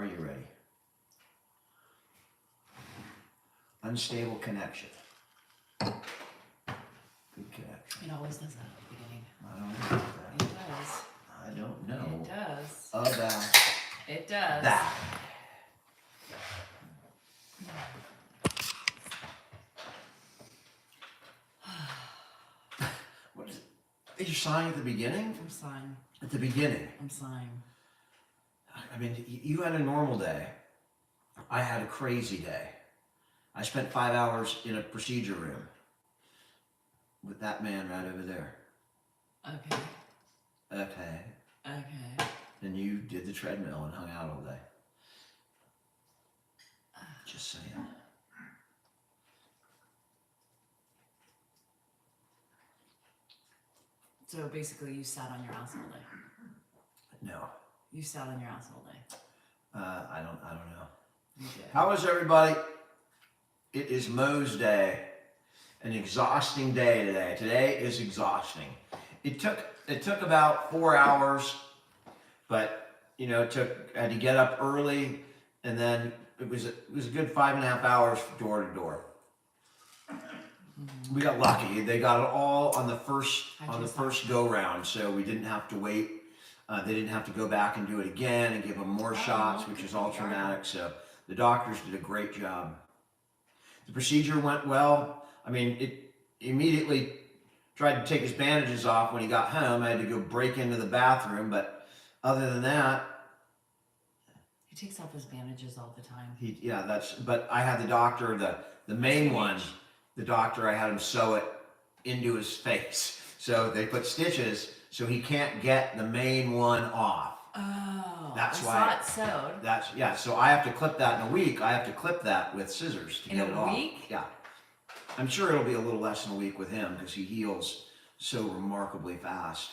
Are you ready? Unstable connection. Good connection. It always does that at the beginning. I don't know about that. It does. I don't know. It does. About It does. that. What is it? Are you sighing at the beginning? I'm sighing. At the beginning. I'm sighing. I mean, you had a normal day. I had a crazy day. I spent 5 hours in a procedure room with that man right over there. Okay. Okay. Okay. And you did the treadmill and hung out all day. Just saying. So basically you sat on your ass all day. No. You sat on your ass all day. I don't know. You did. How is everybody? It is Mo's day. An exhausting day today. Today is exhausting. It took about 4 hours, but you know, I had to get up early, and then it was a good 5.5 hours door to door. We got lucky. They got it all on the first go round, so we didn't have to wait. They didn't have to go back and do it again and give them more shots, which is all traumatic. So the doctors did a great job. The procedure went well. I mean, it immediately tried to take his bandages off when he got home. I had to go break into the bathroom, but other than that, He takes off his bandages all the time. but I had the doctor, the main one, the doctor, I had him sew it into his face. So they put stitches so he can't get the main one off. Oh, That's I why saw it sewed. So I have to clip that in a week. I have to clip that with scissors to get it off. In a week? Yeah. I'm sure it'll be a little less than a week with him because he heals so remarkably fast.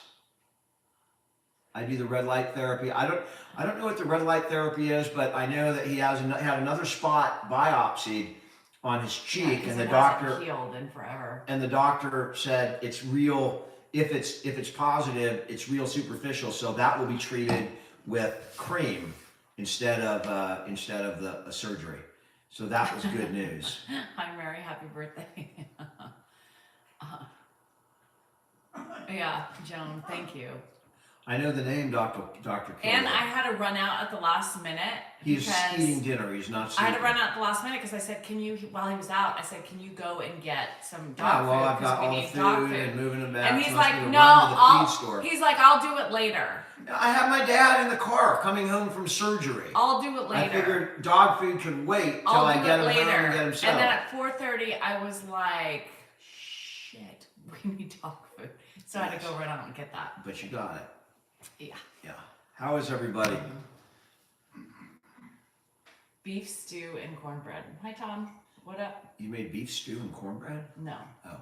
I do the red light therapy. I don't know what the red light therapy is, but I know that he had another spot biopsied on his cheek, and the doctor hasn't healed in forever. And the doctor said it's real. If it's positive, it's real superficial. So that will be treated with cream instead of the surgery. So that was good news. Hi, Mary. Happy birthday. Yeah, Joan. Thank you. I know the name, Dr. And I had to run out at the last minute. He's eating dinner. He's not sleeping. I had to run out at the last minute because I said, while he was out, I said, can you go and get some dog Yeah, well, food? I've got all the food and moving him back. And he's so like, I'm no, run to the feed store. He's like, I'll do it later. I have my dad in the car coming home from surgery. I'll do it later. I figured dog food could wait till I get him home and get him settled. And then at 4:30, I was like, shit, we need dog food. So I had to go run out and get that. But you got it. Yeah. Yeah. How is everybody? Beef stew and cornbread. Hi, Tom. What up? You made beef stew and cornbread? No. Oh.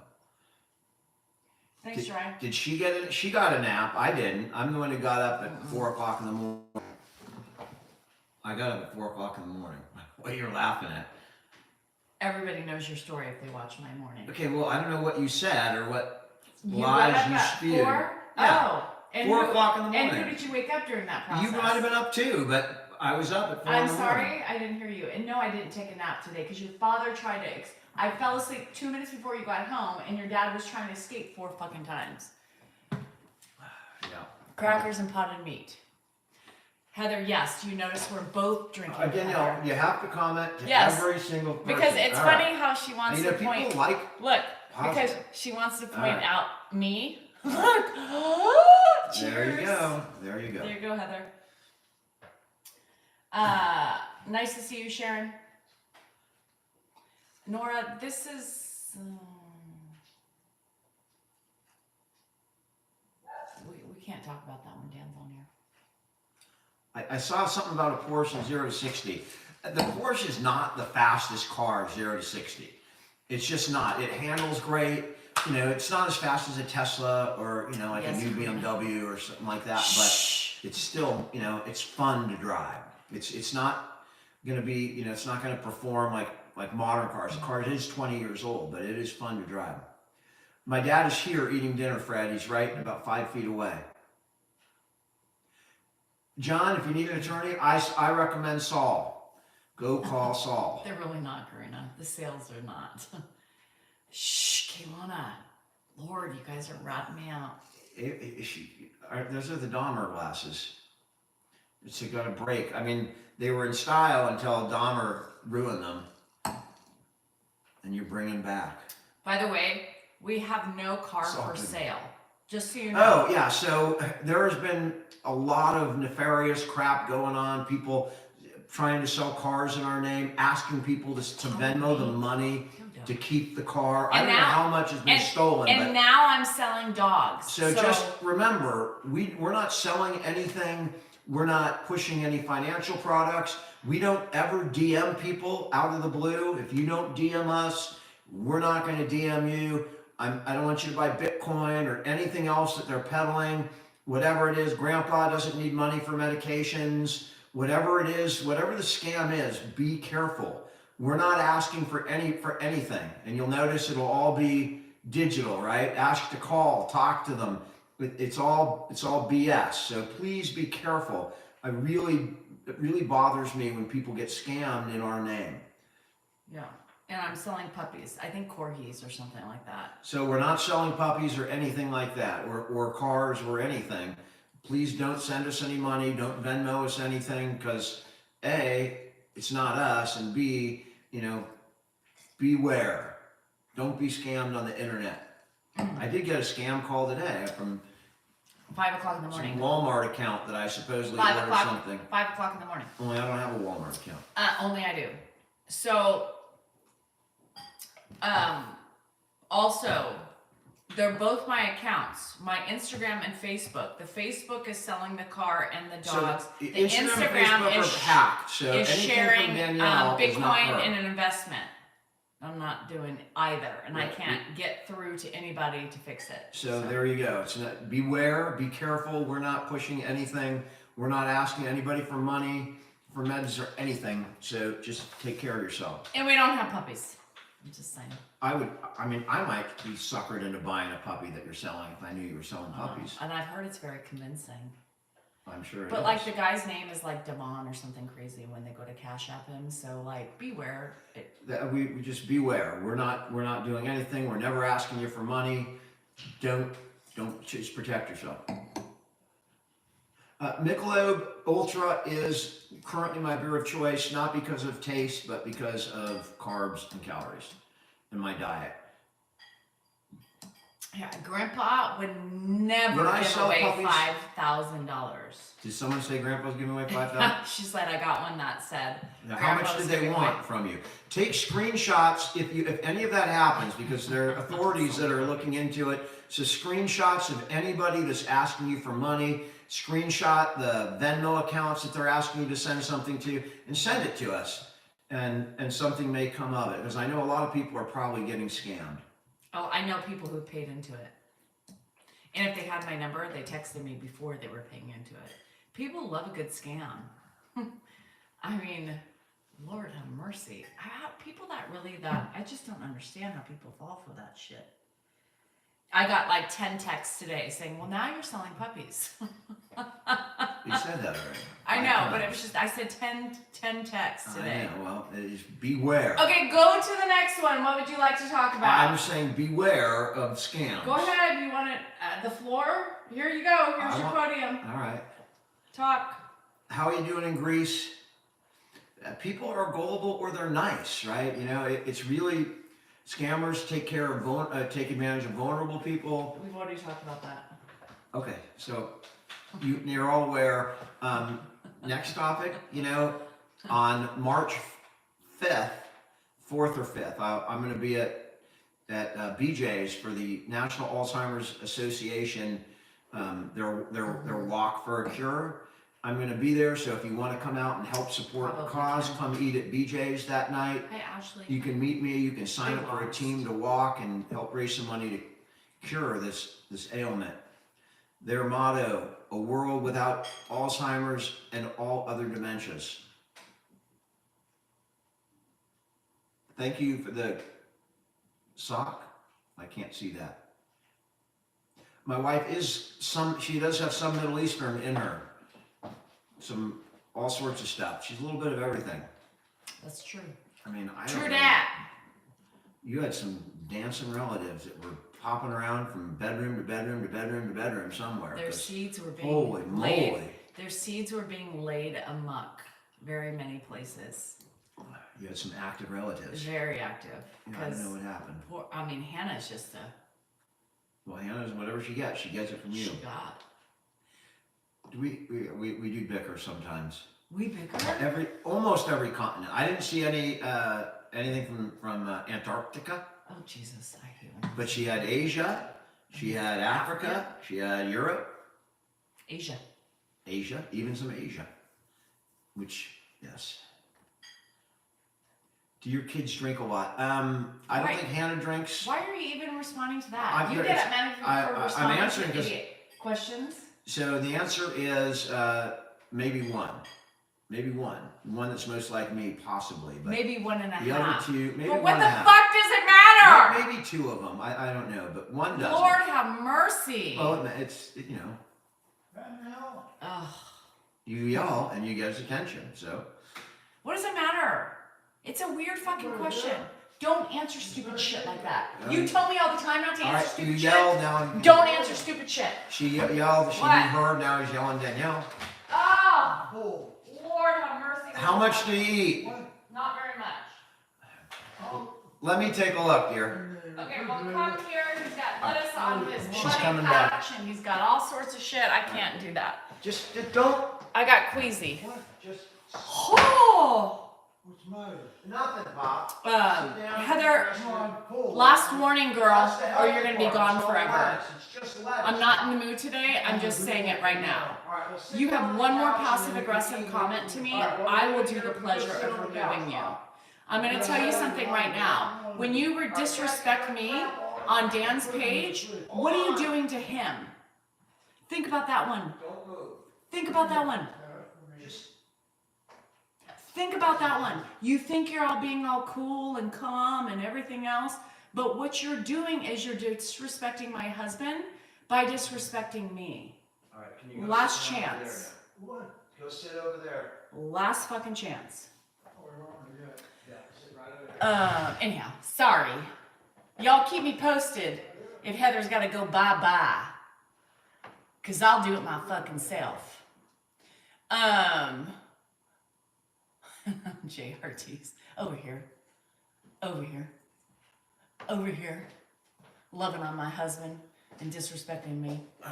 Thanks, Ryan. Did she get it? She got a nap. I didn't. I'm the one who got up at 4 o'clock in the morning. I got up at 4 o'clock in the morning. What you're laughing at? Everybody knows your story if they watch my morning. Okay, well, I don't know what you said or what You lies got up you at spewed. 4? Yeah. Oh. And 4 o'clock in the morning. And who did you wake up during that process? You might have been up too, but I was up at 4 in the morning. I'm sorry, I didn't hear you. And no, I didn't take a nap today because your father tried to. I fell asleep 2 minutes before you got home, and your dad was trying to escape 4 fucking times. Yeah. Crackers and potted meat. Heather, yes. Do you notice we're both drinking? Danielle, you have to comment to Yes. every single person. Because it's All funny right. how she wants You know, to point. people like Look, positive. because she wants to point right. out me. Look. Cheers. There you go. There you go. There you go, Heather. Nice to see you, Sharon. Nora, this is... we can't talk about that when Dan's on here. I saw something about a Porsche 0 to 60. The Porsche is not the fastest car 0 to 60. It's just not. It handles great. You know, it's not as fast as a Tesla or, you know, like a new BMW or something like that, but it's still, you know, it's fun to drive. It's not going to be, you know, it's not going to perform like modern cars. The car is 20 years old, but it is fun to drive. My dad is here eating dinner, Fred. He's right about 5 feet away. John, if you need an attorney, I recommend Saul. Go call Saul. They're really not, Karina. The sales are not. Shh, Kaylana. Lord, you guys are ratting me out. Those are the Dahmer glasses. It's got a break. I mean, they were in style until Dahmer ruined them. And you're bringing back. By the way, we have no car for sale. Just so you know. Oh, yeah. So there has been a lot of nefarious crap going on. People trying to sell cars in our name, asking people to Venmo the money to keep the car. I don't know how much has been stolen. And now I'm selling dogs. So just remember, we're not selling anything. We're not pushing any financial products. We don't ever DM people out of the blue. If you don't DM us, we're not going to DM you. I don't want you to buy Bitcoin or anything else that they're peddling. Whatever it is, Grandpa doesn't need money for medications. Whatever it is, whatever the scam is, be careful. We're not asking for anything. And you'll notice it'll all be digital, right? Ask to call, talk to them. It's all BS. So please be careful. It really bothers me when people get scammed in our name. Yeah. And I'm selling puppies. I think corgis or something like that. So we're not selling puppies or anything like that, or cars or anything. Please don't send us any money. Don't Venmo us anything, because A, it's not us, and B, beware. Don't be scammed on the internet. I did get a scam call today from 5 o'clock in the morning. Some Walmart account that I supposedly ordered something. 5 o'clock in the morning. Only I don't have a Walmart account. Only I do. So, also, they're both my accounts, my Instagram and Facebook. The Facebook is selling the car and the dogs. So the Instagram is hacked. So is sharing from Danielle is not her. Bitcoin in an investment. I'm not doing either, and I can't get through to anybody to fix it. So there you go. It's not, beware, be careful. We're not pushing anything. We're not asking anybody for money, for meds or anything. So just take care of yourself. And we don't have puppies. I'm just saying. I might be suckered into buying a puppy that you're selling if I knew you were selling puppies. And I've heard it's very convincing. I'm sure it is. But like the guy's name is like Devon or something crazy when they go to Cash App him. So like beware. We just beware. We're not doing anything. We're never asking you for money. Don't just protect yourself. Michelob Ultra is currently my beer of choice, not because of taste, but because of carbs and calories in my diet. Yeah, Grandpa would never give away $5,000. Did someone say Grandpa's giving away $5,000? She said, I got one that said. Now, how much did they want from you? Take screenshots if any of that happens, because there are authorities that are looking into it. So screenshots of anybody that's asking you for money, screenshot the Venmo accounts that they're asking you to send something to, and send it to us. And something may come of it, because I know a lot of people are probably getting scammed. Oh, I know people who paid into it. And if they had my number, they texted me before they were paying into it. People love a good scam. I mean, Lord have mercy. People I just don't understand how people fall for that shit. I got like 10 texts today saying, well, now you're selling puppies. You said that already. I know, but it was just, I said 10 texts today. I know, well, beware. Okay, go to the next one. What would you like to talk about? I'm saying beware of scams. Go ahead. You want it the floor? Here you go. Here's your podium. All right. Talk. How are you doing in Greece? People are gullible or they're nice, right? It's really... Scammers take advantage of vulnerable people. We've already talked about that. Okay, so you're all aware. Next topic, on March 5th, 4th or 5th, I'm going to be at BJ's for the National Alzheimer's Association, their walk for a cure. I'm going to be there, so if you want to come out and help support the cause, come eat at BJ's that night. Hey, Ashley. You can meet me. You can sign up for a team to walk and help raise some money to cure this ailment. Their motto, a world without Alzheimer's and all other dementias. Thank you for the sock. I can't see that. My wife she does have some Middle Eastern in her. some all sorts of stuff. She's a little bit of everything. That's true. I mean, I don't True know. that. You had some dancing relatives that were popping around from bedroom to bedroom to bedroom to bedroom somewhere. Their seeds were being Holy laid. moly. Their seeds were being laid amok. Very many places. You had some active relatives. Very active. Yeah, I don't know what happened. I mean, Hannah's just a. Well, Hannah's whatever she gets it from you. She got. We do bicker sometimes. We bicker? Almost every continent. I didn't see anything from Antarctica. Oh Jesus, I hate him. But she had Asia, she had Africa, she had Europe. Asia, even some Asia. Which, yes. Do your kids drink a lot? I don't think Hannah drinks. Why are you even responding to that? You get mad for responding I'm answering to idiot questions. So the answer is maybe one. Maybe one. One that's most like me, possibly. But maybe 1.5. the other two, maybe but one what the and a half. fuck does it matter? Maybe two of them. I don't know, but one doesn't. Lord have mercy. Well, it's you know. Ugh. You yell and you get his attention. So. What does it matter? It's a weird fucking question. Don't answer stupid shit like that. You tell me all the time not to answer stupid shit. You yelled now. Don't answer stupid shit. She yelled. She heard. Now he's yelling Danielle. Oh, Lord have mercy. How much do you eat? Not very much. Let me take a look, dear. Okay, well, come here. He's got lettuce on his She's coming back. patch, and he's got all sorts of shit. I can't do that. Just don't. I got queasy. What? Just. Oh. What's the matter? Nothing, Bob. Heather, last warning, girl, or you're gonna be gone forever. I'm not in the mood today. I'm just saying it right now. You have one more passive-aggressive comment to me, I will do the pleasure of removing you. I'm gonna tell you something right now. When you disrespect me on Dan's page, what are you doing to him? Think about that one. Think about that one. Think about that one. You think you're all being all cool and calm and everything else, but what you're doing is you're disrespecting my husband by disrespecting me. All right, can you go Last sit over chance. there now? Go sit over there. Last fucking chance. Yeah, sit right over there. Anyhow, sorry. Y'all keep me posted if Heather's gotta go bye-bye. Cause I'll do it my fucking self. JRTs. Over here. Over here. Over here. Loving on my husband and disrespecting me. All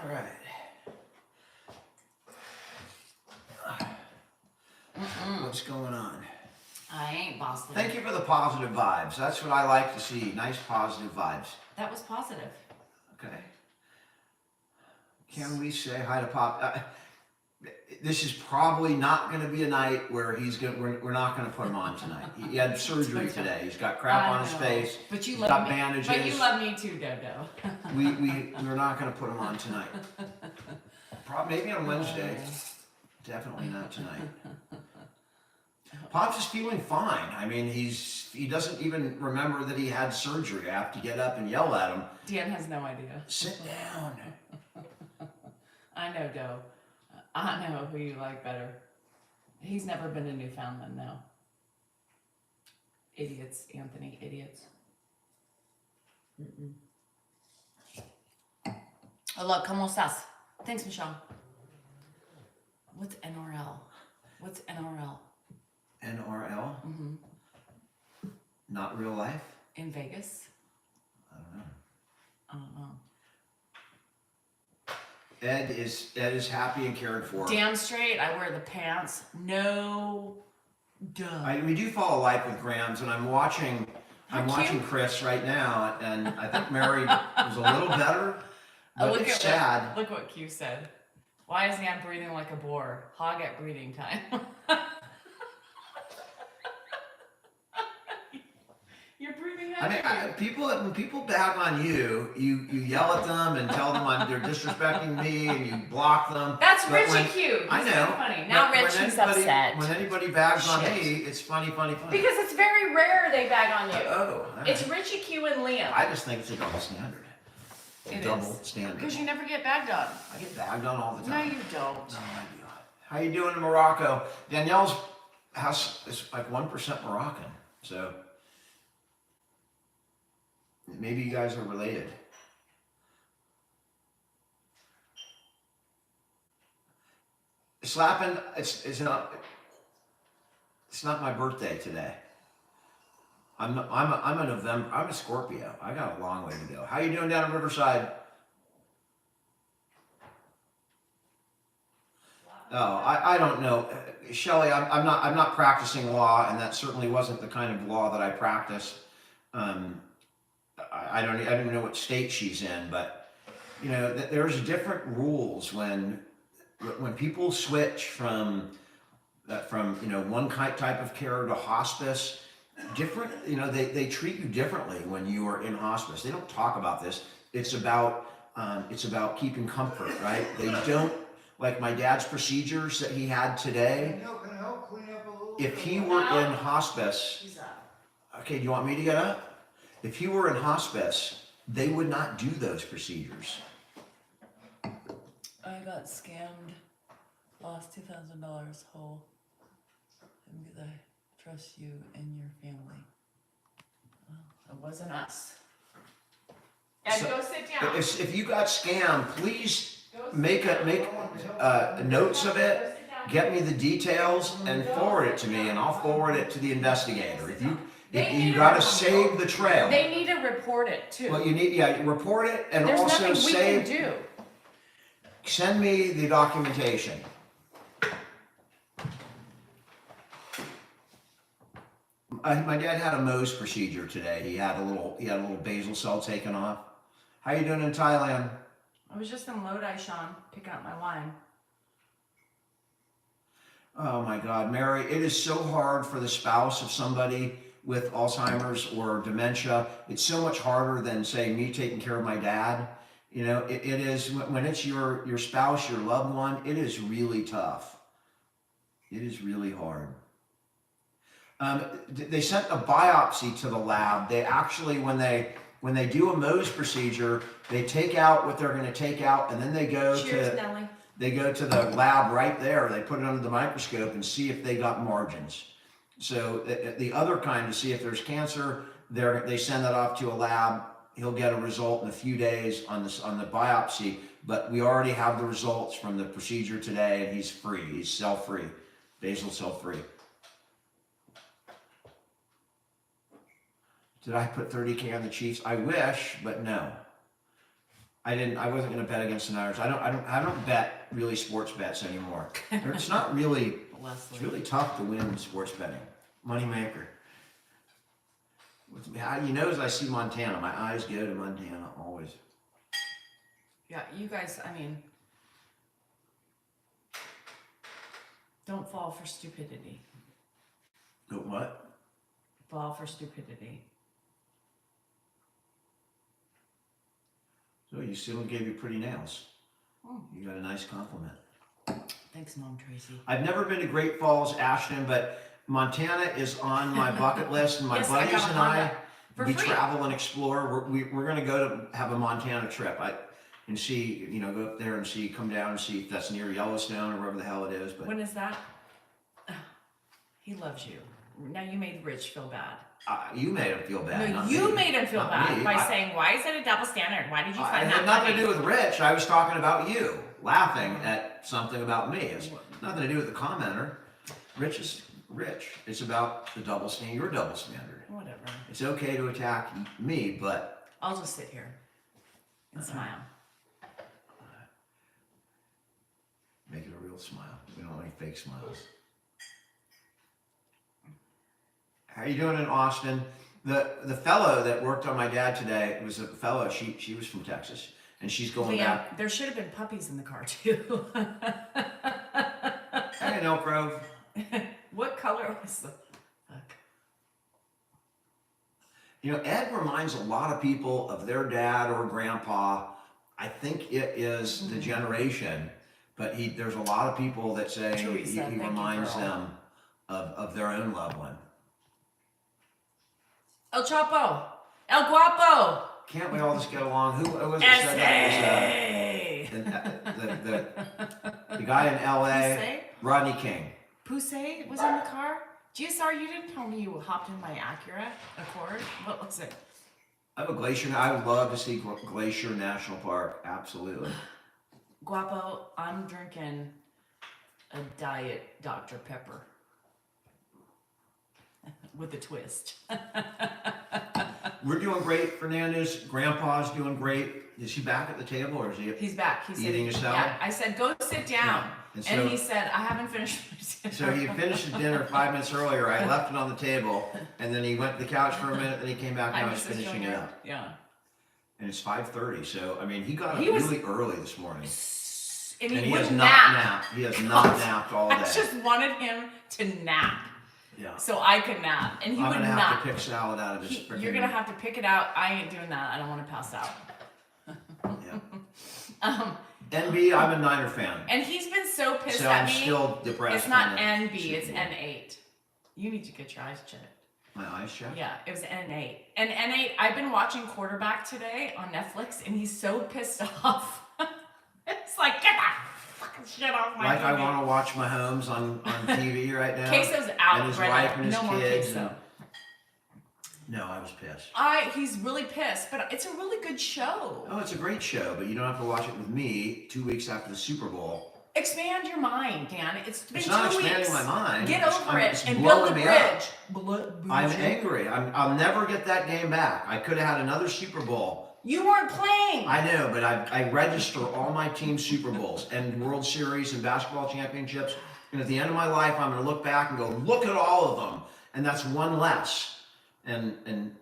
right. What's going on? I ain't boss lady. Thank you for the positive vibes. That's what I like to see. Nice positive vibes. That was positive. Okay. Can we say hi to Pop? This is probably not going to be a night where we're not going to put him on tonight. He had surgery today. He's got crap on his face. But you He's love got me. bandages. But you love me too, Dodo. We're not going to put him on tonight. Maybe on Wednesday. Definitely not tonight. Pops is feeling fine. I mean, he doesn't even remember that he had surgery. I have to get up and yell at him. Dan has no idea. Sit down. I know, Doe. I know who you like better. He's never been to Newfoundland, no. Idiots, Anthony, idiots. Hola, ¿cómo estás? Thanks, Michelle. What's NRL? What's NRL? NRL? Not real life? In Vegas? I don't know. I don't know. Ed is happy and cared for. Damn straight, I wear the pants. No duh. We do follow Life with Grams, and I'm watching cute. Chris right now, and I think Mary was a little better, but it's sad. Look what Q said. Why is Nan breathing like a boar? Hog at breathing time. You're breathing heavy. I mean, when people bag on you, you yell at them and tell them they're disrespecting me, and you block them. That's But Richie Q. I He's know. funny. Now But Richie's upset. When anybody bags on Shit. me, it's funny. Because it's very rare they bag on you. Oh, all right. It's Richie Q and Liam. I just think it's a double standard. It double is. standard. Because you never get bagged on. I get bagged on all the No, time. you don't. No, I do not. How you doing in Morocco? Danielle's house is like 1% Moroccan, so maybe you guys are related. Slapping, it's not my birthday today. I'm a November. I'm a Scorpio. I got a long way to go. How you doing down in Riverside? Oh, I don't know, Shelley. I'm not practicing law, and that certainly wasn't the kind of law that I practice. I don't even know what state she's in, but you know, there's different rules when people switch from you know, one type of care to hospice. Different, you know, they treat you differently when you are in hospice. They don't talk about this. It's about keeping comfort, right? They don't, like my dad's procedures that he had today. Can I help clean up a little If bit? he were in hospice, She's up. okay, do you want me to get up? If he were in hospice, they would not do those procedures. I got scammed, lost $2,000 whole. And because I trust you and your family. It wasn't us. Ed, So, go sit down. If you got scammed, please Go sit make down. notes of it. Go sit down. Get me the details and forward it to me, and I'll forward it to the investigator. If you gotta save the trail. They need to report it too. Well, you need, report it and There's also nothing we can save. do. Send me the documentation. My dad had a Mohs procedure today. He had a little basal cell taken off. How you doing in Thailand? I was just in Lodi, Sean, picking up my wine. Oh my God, Mary, it is so hard for the spouse of somebody with Alzheimer's or dementia. It's so much harder than, say, me taking care of my dad. You know, it is, when it's your spouse, your loved one, it is really tough. It is really hard. They sent a biopsy to the lab. They actually, when they do a Mohs procedure, they take out what they're going to take out, and then they go Cheers, Nellie. they go to the lab right there. They put it under the microscope and see if they got margins. So the other kind, to see if there's cancer, they send that off to a lab. He'll get a result in a few days on the biopsy, but we already have the results from the procedure today, and he's free. He's cell-free, basal cell-free. Did I put 30K on the Chiefs? I wish, but no. I didn't. I wasn't going to bet against the Niners. I don't bet really sports bets anymore. It's not really. It's really tough to win sports betting. Moneymaker. How you know as I see Montana, my eyes go to Montana always. Yeah, you guys, I mean, don't fall for stupidity. What? Fall for stupidity. So you still gave you pretty nails. Oh. You got a nice compliment. Thanks, Mom Tracy. I've never been to Great Falls, Ashton, but Montana is on my bucket list, and my Yes, buddies got and Honda for we free. travel and explore. We're going to go to have a Montana trip. And see, you know, go up there and see, come down and see if that's near Yellowstone or wherever the hell it is. But When is that? He loves you. Now you made Rich feel bad. you made him feel bad. No, not you me. made him feel Not bad me. by saying, "Why is it a double standard? Why did you It find had that nothing funny?" to do with Rich. I was talking about you, laughing at something about me. It's nothing to do with the commenter. Rich is Rich. It's about the double standard. Your double standard. Whatever. It's okay to attack me, but I'll just sit here and smile. make it a real smile. We don't want any fake smiles. How you doing in Austin? The fellow that worked on my dad today was a fellow. She was from Texas, and she's going back. There should have been puppies in the car too. Hey, in Elk Grove. What color was the fuck? You know, Ed reminds a lot of people of their dad or grandpa. I think it is the generation, but there's a lot of people that say Teresa, he thank you, reminds girl. them of their own loved one. El Chapo, El Guapo. Can't we all just get along? Who was it said that? The guy in L.A., Poussey? Rodney King. Poussey was in the car? GSR, you didn't tell me you hopped in my Acura Accord. What was it? I have a glacier. I would love to see Glacier National Park. Absolutely. Guapo, I'm drinking a diet Dr. Pepper with a twist. We're doing great, Fernandez. Grandpa's doing great. Is he back at the table, or is he? He's back. He said, Eating his salad? yeah. I said, go sit down. And And so- he said, I haven't finished my dinner. So he finished his dinner 5 minutes earlier. I left it on the table, and then he went to the couch for a minute, then he came back, and I was missed his finishing it dinner. up. Yeah. And it's 5:30, so I mean, he got up He was- really early this morning. And And he he has wouldn't not nap. napped. He has not napped all I day. just wanted him to nap Yeah. so I could nap. And he I'm would gonna have not. to pick salad out of this freaking. You're going to have to pick it out. I ain't doing that. I don't want to pass out. Yeah. NB, I'm a Niner fan, And he's been so pissed so at I'm me. still depressed. It's not from the NB, it's Super Bowl. N8. You need to get your eyes checked. My eyes checked. Yeah, it was N8. And N8, I've been watching Quarterback today on Netflix, and he's so pissed off. It's like, get that fucking shit off my Like TV. I want to watch Mahomes on TV right now. Queso's out and his right wife now. and his No more kids. Queso. No, I was pissed. He's really pissed, but it's a really good show. Oh, it's a great show, but you don't have to watch it with me 2 weeks after the Super Bowl. Expand your mind, Dan. It's been It's 2 not weeks. expanding my mind. Get It's- over it's it and build blowing the me up. bridge. I'm angry. I'll never get that game back. I could have had another Super Bowl. You weren't playing. I know, but I register all my team's Super Bowls and World Series and basketball championships. And at the end of my life, I'm going to look back and go, look at all of them. And that's one less. And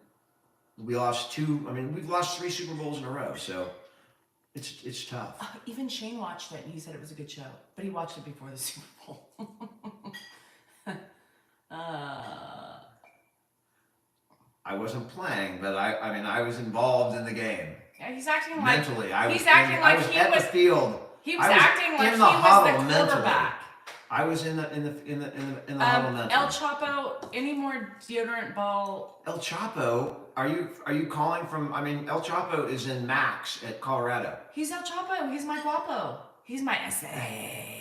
we lost two. I mean, we've lost 3 Super Bowls in a row. So it's tough. Even Shane watched it and he said it was a good show, but he watched it before the Super Bowl. I wasn't playing, but I mean, I was involved in the game. Yeah, he's acting like Mentally, I was he's acting like I was he at was the field. he was I was acting like in he the was huddle the mentally. quarterback. I was in the huddle mentally. El Chapo, any more deodorant ball? El Chapo, are you calling from? I mean, El Chapo is in Max at Colorado. He's El Chapo. He's my guapo. He's my SA.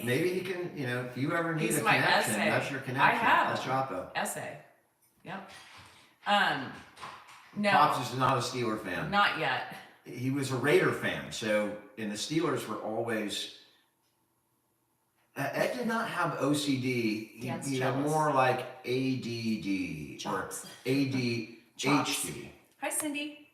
Maybe he can. You know, if you ever need He's a my connection, essay. that's your connection. I have. El Chapo. SA. Yep. No, Pops is not a Steeler fan. not yet. He was a Raider fan. So, and the Steelers were always. Ed did not have OCD. Dan's He had jealous. more like ADD Chops. or ADHD, Hi, Cindy.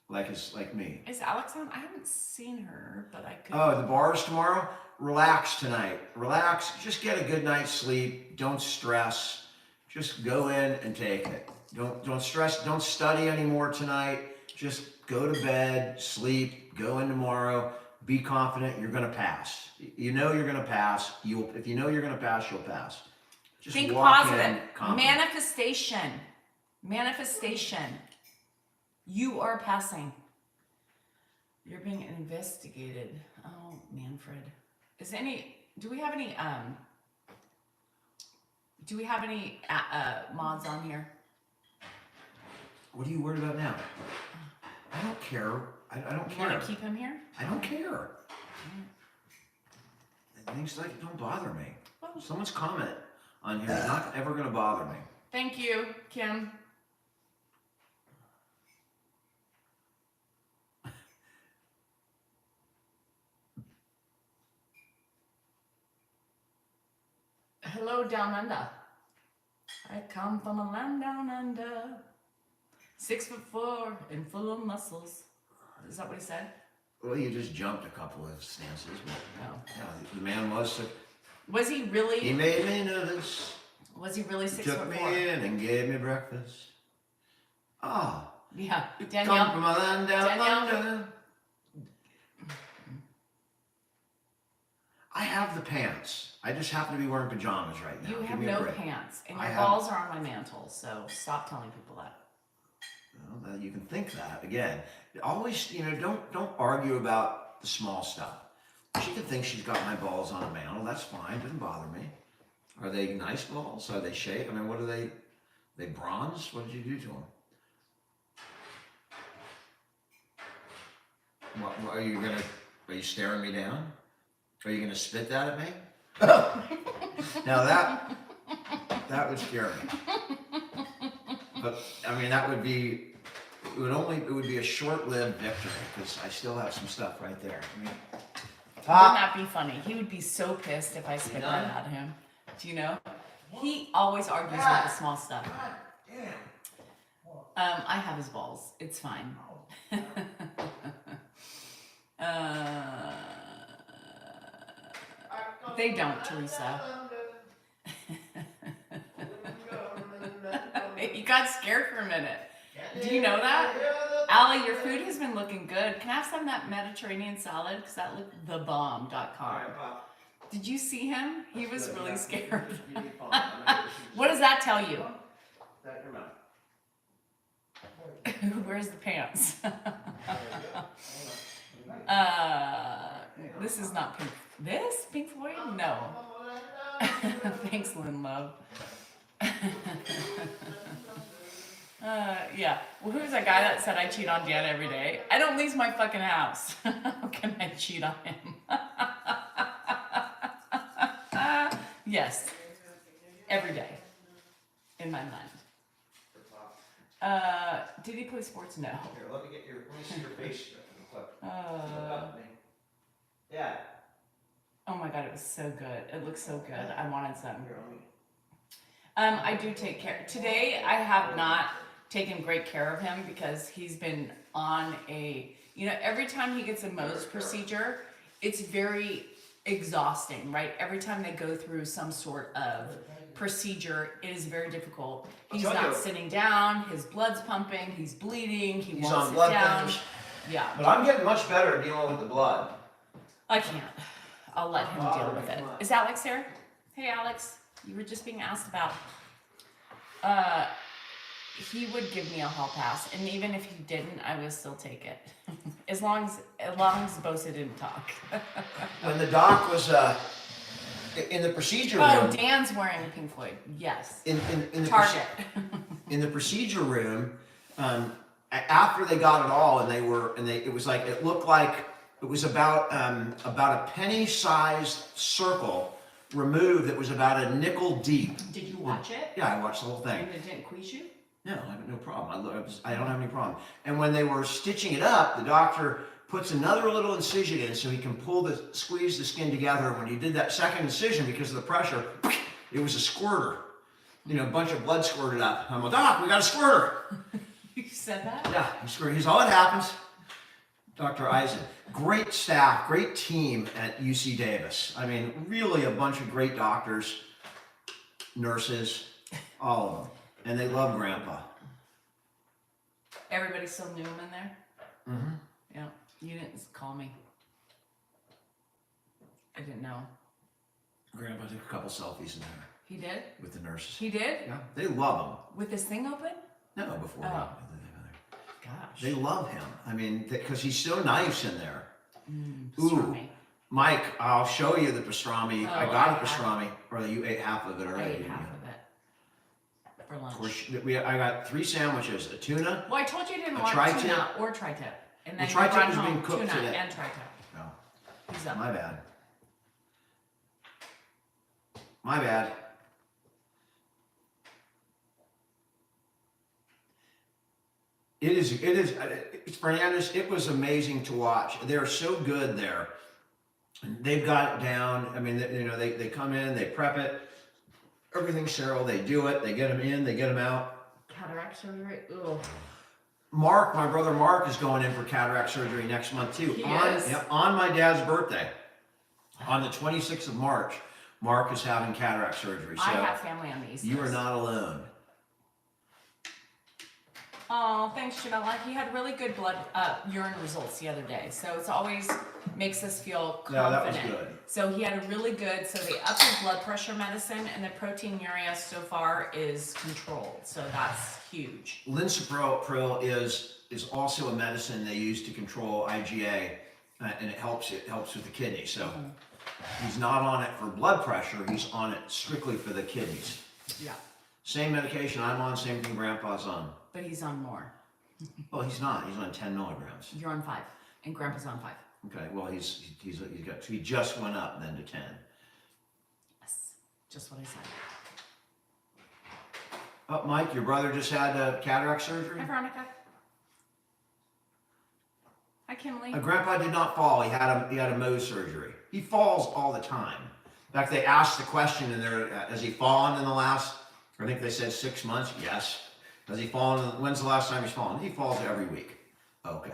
like me. Is Alex on? I haven't seen her, but I could. Oh, the bars tomorrow? Relax tonight. Relax. Just get a good night's sleep. Don't stress. Just go in and take it. Don't stress. Don't study anymore tonight. Just go to bed, sleep, go in tomorrow. Be confident you're gonna pass. You know you're gonna pass. If you know you're gonna pass, you'll pass. Just Think walk positive. in confident. Manifestation. Manifestation. You are passing. You're being investigated. Oh, Manfred. Do we have any mods on here? What are you worried about now? I don't care. I don't You care. want to keep him here? I don't care. Things like don't bother me. Well, Someone's comment on here is not ever gonna bother me. thank you, Kim. Hello, down under. I come from a land down under. 6'4" and full of muscles. Is that what he said? Well, you just jumped a couple of stances, but No. yeah, the man was. Was he really? He made me nervous. Was he really Took me 6'4"? in and gave me breakfast. Ah, Yeah, come Danielle. from a land down Danielle. under. I have the pants. I just happen to be wearing pajamas right now. You Give have me a no break. pants, and I your have- balls are on my mantle. So stop telling people that. Well, you can think that again. Always, don't argue about the small stuff. She can think she's got my balls on a mantle. That's fine. Doesn't bother me. Are they nice balls? Are they shaped? I mean, what are they? They bronze? What did you do to them? Are you staring me down? Are you gonna spit that at me? Now that would scare me. But I mean, it would be a short-lived victory because I still have some stuff right there. I mean, Wouldn't that be funny? He would be so pissed if I spit that at him. Do you know? He always argues with the small stuff. I have his balls. It's fine. They don't, Teresa. You got scared for a minute. Do you know that? Allie, your food has been looking good. Can I have some of that Mediterranean salad? Because that looked thebomb.com. Did you see him? He was really scared. What does that tell you? Where's the pants? This is not Pink. This? Pink Floyd? No. Thanks, Lynn Love. Yeah. Well, who's that guy that said I cheat on Dan every day? I don't leave my fucking house. How can I cheat on him? Yes. Every day. In my mind. Did he play sports? No. Here, let me see your face. Yeah. Oh my god, it was so good. It looked so good. I wanted some. I do take care. Today, I have not taken great care of him because he's been on every time he gets a Mohs procedure, it's very exhausting, right? Every time they go through some sort of procedure, it is very difficult. He's not sitting down, his blood's pumping, he's bleeding, he won't on sit blood down. thinners. Yeah. But I'm getting much better at dealing with the blood. I can't. I'll let him deal with it. Is Alex here? Hey, Alex. You were just being asked about. He would give me a hall pass, and even if he didn't, I would still take it, as long as Bosa didn't talk. When the doc was in the procedure room. Oh, Dan's wearing a Pink Floyd. Yes. In the Target. In the procedure room, after they got it all, it was like it looked like it was about a penny-sized circle removed that was about a nickel deep. Did you watch it? Yeah, I watched the whole thing. And it didn't quease you? No, I have no problem. I don't have any problem. And when they were stitching it up, the doctor puts another little incision in so he can squeeze the skin together. And when he did that second incision, because of the pressure, it was a squirter. A bunch of blood squirted up. I'm like, Doc, we got a squirter. You said that? Yeah, he squirted. He's all it happens. Dr. Eisen, great staff, great team at UC Davis. I mean, really a bunch of great doctors, nurses, all of them. And they love Grandpa. Everybody still knew him in there? Mm-hmm. Yeah. You didn't call me. I didn't know. Grandpa took a couple selfies in there. He did? With the nurses. He did? Yeah, they love him. With his thing open? No, before. Oh. Gosh. They love him. I mean, because he's so nice in there. Pastrami. Mike, I'll show you the pastrami. Oh, I got a pastrami. Or you ate half of it I already. ate half of it for lunch. Of course, I got 3 sandwiches: a tuna. Well, I told you you didn't A want tri-tip? tuna or tri-tip. And then The you brought tri-tip was home being cooked tuna today. and tri-tip. No, He's up. my bad. My bad. Fernandez, it was amazing to watch. They're so good there. They've got it down. I mean, they come in, they prep it. Everything's sterile. They do it. They get them in, they get them out. Cataract surgery? Ugh. Mark, my brother Mark, is going in for cataract surgery next month too. He is? On my dad's birthday, on the 26th of March, Mark is having cataract surgery. So I have family on the East Coast. you are not alone. Oh, thanks, Janella. He had really good urine results the other day. So it's always makes us feel confident. No, that was good. So he had a really good, so they upped his blood pressure medicine and the proteinuria so far is controlled. So that's huge. Linsapril is also a medicine they use to control IgA, and it helps with the kidney. So he's not on it for blood pressure, he's on it strictly for the kidneys. Yeah. Same medication I'm on, same thing Grandpa's on. But he's on more. Well, he's not. He's on 10 milligrams. You're on 5. and Grandpa's on 5. Okay, well, he just went up then to 10. Yes, just what I said. Oh, Mike, your brother just had cataract surgery? Hi, Veronica. Hi, Kimberly. Grandpa did not fall. He had a Mohs surgery. He falls all the time. In fact, they asked the question in there, has he fallen in the last, I think they said 6 months? Yes. Has he fallen? When's the last time he's fallen? He falls every week. Okay.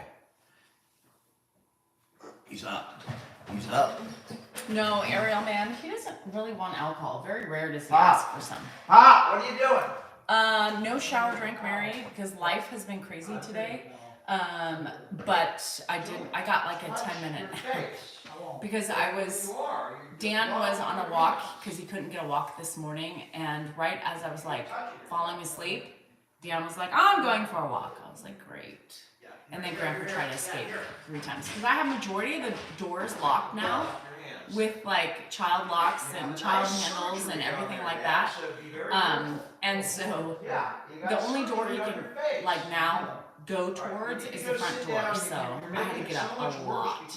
He's up. He's up. No, Ariel, man, he doesn't really want alcohol. Very rare does he Pop. ask for some. Pop, what are you doing? No shower drink, Mary, because life has been crazy today. But I got like a 10-minute because Dan was on a walk because he couldn't get a walk this morning. And right as I was like falling asleep, Dan was like, I'm going for a walk. I was like, great. And then Grandpa tried to escape 3 times because I have majority of the doors locked now with like child locks and child handles and everything like that. And so the only door he can like now go towards is the front door, so I had to get up a lot.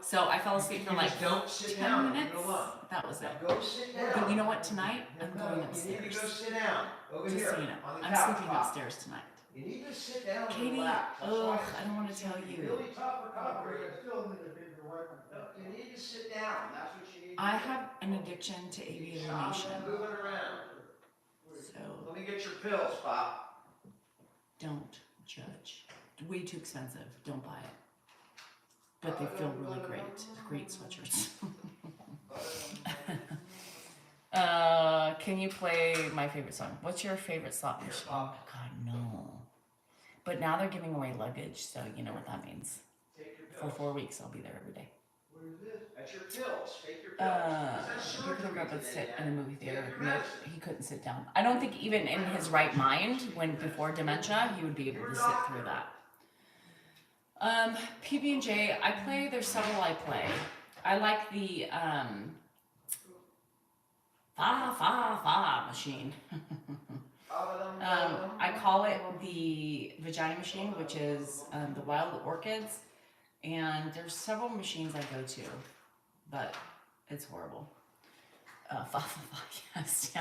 So I fell asleep for like 10 minutes. That was it. But you know what? Tonight I'm going upstairs. Just so you know, I'm sleeping upstairs tonight. Katie, ugh, I don't want to tell you. I have an addiction to aviation. So let me get your pills, Pop. Don't judge. Way too expensive. Don't buy it. But they feel really great. Great sweatshirts. Can you play my favorite song? What's your favorite slot machine? Oh God, no. But now they're giving away luggage, so you know what that means. For 4 weeks, I'll be there every day. That's your pills. Take your pills. He couldn't go up and sit in a movie theater. Nope, he couldn't sit down. I don't think even in his right mind, before dementia, he would be able to sit through that. PB&J, I play. There's several I play. I like the fa machine. I call it the vagina machine, which is the wild orchids. And there's several machines I go to, but it's horrible. Yes,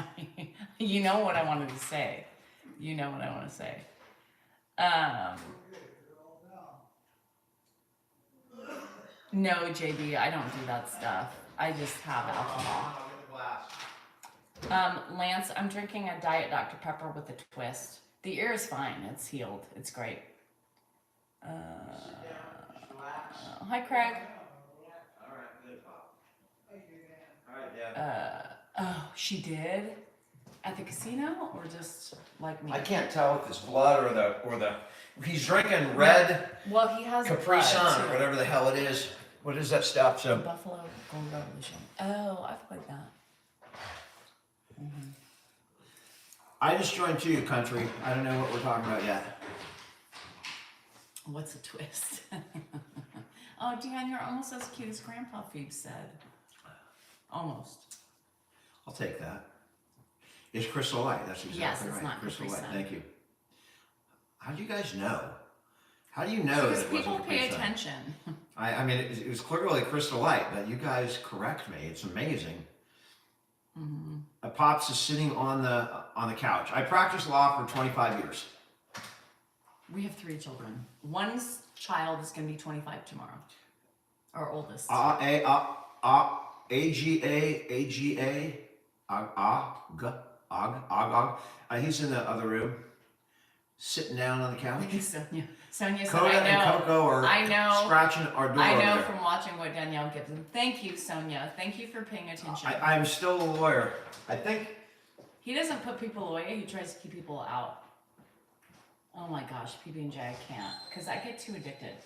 you know what I wanted to say. You know what I want to say. No, JB, I don't do that stuff. I just have alcohol. Lance, I'm drinking a Diet Dr. Pepper with a twist. The ear is fine. It's healed. It's great. Hi, Craig. All right, good, Pop. All right, Dad. Oh, she did? At the casino or just like me? I can't tell if it's blood or the. He's drinking red Well, he has Capri blood, Sun too. or whatever the hell it is. What is that stuff? So Buffalo Gold Revolution. Oh, I've played that. Mm-hmm. I just joined too, country. I don't know what we're talking about yet. What's a twist? Oh, Dan, you're almost as cute as Grandpa Phoebe said. Almost. I'll take that. It's Crystal Light. That's exactly Yes, it's right. not Crystal Capri Light. Sun. Thank you. How do you guys know? How do you know Because that it people wasn't pay Capri Sun? attention. I mean, it was clearly Crystal Light, but you guys correct me. It's amazing. Mm-hmm. Pops is sitting on the couch. I practiced law for 25 years. We have 3 children. One child is going to be 25 tomorrow. Our oldest. He's in the other room, sitting down on the couch. Sonia said, Coda I and know. Coco are I know. scratching our door. I over know there. from watching what Danielle gives them. Thank you, Sonia. Thank you for paying attention. I'm still a lawyer. I think. He doesn't put people away. He tries to keep people out. Oh my gosh, PB&J, I can't. Because I get too addicted.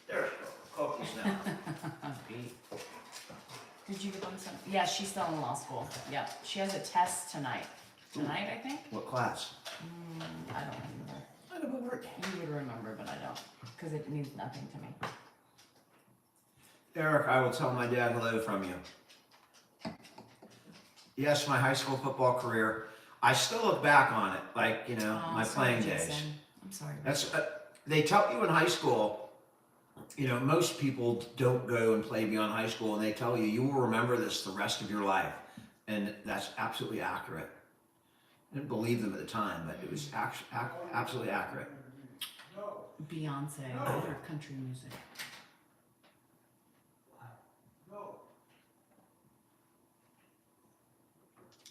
There's Coco's now. Did you give them some? Yeah, she's still in law school. Yeah, she has a test tonight. Tonight, I think? What class? I don't remember. I don't remember. You would remember, but I don't. Because it means nothing to me. Eric, I will tell my dad hello from you. Yes, my high school football career. I still look back on it, like, my sorry, playing days. Jason. I'm sorry. That's they taught you in high school you know, most people don't go and play beyond high school, and they tell you, you will remember this the rest of your life. And that's absolutely accurate. I didn't believe them at the time, but it was absolutely accurate. Beyonce, or country music.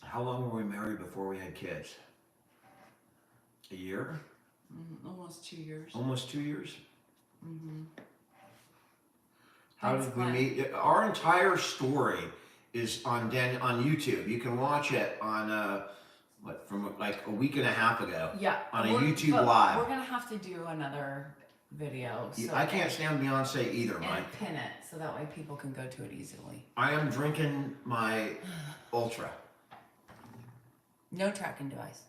How long were we married before we had kids? A year? Almost 2 years. Almost 2 years? Mm-hmm. How did we meet? Our entire story is on YouTube. You can watch it on from like a week and a half ago. Yeah. On a YouTube Live. We're gonna have to do another video. So I can't stand Beyonce either, Mike. And pin it so that way people can go to it easily. I am drinking my Ultra. No tracking device.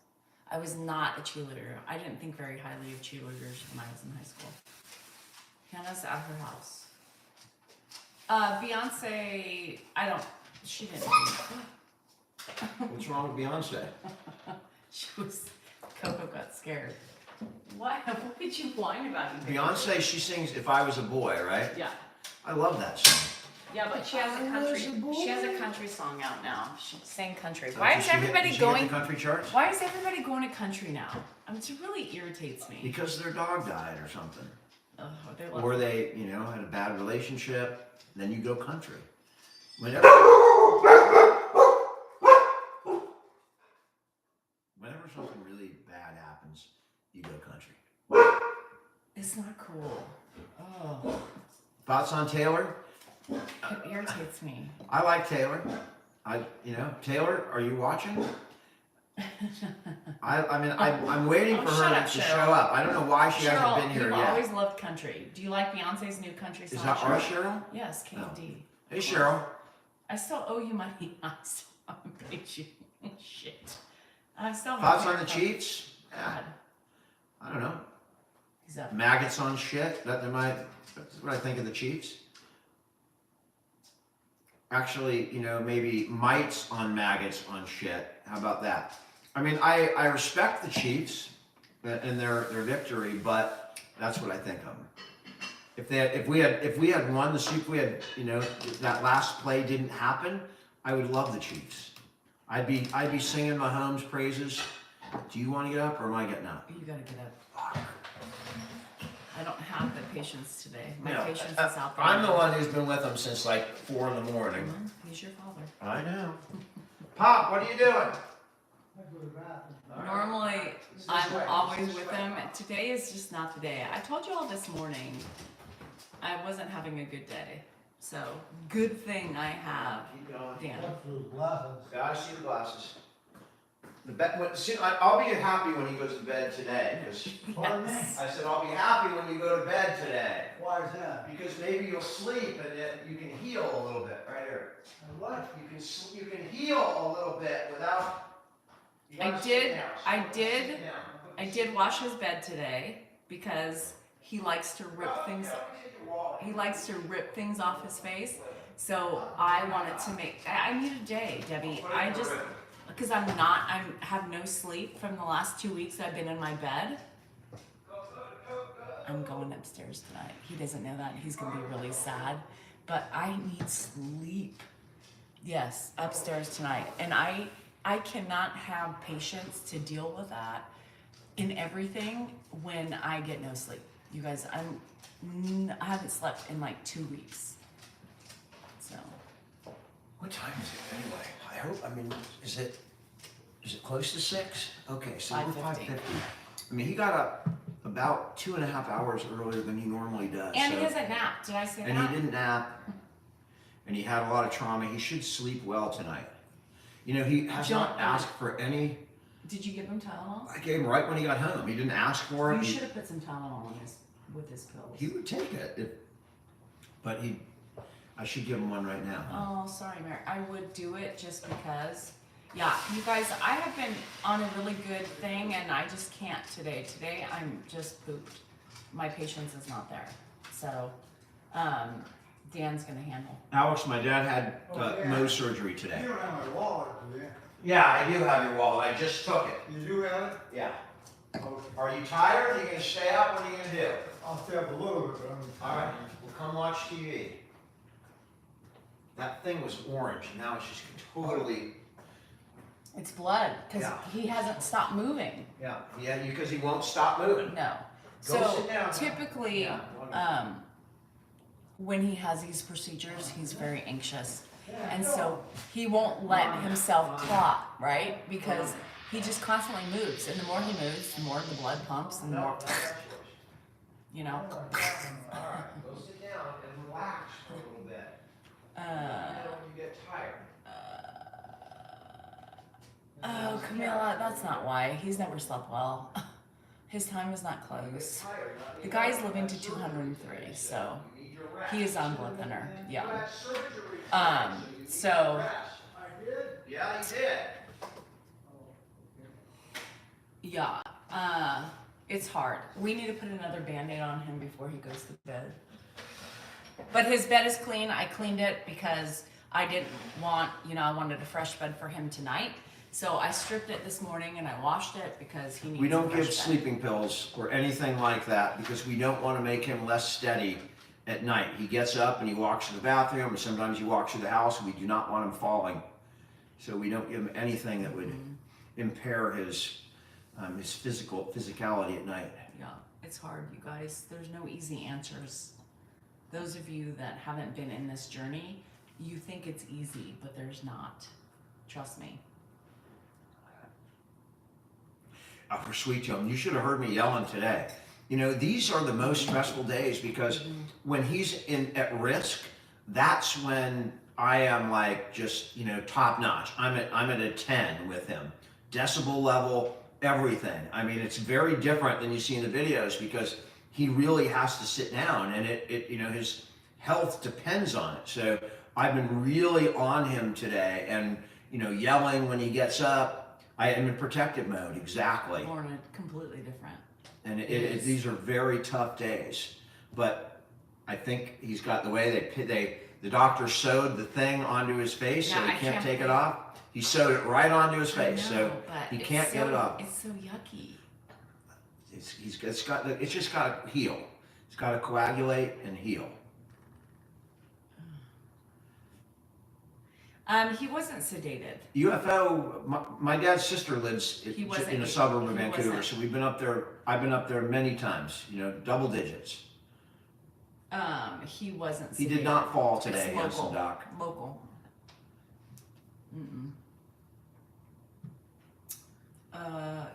I was not a cheerleader. I didn't think very highly of cheerleaders when I was in high school. Hannah's at her house. Beyonce, she didn't. What's wrong with Beyonce? Coco got scared. What did you whine about? Beyonce, she sings "If I Was a Boy," right? Yeah. I love that song. Yeah, but she has a country song out now. She sang country. So Why is everybody going? The country charts? Why is everybody going to country now? It really irritates me. Because their dog died or something. Oh, Or they, had a bad relationship. Then you go country. Whenever something really bad happens, you go country. It's not cool. Oh. Thoughts on Taylor? It irritates me. I like Taylor. Taylor, are you watching? I'm waiting for her to show up. I don't know why she hasn't been here yet. yet. I always loved country. Do you like Beyonce's new country song? Is that our Cheryl? Yes, KD. Hey, Cheryl. I still owe you money. I still haven't paid you. Shit. I still Thoughts on the Chiefs? God. I don't know. He's up. Maggots on shit. That's what I think of the Chiefs. Actually, maybe mites on maggots on shit. How about that? I respect the Chiefs and their victory, but that's what I think of them. If we had won the Super, that last play didn't happen, I would love the Chiefs. I'd be singing Mahomes' praises. Do you want to get up or am I getting up? You gotta get up. I don't have the patience today. My patience is out there. I'm the one who's been with him since like 4 a.m. He's your father. I know. Pop, what are you doing? Normally, I'm always with him. Today is just not the day. I told you all this morning I wasn't having a good day. So, good thing I have Dan. Gotta see the glasses. I'll be happy when he goes to bed today. Yes. I said I'll be happy when you go to bed today. Why is that? Because maybe you'll sleep and then you can heal a little bit. Right here. What? You can heal a little bit without. I did wash his bed today because he likes to rip things. He likes to rip things off his face. So I wanted to I need a day, Debbie. Because I have no sleep from the last 2 weeks I've been in my bed. I'm going upstairs tonight. He doesn't know that. He's going to be really sad. But I need sleep. Yes, upstairs tonight. And I cannot have patience to deal with that in everything when I get no sleep. You guys, I haven't slept in like 2 weeks. So. What time is it anyway? I hope. Is it close to 6? Okay, so we're 5:50. He got up about 2.5 hours earlier than he normally does. And he hasn't napped. Did I say that? And he didn't nap. And he had a lot of trauma. He should sleep well tonight. He has not asked for any. Did you give him Tylenol? I gave him right when he got home. He didn't ask for it. You should have put some Tylenol with his pills. He would take it, I should give him one right now. Oh, sorry, Mary. I would do it just because. Yeah, you guys, I have been on a really good thing, and I just can't today. Today, I'm just pooped. My patience is not there. So, Dan's going to handle. Alex, my dad had Mohs surgery today. You don't have my wallet, do you? Yeah, I do have your wallet. I just took it. You do have it? Yeah. Are you tired? Are you gonna stay up? What are you gonna do? I'll stay up a little bit, but I'm All right, we'll come watch TV. That thing was orange, and now it's just totally. It's blood because Yeah. he hasn't stopped moving. Yeah, because he won't stop moving. No. Go So sit down. typically, Yeah, wonderful. when he has these procedures, he's very anxious, and so he won't let himself clot, right? Because he just constantly moves, and the more he moves, the more the blood pumps, and the more, you know. All right, go sit down and relax for a little bit. You get tired. Oh, Camilla, that's not why. He's never slept well. His time is not close. The guy's living to 203, so he is on blood thinner. Yeah. So. Yeah, he did. Yeah. It's hard. We need to put another Band-Aid on him before he goes to bed. But his bed is clean. I cleaned it because I didn't want, I wanted a fresh bed for him tonight. So I stripped it this morning and I washed it because he needs We don't a fresh give bed. sleeping pills or anything like that because we don't want to make him less steady at night. He gets up and he walks to the bathroom, and sometimes he walks through the house. We do not want him falling. So we don't give him anything that would impair his physicality at night. Yeah, it's hard, you guys. There's no easy answers. Those of you that haven't been in this journey, you think it's easy, but there's not. Trust me. For Sweet Joan, you should have heard me yelling today. These are the most stressful days because when he's at risk, that's when I am like just top notch. I'm at a 10 with him, decibel level, everything. I mean, it's very different than you see in the videos because he really has to sit down, and his health depends on it. So I've been really on him today, and yelling when he gets up. I am in protective mode, exactly. Born a completely different. And these are very tough days, but I think he's got the way the doctor sewed the thing onto his face, so he can't take it off. He sewed it right onto his face, so he can't get it off. It's so yucky. It's just got to heal. It's got to coagulate and heal. He wasn't sedated. UFO. My dad's sister lives in a suburb of Vancouver, so we've been up there. I've been up there many times. Double digits. He wasn't sedated. He did not fall today, It's handsome local. doc. Local.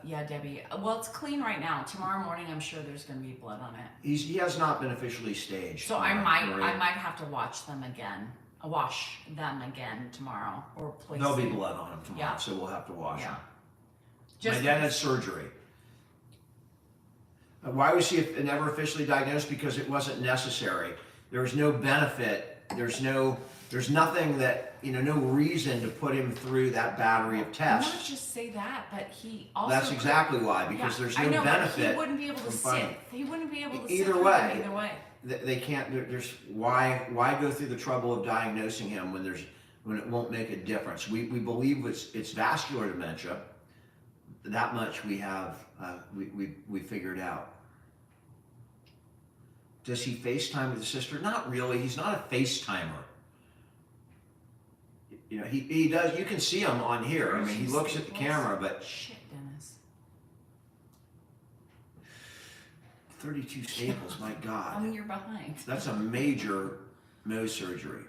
Yeah, Debbie. Well, it's clean right now. Tomorrow morning, I'm sure there's going to be blood on it. He has not been officially staged. So I might have to wash them again tomorrow, or place. There'll be blood on him tomorrow, Yeah. so we'll have to wash him. Yeah. My dad had surgery. Why was he never officially diagnosed? Because it wasn't necessary. There was no benefit. There's nothing that, no reason to put him through that battery of tests. Not just say that, but he also. That's exactly why, because there's no benefit. But he wouldn't be able to sit. He wouldn't be able to sit. Either way. Either way. They can't. There's why go through the trouble of diagnosing him when it won't make a difference. We believe it's vascular dementia. That much we have we figured out. Does he FaceTime with his sister? Not really. He's not a FaceTimer. He does. You can see him on here. I mean, he looks at the camera, but Shit, Dennis. 32 staples. My God. I mean, you're behind. That's a major nose surgery.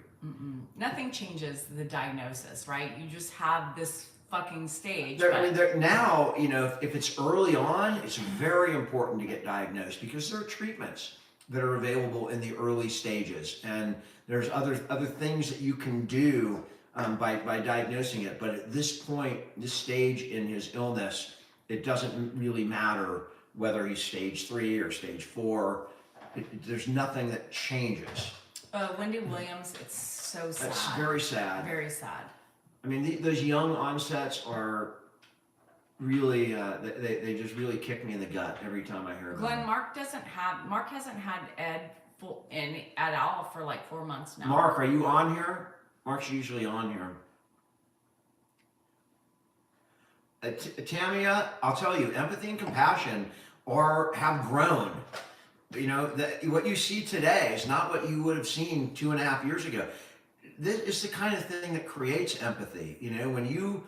Nothing changes the diagnosis, right? You just have this fucking stage. Now, if it's early on, it's very important to get diagnosed because there are treatments that are available in the early stages, and there's other things that you can do by diagnosing it. But at this point, this stage in his illness, it doesn't really matter whether he's stage 3 or stage 4. There's nothing that changes. Wendy Williams, it's so sad. That's very sad. Very sad. I mean, those young onsets are really, they just really kick me in the gut every time I hear about them. Mark hasn't had Ed at all for like 4 months now. Mark, are you on here? Mark's usually on here. Tamia, I'll tell you, empathy and compassion have grown. You know, what you see today is not what you would have seen 2.5 years ago. This is the kind of thing that creates empathy. You know, when you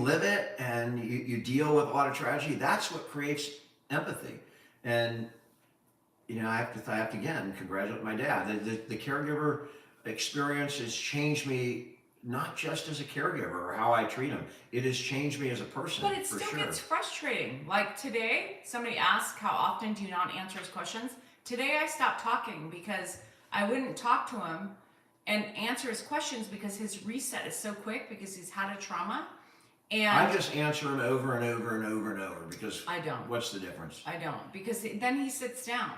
live it and you deal with a lot of tragedy, that's what creates empathy. And you know, I have to again congratulate my dad. The caregiver experience has changed me, not just as a caregiver or how I treat him. It has changed me as a person. But it still gets frustrating. Like today, somebody asked, how often do you not answer his questions? Today I stopped talking because I wouldn't talk to him and answer his questions because his reset is so quick because he's had a trauma. And I just answer him over and over and over and over because I don't. What's the difference? I don't, because then he sits down.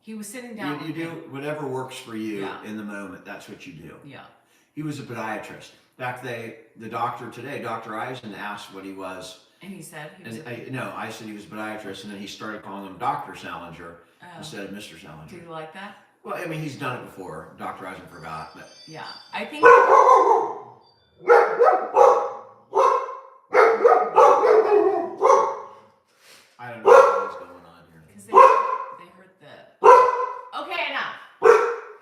He was sitting down. You do whatever works for you Yeah. in the moment. That's what you do. Yeah. He was a podiatrist. In fact, the doctor today, Dr. Eisen, asked what he was. And he said he was. I said he was a podiatrist, and then he started calling him Dr. Salinger instead of Mr. Do Salinger. you like that? Well, I mean, he's done it before. Dr. Eisen forgot, but Yeah. I think. I don't know what is going on here. Because they heard the. Okay, enough.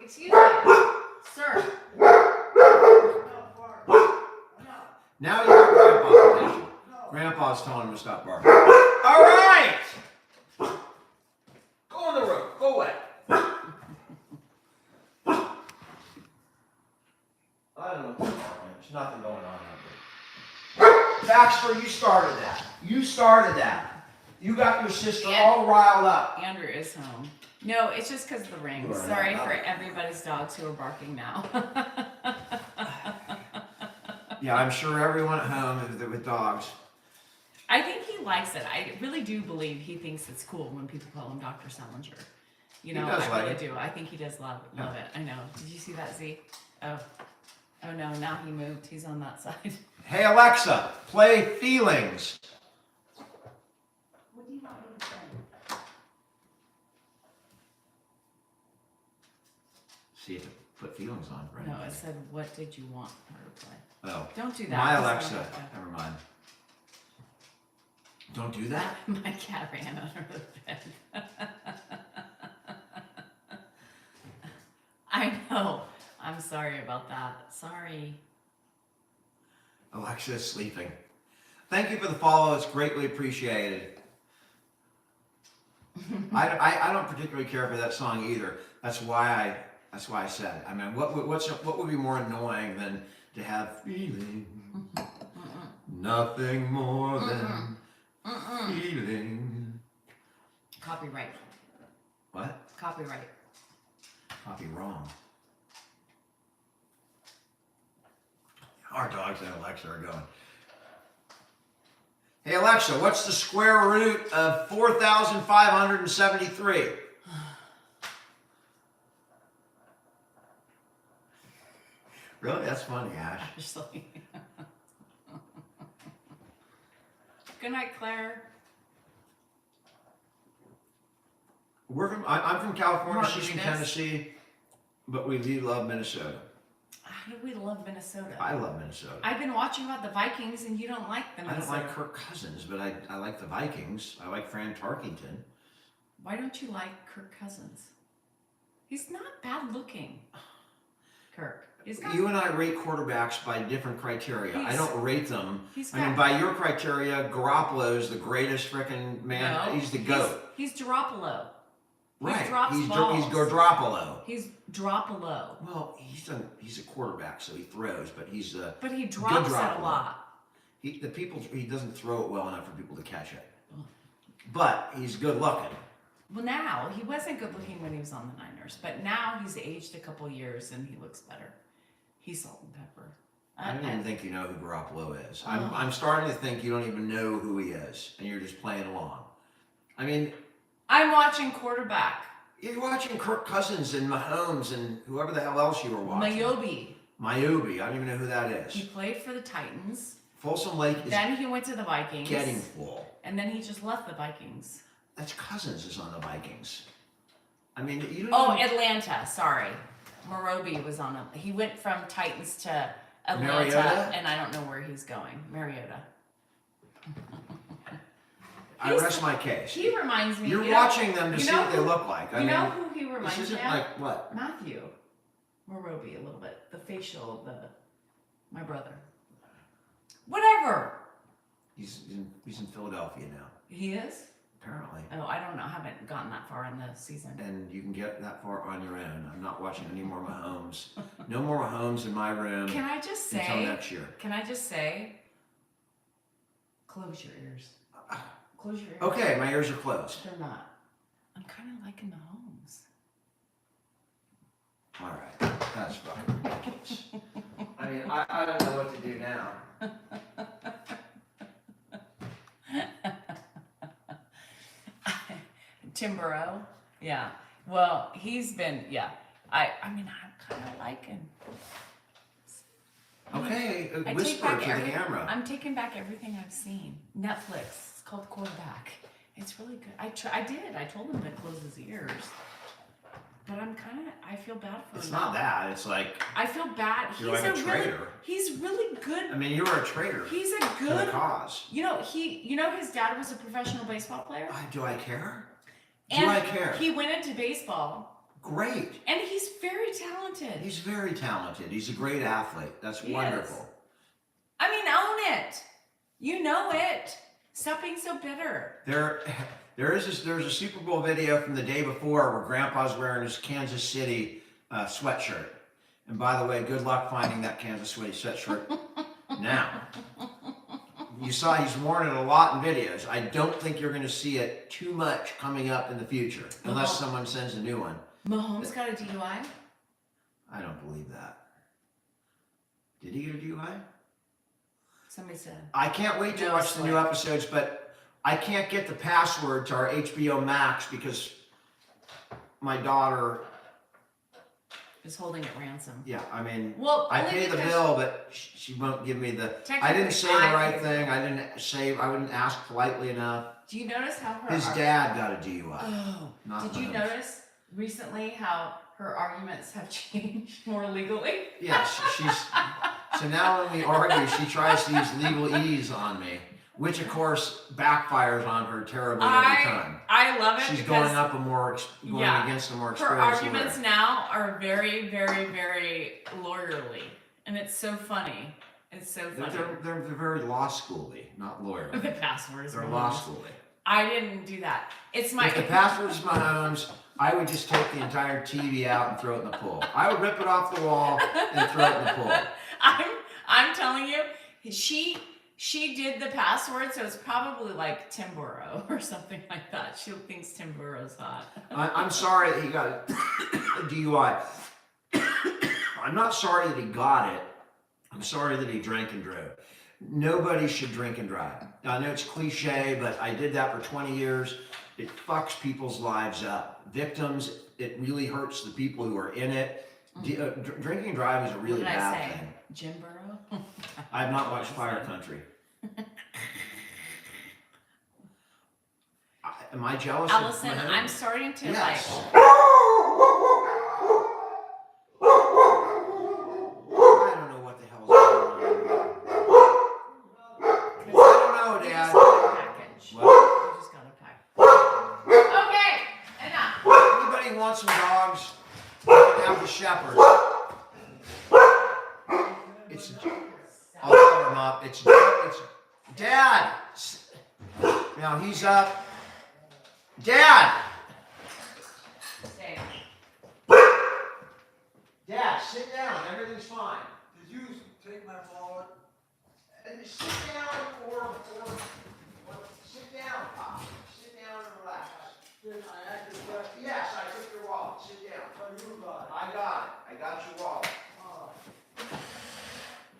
Excuse me, sir. Now you got Grandpa's attention. Grandpa's telling him to stop barking. All right! Go on the road. Go away. I don't know what's going on. There's nothing going on out there. Baxter, you started that. You started that. You got your sister all riled up. Andrew is home. No, it's just because of the ring. You are Sorry not for up. everybody's dogs who are barking now. Yeah, I'm sure everyone at home with dogs. I think he likes it. I really do believe he thinks it's cool when people call him Dr. Salinger. You know, He does I like really it. do. I think he does love Yeah. it. I know. Did you see that, Z? Oh no, now he moved. He's on that side. Hey Alexa, play Feelings. What do you want me to say? See if it put Feelings on, right? No, it said, what did you want her to play? Oh. Don't do that. My That's Alexa. not okay. Never mind. Don't do that. My cat ran under the bed. I know. I'm sorry about that. Sorry. Alexa is sleeping. Thank you for the follow. It's greatly appreciated. I don't particularly care for that song either. That's why I said it. I mean, what would be more annoying than to have feeling? Nothing more than feeling. Copyright. What? Copyright. Copy wrong. Our dogs and Alexa are going. Hey Alexa, what's the square root of 4,573? Really? That's funny, Ash. Actually. Good night, Claire. I'm from California, Mark, she's from yes. Tennessee, but we love Minnesota. How do we love Minnesota? I love Minnesota. I've been watching about the Vikings and you don't like the I don't Minnesota. like Kirk Cousins, but I like the Vikings. I like Fran Tarkington. Why don't you like Kirk Cousins? He's not bad looking. Kirk. He's not. You and I rate quarterbacks by different criteria. I don't rate them. He's I mean, got- by your criteria, Garoppolo's the greatest freaking man. No, He's the GOAT. He's Garoppolo. Right. drops He's balls. Garoppolo. He's Garoppolo. Well, he's a quarterback, so he throws, but he's a But he drops it a Garoppolo. lot. he doesn't throw it well enough for people to catch it. But he's good looking. Well, now, he wasn't good looking when he was on the Niners, but now he's aged a couple years and he looks better. He's salt and pepper. I don't even think you know who Garoppolo is. I'm starting to think you don't even know who he is, and you're just playing along. I mean, I'm watching quarterback. you're watching Kirk Cousins and Mahomes and whoever the hell else you were watching. Mayobi. I don't even know who that He is. played for the Titans. Folsom Lake is Then he went to the Vikings. getting full. And then he just left the Vikings. That's Cousins is on the Vikings. I mean, you don't. Oh, even- Atlanta. Sorry. Marobi was on a. He went from Titans to Atlanta, Mariota? and I don't know where he's going. Mariota. I rest my case. He reminds me. You're you know- watching them to you see know what they who- look like. I You know mean, who he this reminds me isn't of? like what? Matthew Morobi, a little bit. The facial, my brother. Whatever. He's in Philadelphia now, He is? apparently. Oh, I don't know. I haven't gotten that far in the season. And you can get that far on your own. I'm not watching any more Mahomes. No more Mahomes in my room Can I just until say? next year. Can I just say? Close your ears. Close your ears. Okay, my ears are closed. They're not. I'm kind of liking Mahomes. All right, that's fucking ridiculous. I mean, I don't know what to do now. Tim Burrow. Yeah. Well, he's been. Yeah. I mean, I kind of like him. Okay, I take whisper back to the camera. I'm taking back everything I've seen. Netflix. It's called Quarterback. It's really good. I did. I told him to close his ears. But I feel bad for him. It's not that. It's like I feel bad. you're like a traitor. He's really good. I mean, you were a traitor He's a to the good. cause. You know, his dad was a professional baseball player. Do I care? Do And I care? he went into baseball. Great. And he's very talented. He's very talented. He's a great athlete. That's He wonderful. is. I mean, own it. You know it. Stop being so bitter. There's a Super Bowl video from the day before where Grandpa's wearing his Kansas City sweatshirt. And by the way, good luck finding that Kansas City sweatshirt now. You saw he's worn it a lot in videos. I don't think you're going to see it too much coming up in the future, unless someone sends a new one. Mahomes got a DUI? I don't believe that. Did he get a DUI? Somebody said. I can't wait to watch the new episodes, but I can't get the password to our HBO Max because my daughter. Is holding it ransom. Yeah, I mean, Well, I only pay the because- bill, but she won't give me the. I didn't say the right thing. I wouldn't ask politely enough. Do you notice how her His dad got a DUI. Oh, not did you Mahomes. notice recently how her arguments have changed more legally? Yes, so now when we argue, she tries to use legalese on me, which of course backfires on her terribly every time. I love it. She's because going against a more experienced her arguments lawyer. now are very, very, very lawyerly, and it's so funny. It's so funny. They're very law schooly, not lawyer. The password is They're Mahomes. law schooly. I didn't do that. It's my. If the password is Mahomes, I would just take the entire TV out and throw it in the pool. I would rip it off the wall and throw it in the pool. I'm telling you, she did the password, so it's probably like Tim Burrow or something like that. She thinks Tim Burrow's hot. I'm sorry that he got a DUI. I'm not sorry that he got it. I'm sorry that he drank and drove. Nobody should drink and drive. I know it's cliche, but I did that for 20 years. It fucks people's lives up. Victims, it really hurts the people who are in it. Drinking and driving is a really What did I bad say? thing. Jim Burrow? I have not watched Fire Country. Am I jealous Allison, of my I'm starting to Yes. like. I don't know what the hell's going on. I don't know, We Dad. just got a package. What? We just got a package. Okay, enough. Anybody want some dogs? You can have the shepherd. It's. I'll cover him up. It's Dad. Now he's up. Dad. Stay. Dad, sit down. Everything's fine. Did you take my wallet? Sit down or sit down, Pop. Sit down and relax. Did I actually got Yes, I took your wallet. Sit down. what you got? I got it. I got your wallet. Oh,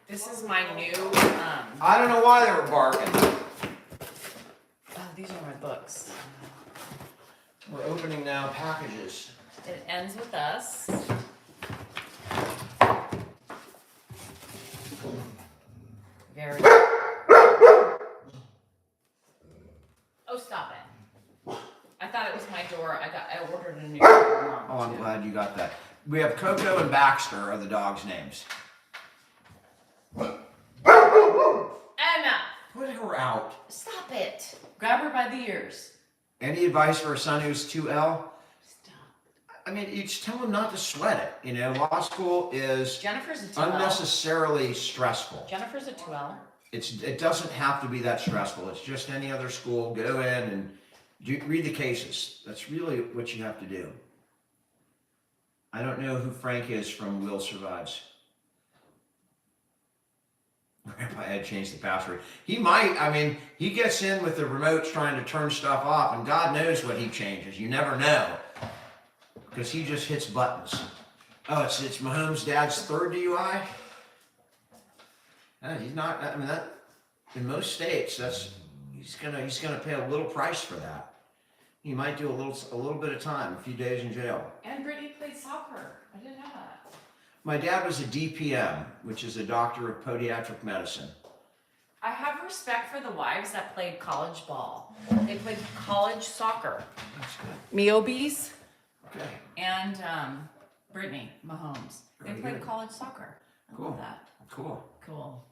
This is my new. I don't know why they were barking. Oh, these are my books. We're opening now packages. It ends with us. Very. Oh, stop it! I thought it was my door. I ordered a new door. Oh, I'm glad you got that. We have Coco and Baxter are the dogs' names. Enough. Put her out. Stop it. Grab her by the ears. Any advice for a son who's 2L? Stop. I mean, you just tell him not to sweat it. You know, law school is Jennifer's a 2L. unnecessarily stressful. Jennifer's a 2L. It doesn't have to be that stressful. It's just any other school. Go in and read the cases. That's really what you have to do. I don't know who Frank is from Will Survives. Grandpa Ed changed the password. He might. I mean, he gets in with the remotes trying to turn stuff off, and God knows what he changes. You never know, because he just hits buttons. Oh, it's Mahomes' dad's third DUI. He's not. I mean, that in most states, he's gonna pay a little price for that. He might do a little bit of time, a few days in jail. And Brittany played soccer. I didn't know that. My dad was a DPM, which is a doctor of podiatric medicine. I have respect for the wives that played college ball. They played college soccer. That's good. Miobes Okay. and Brittany Mahomes. They Very played good. college soccer. I Cool. love that. Cool. Cool.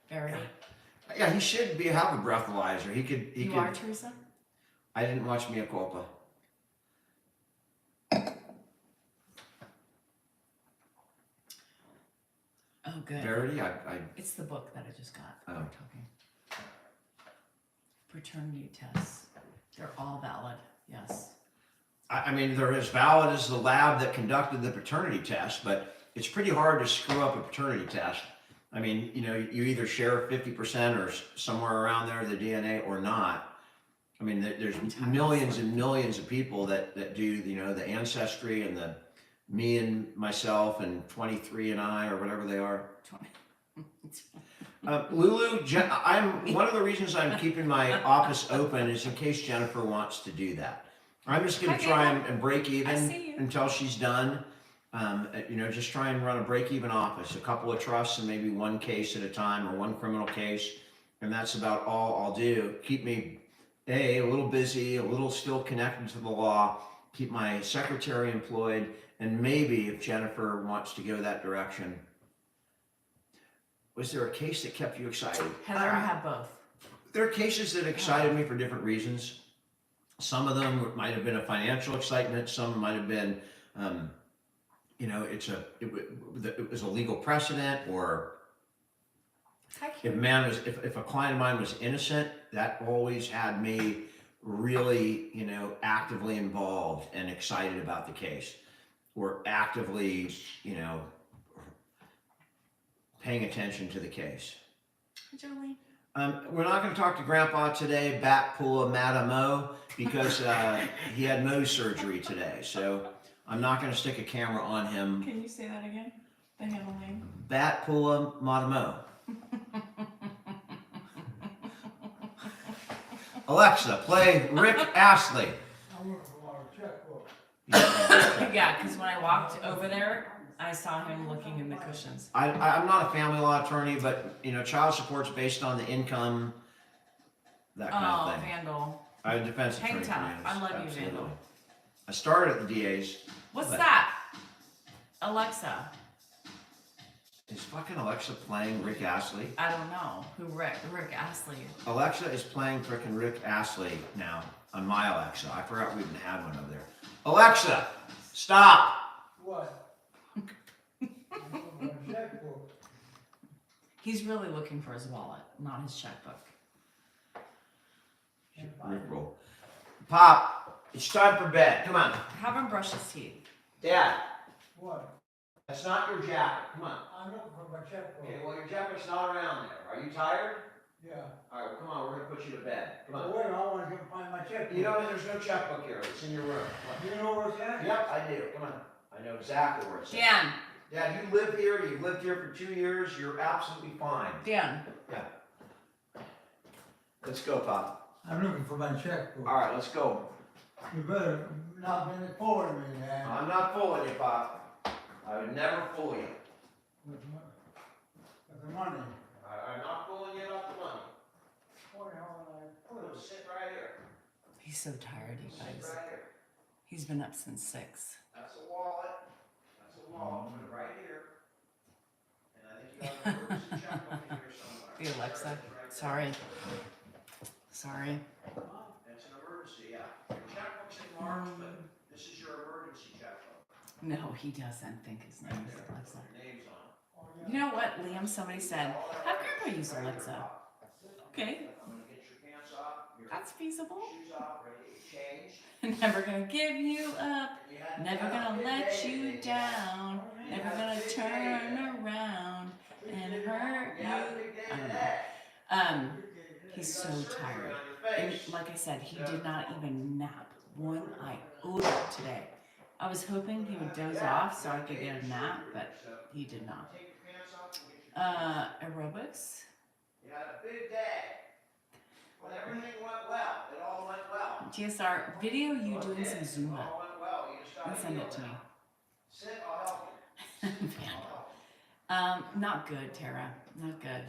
Verity. Yeah, he should have a breathalyzer. He could. You are, Teresa? I didn't watch Mea Culpa. Oh, good. Verity, It's the book that I just got. Oh. We're talking. Paternity tests. They're all valid. Yes. I mean, they're as valid as the lab that conducted the paternity test, but it's pretty hard to screw up a paternity test. I mean, you know, you either share 50% or somewhere around there the DNA or not. I mean, there's millions and millions of people that do, you know, the ancestry and the me and myself and 23 and I or whatever they are. 20. Lulu, I'm one of the reasons I'm keeping my office open is in case Jennifer wants to do that. I'm just going Hi, to try Gabriel. and break I see even you. until she's done. You know, just try and run a break-even office, a couple of trusts and maybe one case at a time or one criminal case, and that's about all I'll do. Keep me a little busy, a little still connected to the law, keep my secretary employed, and maybe if Jennifer wants to go that direction. Was there a case that kept you excited? Heather, I have both. There are cases that excited me for different reasons. Some of them might have been a financial excitement. Some might have been, you know, it was a legal precedent, or Hi, if Karen. if a client of mine was innocent, that always had me really, you know, actively involved and excited about the case, or actively, you know, paying attention to the case. Hi, Jolene. We're not going to talk to Grandpa today, Bat Pula Madamo, because he had nose surgery today. So I'm not going to stick a camera on him. Can you say that again? The handle name? Bat Pula Madamo. Alexa, play Rick Astley. I'm looking for my checkbook. Yeah, because when I walked over there, I saw him looking in the cushions. I'm not a family law attorney, but you know, child support's based on the income, that kind Oh, of thing. Vandal. I'm a defense Hang attorney. tough. for I love you, absolutely. Vandal. I started at the DA's. What's But- that? Alexa. Is fucking Alexa playing Rick Astley? I don't know who Rick Astley. Alexa is playing frickin' Rick Astley now on my Alexa. I forgot we even had one over there. Alexa, stop! What? I'm looking for my checkbook. He's really looking for his wallet, not his checkbook. Rick roll. Pop, it's time for bed. Come on. Have him brush his teeth. Dad, What? that's not your jacket. Come on. I'm looking for my checkbook. Okay, well, your jacket's not around there. Are you tired? Yeah. All right, well, come on. We're going to put you to bed. Come Well, on. wait, I wanna go find my checkbook. You know, there's no checkbook here. It's in your room. Come You know where it's at? on. Yep, I do. Come on. I know exactly where it's at. Dan. Dad, you live here. You've lived here for 2 years. You're absolutely fine. Dan. Let's go, Pop. I'm looking for my checkbook. All right, let's go. You better not be fooling me, Dad. I'm not fooling you, Pop. I would never fool you. With the money. I'm not fooling you about the money. What the hell did I put It'll it? sit right here. He's so tired, you Sit guys. right here. He's been up since 6. That's a wallet. That's a wallet. Put it right here. And I think you be Alexa. Sorry. Sorry. It's an emergency, yeah. Your checkbook's in March, but this is your emergency checkbook. No, he doesn't think his name is Alexa. Your name's on it. You know what, Liam? Somebody said, have Grandpa use Alexa. Okay, I'm gonna get your pants off, your that's feasible. shoes off, ready to change. Never gonna give you up. Never gonna let you down. Never gonna turn around and hurt you. I don't know. He's so tired. And like I said, he did not even nap one iota today. I was hoping he would doze off so I could get a nap, but he did not. Aerobics. You had a big day. But everything went well. It all went well. GSR, video you doing some Zumba. All went well. You just gotta And send feel it to me. Sit, I'll help you. Not good, Tara. Not good.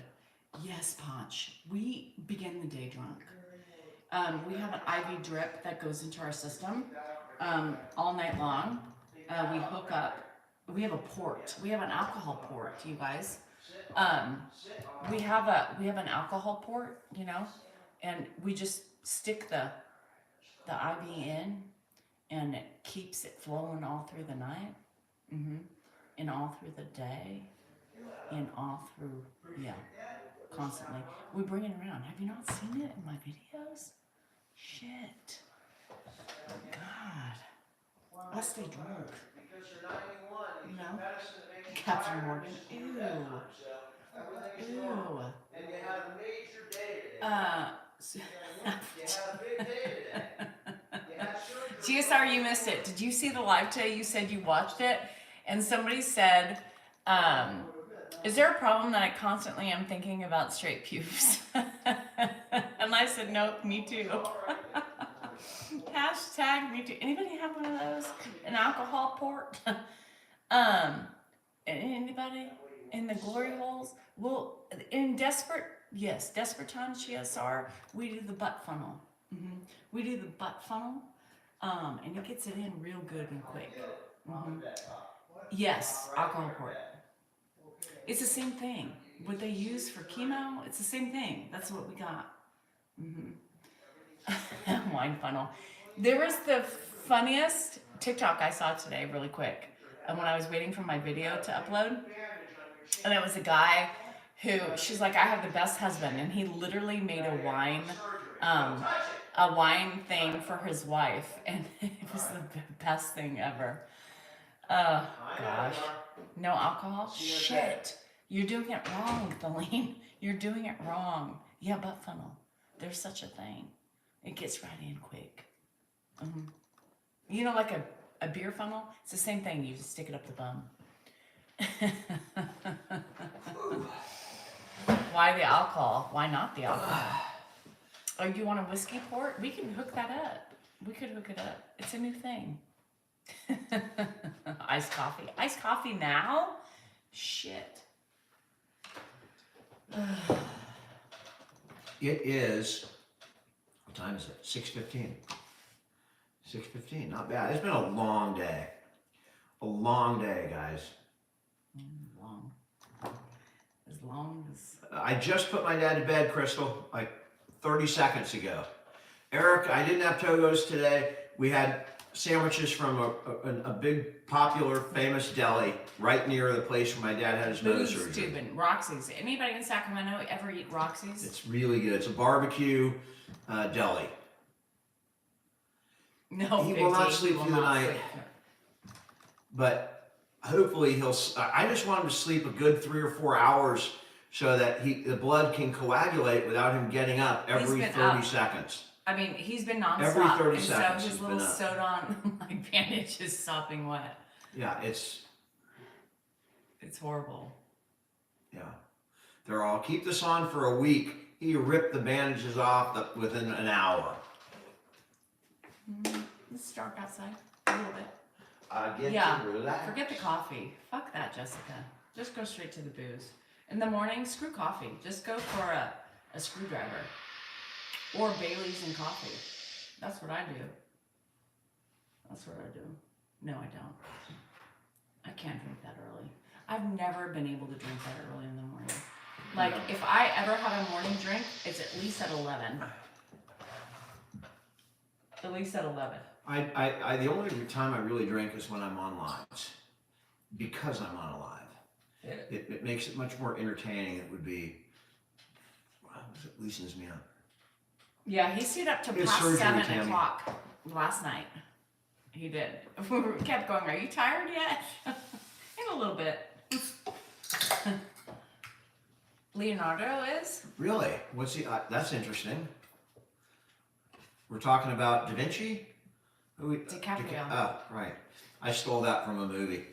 Yes, Ponch. We begin the day drunk. We have an IV drip that goes into our system all night long. We hook up. We have a port. We have an alcohol port, you guys. We have an alcohol port, you know, and we just stick the IV in, and it keeps it flowing all through the night, and all through the day, and all through, constantly. We bring it around. Have you not seen it in my videos? Shit. God. I'll stay drunk. You know? Captain Morgan. Ew. Ew. And you had a major day today. You had a big day today. You had surgery. GSR, you missed it. Did you see the live today? You said you watched it, and somebody said, is there a problem that I constantly am thinking about straight pubes? And I said, nope, me too. Hashtag me too. Anybody have one of those? An alcohol port? Anybody in the glory holes? Well, in desperate times, GSR, we do the butt funnel. We do the butt funnel, and it gets it in real good and quick. Yes, alcohol port. It's the same thing. What they use for chemo, it's the same thing. That's what we got. Wine funnel. There was the funniest TikTok I saw today, really quick, and when I was waiting for my video to upload, and it was a guy who, she's like, I have the best husband, and he literally made a wine thing for his wife, and it was the best thing ever. Oh gosh. No alcohol? Shit. You're doing it wrong, Thelene. You're doing it wrong. Yeah, butt funnel. There's such a thing. It gets right in quick. You know, like a beer funnel? It's the same thing. You just stick it up the bum. Why the alcohol? Why not the alcohol? Oh, you want a whiskey port? We can hook that up. We could hook it up. It's a new thing. Iced coffee. Iced coffee now? Shit. It is, what time is it? 6:15. 6:15, not bad. It's been a long day. A long day, guys. Long. As long as... I just put my dad to bed, Crystal, like 30 seconds ago. Eric, I didn't have Togos today. We had sandwiches from a big, popular, famous deli right near the place where my dad had his nose surgery. Stupid. Roxy's. Anybody in Sacramento ever eat Roxy's? It's really good. It's a barbecue deli. No, He will not Big D, sleep he will through the not night. sleep. But hopefully I just want him to sleep a good 3 or 4 hours so that the blood can coagulate without him getting up every 30 seconds. I mean, he's been nonstop. Every 30 and seconds so he's his little been up. sewed on like bandage is sopping wet. Yeah, it's horrible. yeah. They're all keep this on for a week. He ripped the bandages off within an hour. It's dark outside a little bit. Get Yeah, to relax. forget the coffee. Fuck that, Jessica. Just go straight to the booze. In the morning, screw coffee. Just go for a screwdriver. Or Bailey's and coffee. That's what I do. That's what I do. No, I don't. I can't drink that early. I've never been able to drink that early in the morning. Like, if I ever have a morning drink, it's at least at 11. At least at 11. The only time I really drink is when I'm on lives, because I'm on a live. It makes it much more entertaining. It would be, it loosens me up. Yeah, he stayed up to His past surgery, 7 Tammy. o'clock last night. He did. We kept going, are you tired yet? In a little bit. Leonardo is? Really? What's he? That's interesting. We're talking about Da Vinci? DiCaprio. Oh, right. I stole that from a movie.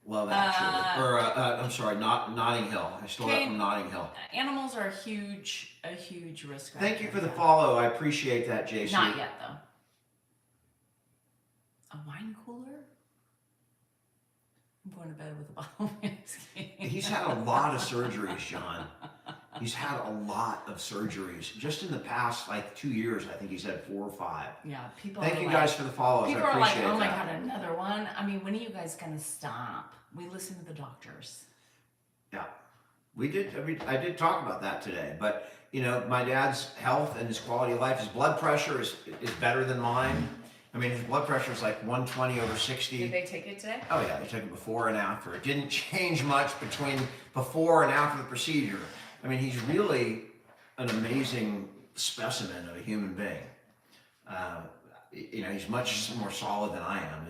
Love Actually. Or, I'm sorry, Notting Hill. I stole that from Notting Hill. Animals are a huge risk. Thank you for the follow. I appreciate that, JC. Not yet, though. A wine cooler? I'm going to bed with a bottle of whiskey. He's had a lot of surgeries, John. He's had a lot of surgeries. Just in the past, 2 years, I think he's had 4 or 5. Yeah, people Thank are you like, guys for the follows. people I are like, appreciate oh my that. God, another one? I mean, when are you guys going to stop? We listen to the doctors. Yeah, we did. I did talk about that today. But my dad's health and his quality of life. His blood pressure is better than mine. I mean, his blood pressure is like 120/60. Did they take it today? Oh yeah, they took it before and after. It didn't change much between before and after the procedure. I mean, he's really an amazing specimen of a human being. He's much more solid than I am.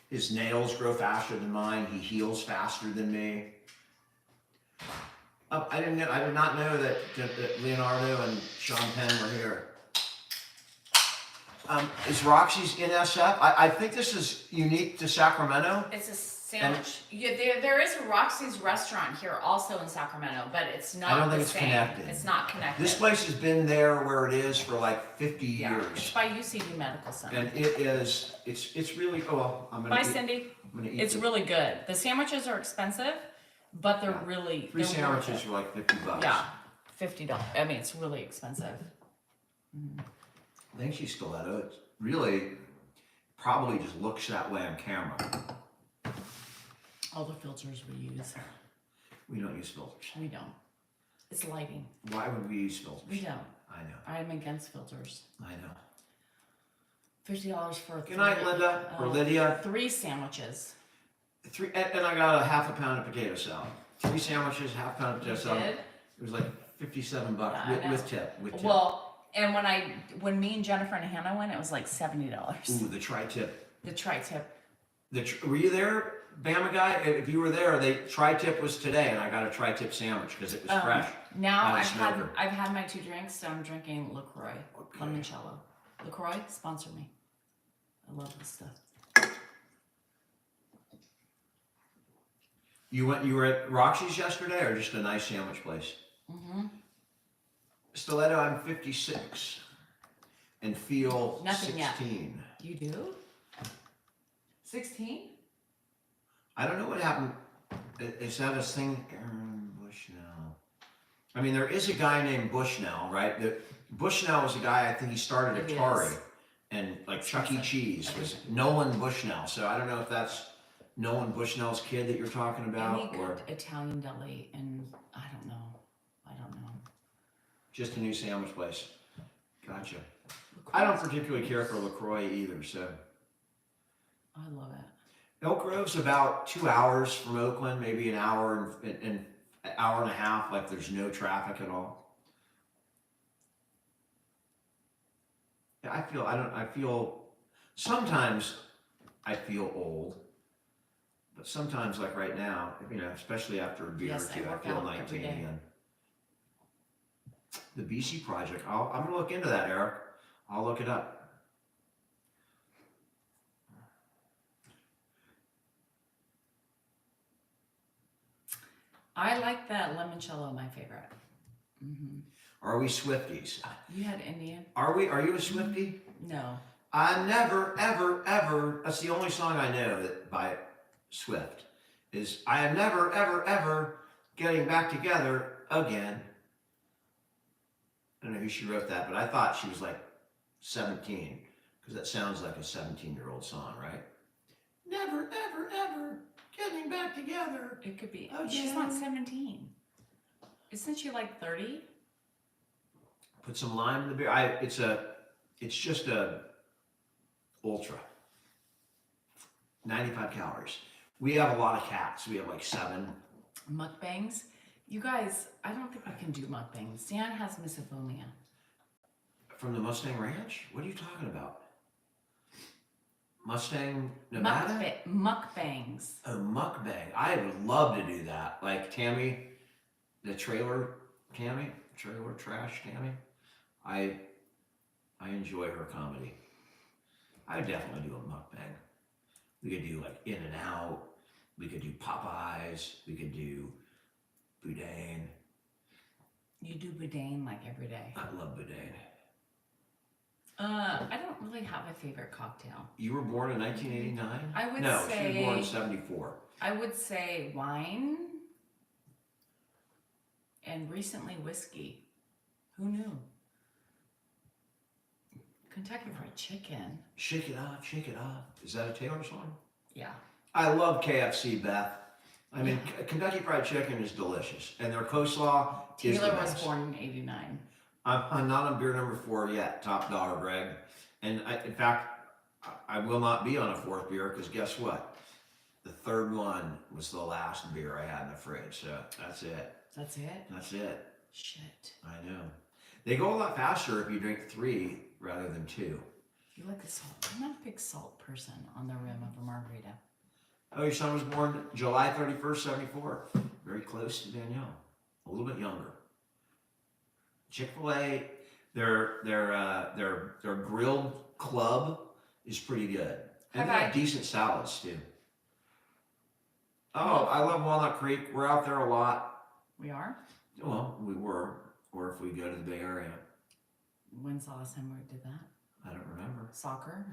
His nails grow faster than mine. He heals faster than me. I did not know that Leonardo and Sean Penn were here. Is Roxy's in SF? I think this is unique to Sacramento. It's a sandwich. There is a Roxy's restaurant here also in Sacramento, but it's not I don't think the it's same. connected. It's not connected. This place has been there where it is for 50 Yeah, years. it's by UCB Medical Center. And it's really, I'm gonna Bye, eat, Cindy. I'm gonna eat It's really good. The sandwiches are expensive, but they're really... 3 they're sandwiches worth for $50. Yeah, $50. I mean, it's really expensive. I think she's stiletto. It really probably just looks that way on camera. All the filters we use. We don't use filters. We don't. It's lighting. Why would we use filters? We don't. I know. I'm against filters. I know. $50 for Good night, Linda or Lydia. 3 sandwiches. 3, and I got a half a pound of potato salad. 3 sandwiches, half pound of potato salad. Did? It was like $57 Yeah, I know. with tip. Well, and when me and Jennifer and Hannah went, it was like $70. Ooh, the tri-tip. The tri-tip. Were you there, Bama guy? If you were there, tri-tip was today, and I got a tri-tip sandwich because it was fresh. Now Out of I've smoker. had my 2 drinks, so I'm drinking LaCroix, limoncello. LaCroix, sponsor me. I love this stuff. You were at Roxy's yesterday, or just a nice sandwich place? Mm-hmm. Stiletto, I'm 56 and feel Nothing 16. Yet. You do? 16? I don't know what happened. Is that a thing? Aaron Bushnell. I mean, there is a guy named Bushnell, right? Bushnell was a guy, I think he started It Atari is. and Chuck E. Cheese was Nolan Bushnell. So I don't know if that's Nolan Bushnell's kid that you're talking about, Any or good Italian deli, and I don't know. just a new sandwich place. Gotcha. I don't particularly care for LaCroix either, so. I love it. Elk Grove's about 2 hours from Oakland, maybe an hour and an hour and a half, like there's no traffic at all. Yeah, sometimes I feel old, but sometimes like right now, especially after a beer Yes, or I two, I work feel out 19 every day. again. The BC Project, I'm gonna look into that, Eric. I'll look it up. I like that limoncello, my favorite. Mm-hmm. Are we Swifties? You had Indian? Are you a Swiftie? No. I never, ever, ever, that's the only song I know by Swift, is I am never, ever, ever getting back together again. I don't know who she wrote that, but I thought she was like 17, because that sounds like a 17-year-old song, right? Never, ever, ever getting back together. It could be. Again. She's not 17. Isn't she like 30? Put some lime in the beer. It's just a ultra. 95 calories. We have a lot of cats. We have like 7. Mukbangs? You guys, I don't think we can do mukbangs. Dan has misophonia. From the Mustang Ranch? What are you talking about? Mustang, Nevada? Mukbangs. Oh, mukbang. I would love to do that. Like Tammy, the trailer trash Tammy. I enjoy her comedy. I would definitely do a mukbang. We could do like In and Out. We could do Popeyes. We could do Boudin. You do boudin like every day. I love Boudin. I don't really have a favorite cocktail. You were born in 1989? I would No, say she was born in 74. I would say wine and recently whiskey. Who knew? Kentucky Fried Chicken. Shake it up, shake it up. Is that a Taylor song? Yeah. I love KFC, Beth. I mean, Kentucky Fried Chicken is delicious, and their coleslaw is the Taylor was best. born in 89. I'm not on beer number 4 yet, top dollar, Greg. And in fact, I will not be on a 4th beer because guess what? The 3rd one was the last beer I had in the fridge, so that's it. That's it? That's it. Shit. I know. They go a lot faster if you drink 3 rather than 2. You like the salt? I'm not a big salt person on the rim of a margarita. Oh, your son was born July 31st, 74. Very close to Danielle. A little bit younger. Chick-fil-A, their grilled club is pretty good. And they have decent salads too. Oh, I love Walnut Creek. We're out there a lot. We are? Well, we were. Or if we go to the Bay Area. When's the last time we did that? I don't remember. Soccer?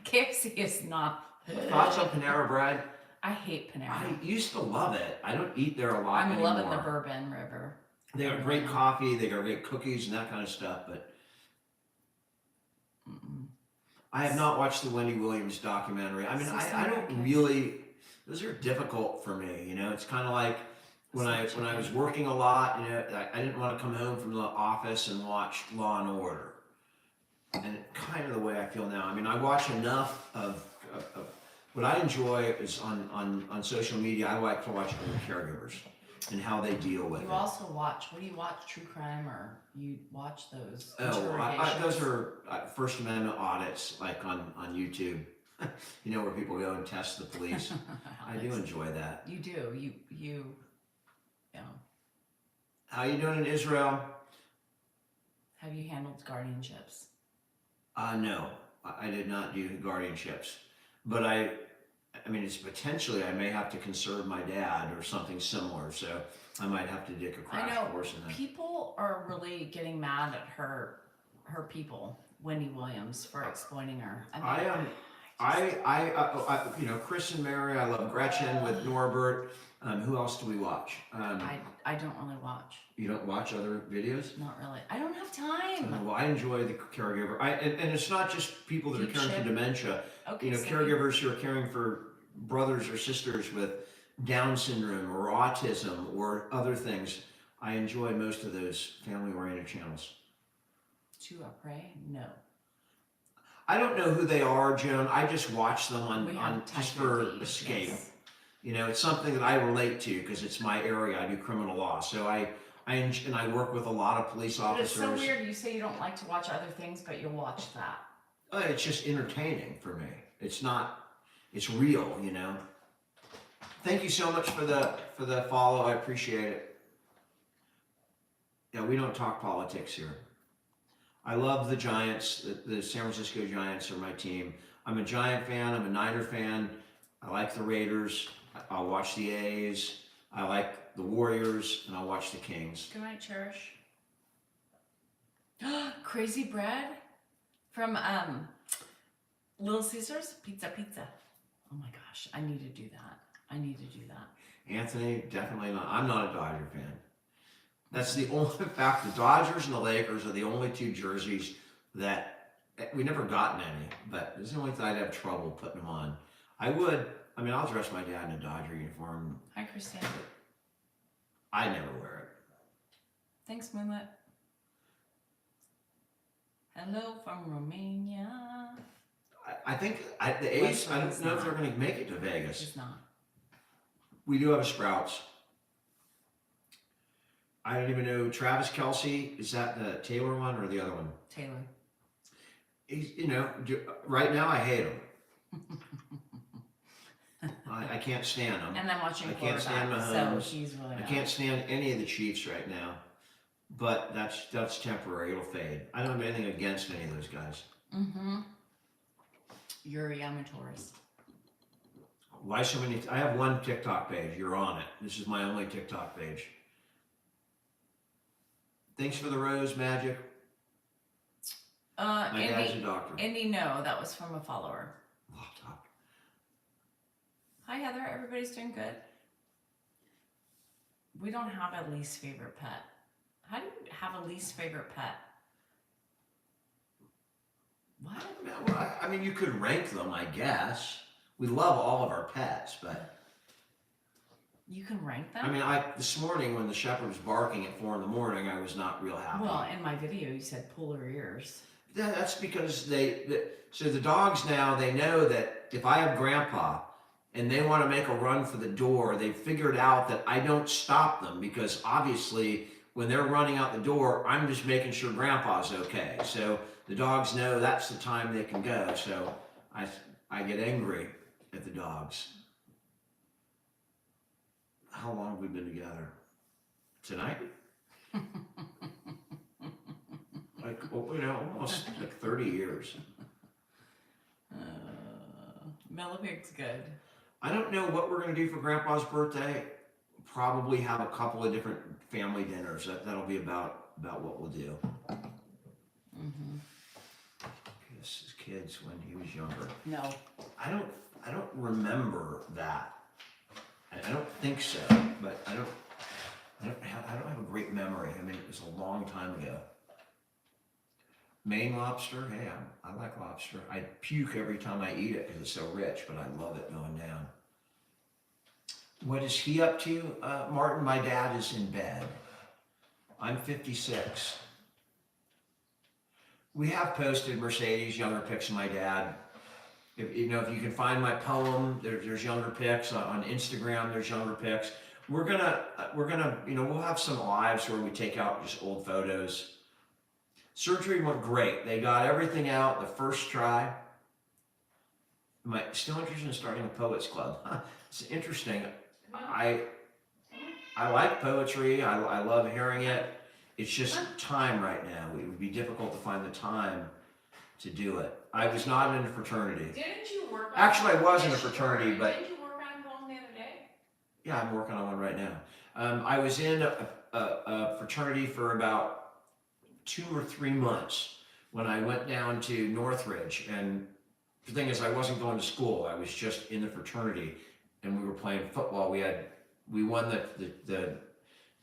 KFC is not. Thoughts on Panera Bread? I hate Panera. I used to love it. I don't eat there a lot I'm anymore. loving the Bourbon River. They got great coffee, they got great cookies and that kind of stuff, but I have not watched the Wendy Williams documentary. I mean, I don't really, those are difficult for me, you know, it's kind of like when I was working a lot, you know, I didn't want to come home from the office and watch Law and Order. And kind of the way I feel now. I mean, I watch enough of what I enjoy is on social media, I like to watch other caregivers and how they deal with it. You also watch, what do you watch, true crime, or you watch those Oh, interrogations? those are First Amendment audits, like on YouTube, you know, where people go and test the police. I do enjoy that. You do, you know. How you doing in Israel? Have you handled guardianships? No, I did not do guardianships, but I mean, it's potentially I may have to conserve my dad or something similar, so I might have to take a crash course in that. People are really getting mad at her people, Wendy Williams, for exploiting her. I you know, Chris and Mary. I love Gretchen with Norbert. Who else do we watch? I don't really watch. You don't watch other videos? Not really. I don't have time. Well, I enjoy the caregiver. And it's not just people that are caring for dementia. Okay, You know, so caregivers who are caring for brothers or sisters with Down syndrome or autism or other things. I enjoy most of those family-oriented channels. To pray? No. I don't know who they are, Joan. I just watch them We on have just type for of these, escape. yes. You know, it's something that I relate to because it's my area. I do criminal law, so I work with a lot of police But it's officers. so weird. You say you don't like to watch other things, but you'll watch that. It's just entertaining for me. It's not. It's real, you know. Thank you so much for the follow. I appreciate it. Yeah, we don't talk politics here. I love the Giants. The San Francisco Giants are my team. I'm a Giant fan. I'm a Niner fan. I like the Raiders. I'll watch the A's. I like the Warriors, and I'll watch the Kings. Good night, Cherish. Crazy bread from Little Caesars Pizza. Oh my gosh, I need to do that. Anthony, definitely not. I'm not a Dodger fan. That's the only, in fact, the Dodgers and the Lakers are the only 2 jerseys that we never gotten any, but this is the only thing I'd have trouble putting them on. I'll dress my dad in a Dodger uniform. Hi, Christine. I never wear it. Thanks, Moonlit. Hello from Romania. I think the A's, I don't Leslie's know if they're not. going to make it to Vegas. She's not. We do have a Sprouts. I don't even know. Travis Kelce, is that the Taylor one or the other one? Taylor. He's, right now I hate him. I can't stand him. And I'm watching I can't stand quarterback, Mahomes. so he's really I not. can't stand any of the Chiefs right now. But that's temporary. It'll fade. I don't have anything against any of those guys. Mm-hmm. Yuri, I'm a tourist. Why so many? I have one TikTok page. You're on it. This is my only TikTok page. Thanks for the rose, Magic. My dad's a doctor. Indy, no, that was from a follower. Oh, doctor. Hi, Heather. Everybody's doing good. We don't have a least favorite pet. How do you have a least favorite pet? What? Well, I mean, you could rank them, I guess. We love all of our pets, but You can rank them? I mean, this morning when the shepherd was barking at 4 a.m, I was not real happy. Well, in my video, you said pull her ears. Yeah, that's because so the dogs now, they know that if I have Grandpa and they want to make a run for the door, they figured out that I don't stop them because obviously when they're running out the door, I'm just making sure Grandpa's okay. So the dogs know that's the time they can go. So I get angry at the dogs. How long have we been together? Tonight? Like, almost like 30 years. Millipig's good. I don't know what we're going to do for Grandpa's birthday. Probably have a couple of different family dinners. That'll be about what we'll do. Mm-hmm. Yes, as kids when he was younger. No. I don't remember that. I don't think so, but I don't have a great memory. I mean, it was a long time ago. Maine lobster, hey, I like lobster. I puke every time I eat it because it's so rich, but I love it going down. What is he up to? Martin, my dad is in bed. I'm 56. We have posted Mercedes younger pics of my dad. If you can find my poem, there's younger pics on Instagram. There's younger pics. We're gonna we'll have some lives where we take out just old photos. Surgery went great. They got everything out the first try. Am I still interested in starting a poets club? It's interesting. I like poetry. I love hearing it. It's just time right now. It would be difficult to find the time to do it. I was not in a fraternity. Didn't you work on Actually, I was in a fraternity, but Didn't you work on a poem the other day? yeah, I'm working on one right now. I was in a fraternity for about 2 or 3 months when I went down to Northridge. And the thing is, I wasn't going to school. I was just in the fraternity, and we were playing football. We won the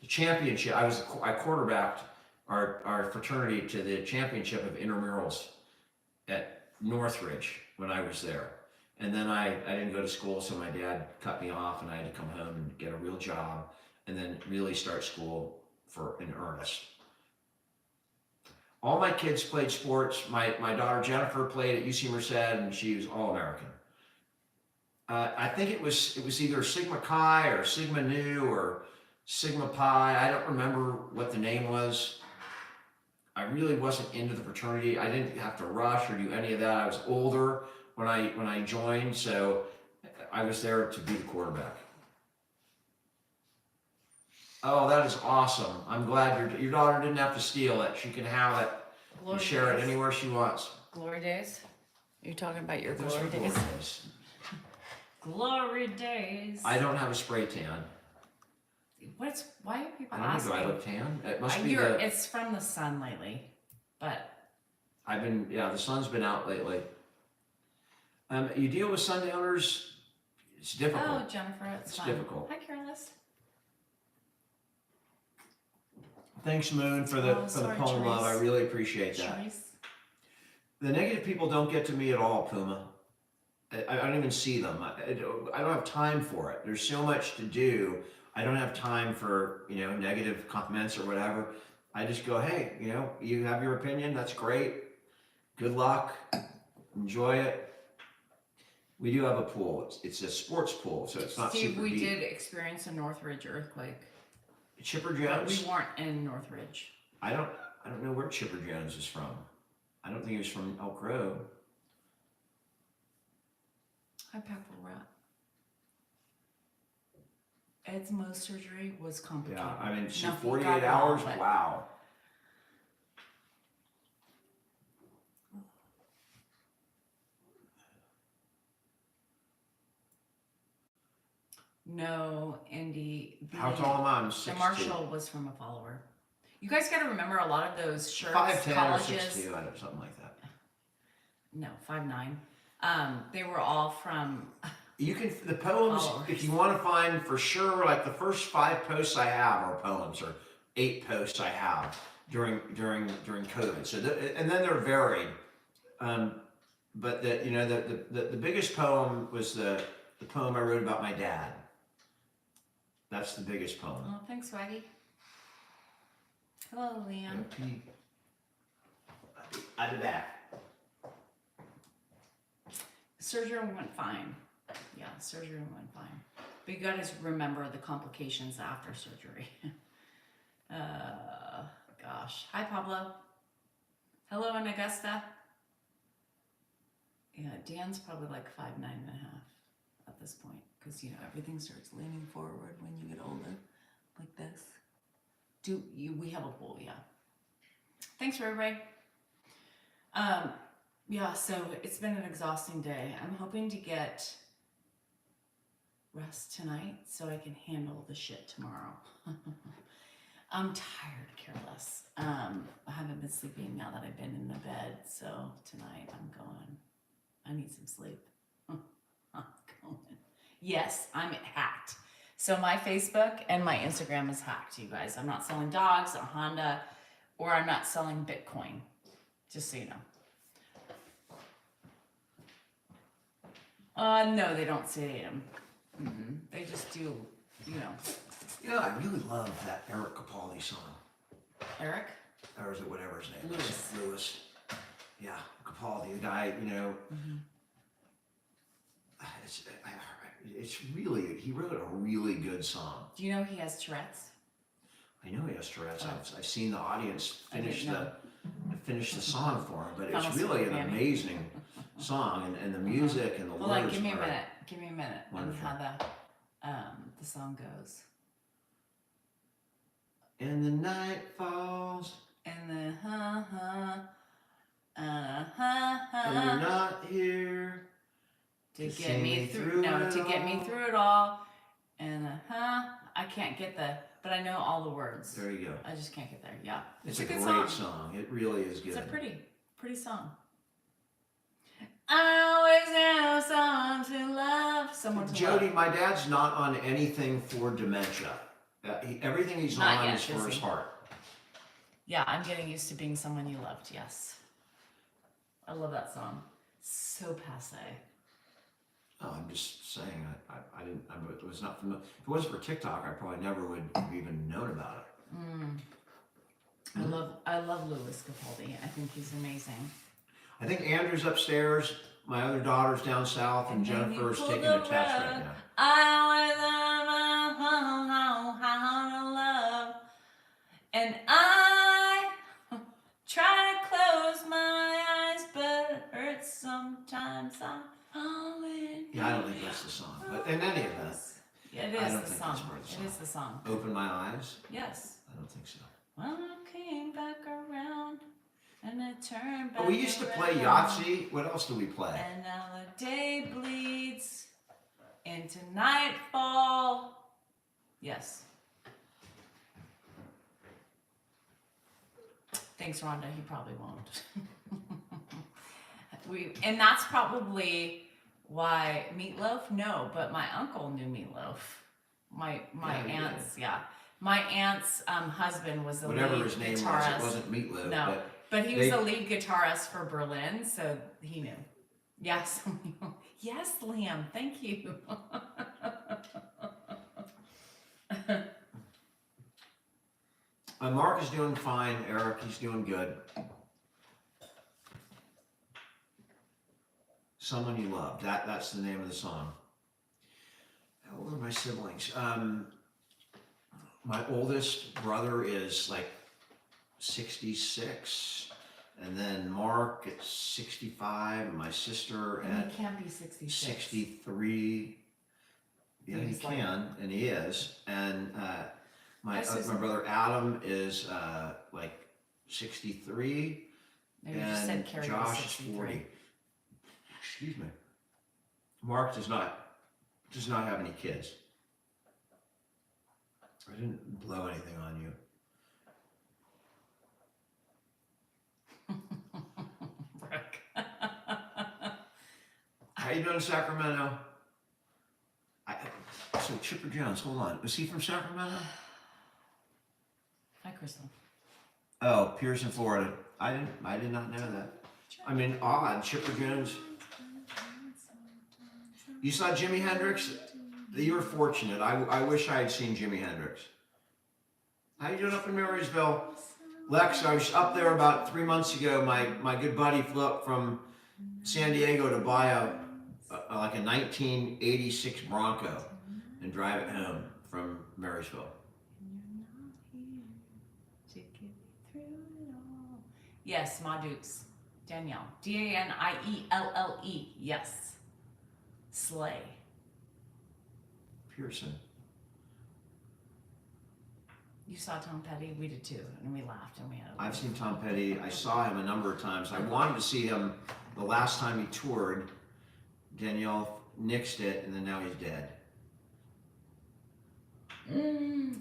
championship. I quarterbacked our fraternity to the championship of intramurals at Northridge when I was there. And then I didn't go to school, so my dad cut me off, and I had to come home and get a real job, and then really start school in earnest. All my kids played sports. My daughter Jennifer played at UC Merced, and she was All-American. I think it was either Sigma Chi or Sigma Nu or Sigma Pi. I don't remember what the name was. I really wasn't into the fraternity. I didn't have to rush or do any of that. I was older when I joined, so I was there to be the quarterback. Oh, that is awesome. I'm glad your daughter didn't have to steal it. She can have it and share it anywhere she wants. Glory days? Are you talking about your Those glory are days? days. Glory days. I don't have a spray tan. Why are people I don't know, do I asking? look tan? It must be It's from the sun lately, but the sun's been out lately. You deal with sundowners, it's difficult. oh, Jennifer, it's fine. difficult. Hi, Careless. Thanks, Moon, for the sorry, poem love. I Therese. really appreciate that. Choice. The negative people don't get to me at all, Puma. I don't even see them. I don't have time for it. There's so much to do I don't have time for, negative comments or whatever. I just go, hey, you have your opinion. That's great. Good luck. Enjoy it. We do have a pool. It's a sports pool, so it's not Steve, super we deep. did experience a Northridge earthquake. Chipper But Jones? we weren't in Northridge. I don't know where Chipper Jones is from. I don't think he was from Elk Grove. Hi, Pepper Rat. Ed's Mohs surgery was complicated. Yeah, I mean, she Now, he 48 got it all, hours? but- Wow. No, Indy. How tall am I? I'm The 6'2". Marshall was from a follower. You guys got to remember a lot of those shirts, 5'10" or colleges. 6'2", I don't know, something like that. No, 5'9". They were all from. You can, the poems, Followers. if you want to find for sure, like the first 5 posts I have are poems, or 8 posts I have during COVID. So, and then they're varied. But the biggest poem was the poem I wrote about my dad. That's the biggest poem. Oh, thanks, Swaggy. Hello, Liam. I'll be back. Surgery went fine. Yeah, surgery went fine. But you gotta remember the complications after surgery. Gosh. Hi, Pablo. Hello in Augusta. Yeah, Dan's probably like 5'9.5" at this point. Because, everything starts leaning forward when you get older, like this. We have a pool, yeah. Thanks, Ray Ray. Yeah, so it's been an exhausting day. I'm hoping to get rest tonight so I can handle the shit tomorrow. I'm tired, careless. I haven't been sleeping now that I've been in the bed, so tonight I need some sleep. I'm going. Yes, I'm hacked. So my Facebook and my Instagram is hacked, you guys. I'm not selling dogs or Honda, or I'm not selling Bitcoin, just so you know. No, they don't say them. They just do, I really love that Eric Capaldi song. Eric? Or is it whatever his name Lewis. is? Lewis. Yeah, Capaldi, the guy, it's really, he wrote a really good song. Do you know he has Tourette's? I know he has Tourette's. I've seen the audience I didn't finish the song for him, but it's Almost really an Grammy. amazing song, and the music and the Hold words on, give me a are minute. Give me a minute on wonderful. how the song goes. And the night falls, And the and you're not here. to to get see me me through. through No, it to get me all. through it all. And I can't get but I know all the words. There you go. I just can't get there. Yeah, It's a a good great song. It really is good. It's a pretty song. I always have someone to love. Someone to Jody, love. my dad's not on anything for dementia. Everything he's Not on yet, is for is his he? heart. Yeah, I'm getting used to being someone you loved. Yes, I love that song. So passe. Oh, I'm just saying, I didn't, it was not familiar. If it wasn't for TikTok, I probably never would have even known about it. I love Louis Capaldi. I think he's amazing. I think Andrew's upstairs, my other daughter's down south, and And then you Jennifer's pull taking the a test right rug. now. I always how to love, and I try to close my eyes, but it hurts sometimes. I'm falling. Yeah, I don't think that's the song, but in any event, Yeah, it I is don't the think song. that's part of the It song. is the song. Open My Eyes? Yes. I don't think so. Well, I came back around and I turned back. But we used to play around. Yahtzee. What else do we play? And now the day bleeds into nightfall. Yes. Thanks, Rhonda. He probably won't. And that's probably why Meatloaf. No, but my uncle knew Meatloaf. My Yeah, he did. aunt's My aunt's husband was the Whatever lead his name guitarist. was, it wasn't Meatloaf. No, but he was the lead guitarist for Berlin, so he knew. Yes, yes, Liam. Thank you. Mark is doing fine. Eric, he's doing good. Someone You Love. That's the name of the song. How old are my siblings? My oldest brother is like 66, and then Mark at 65, and my sister And at he can't be 66. 63. Yeah, he He's like- can, and he is. And my Hi, Susan. brother Adam is like 63, Maybe you just said and Carrie was Josh is 63. 40. Excuse me. Mark does not have any kids. I didn't blow anything on you. Rick. How you doing in Sacramento? So Chipper Jones, hold on. Was he from Sacramento? Hi, Crystal. Oh, Pearson, Florida. I did not know that. I mean, odd. Chipper Jones. You saw Jimi Hendrix? You were fortunate. I wish I had seen Jimi Hendrix. How you doing up in Marysville? Lex, I was up there about 3 months ago. My good buddy flew up from San Diego to buy a 1986 Bronco and drive it home from Marysville. Yes, Ma Dukes. Danielle. Danielle. Yes. Slay. Pearson. You saw Tom Petty? We did too, and we laughed and we had a I've seen Tom Petty. I saw him a number of times. I wanted to see him the last time he toured. Danielle nixed it, and then now he's dead.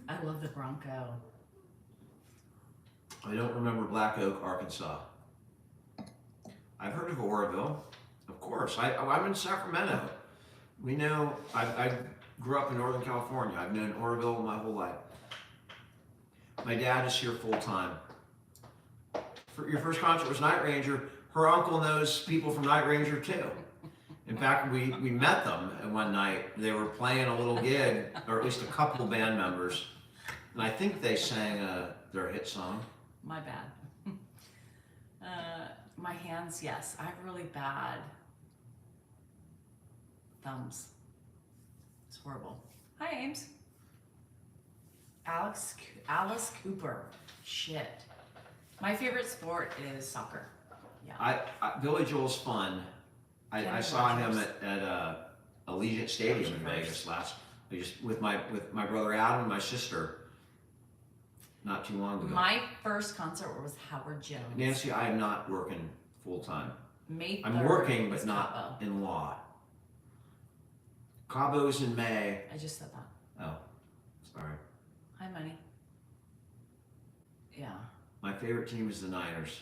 I love the Bronco. I don't remember Black Oak, Arkansas. I've heard of Oroville, of course. I'm in Sacramento. We know. I grew up in Northern California. I've known Oroville my whole life. My dad is here full time. Your first concert was Night Ranger. Her uncle knows people from Night Ranger too. In fact, we met them one night. They were playing a little gig, or at least a couple band members, and I think they sang their hit song. My bad. My hands, yes. I have really bad thumbs. It's horrible. Hi, Ames. Alice Cooper. Shit. My favorite sport is soccer. Yeah. Billy Joel's fun. I saw him at Allegiant Stadium in Vegas with my brother Adam and my sister not too long ago. My first concert was Howard Jones. Nancy, I am not working full time. May 3rd I'm working, was but not Cabo. in law. Cabo's in May. I just said that. Oh, sorry. Hi, Money. Yeah. My favorite team is the Niners.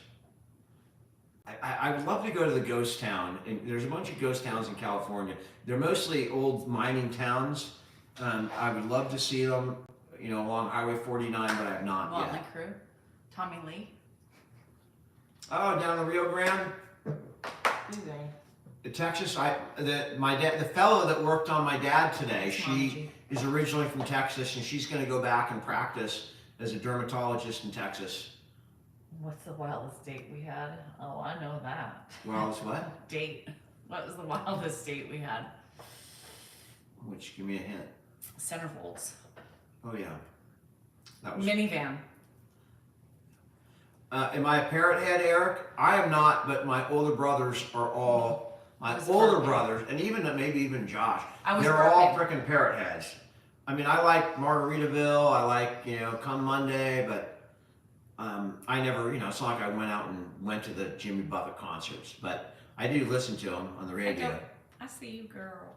I would love to go to the ghost town. And there's a bunch of ghost towns in California. They're mostly old mining towns. I would love to see them, along Highway 49, but I have not Motley yet. Crue. Tommy Lee. Oh, down the Rio Grande, Texas. The fellow that worked on my dad today, she is originally from Texas, and she's going to go back and practice as a dermatologist in Texas. What's the wildest date we had? Oh, I know that. Wildest what? Date. What was the wildest date we had? Which, give me a hint. Centerfolds. Oh yeah, that was. Minivan. Am I a parrot head, Eric? I am not, but my older brothers are all. My I was older burping. brothers, and maybe even Josh, I was they're all burping. freaking parrot heads. I mean, I like Margaritaville. I like Come Monday, but I never, it's not like I went to the Jimmy Buffett concerts, but I do listen to them on the radio. I see you, girl.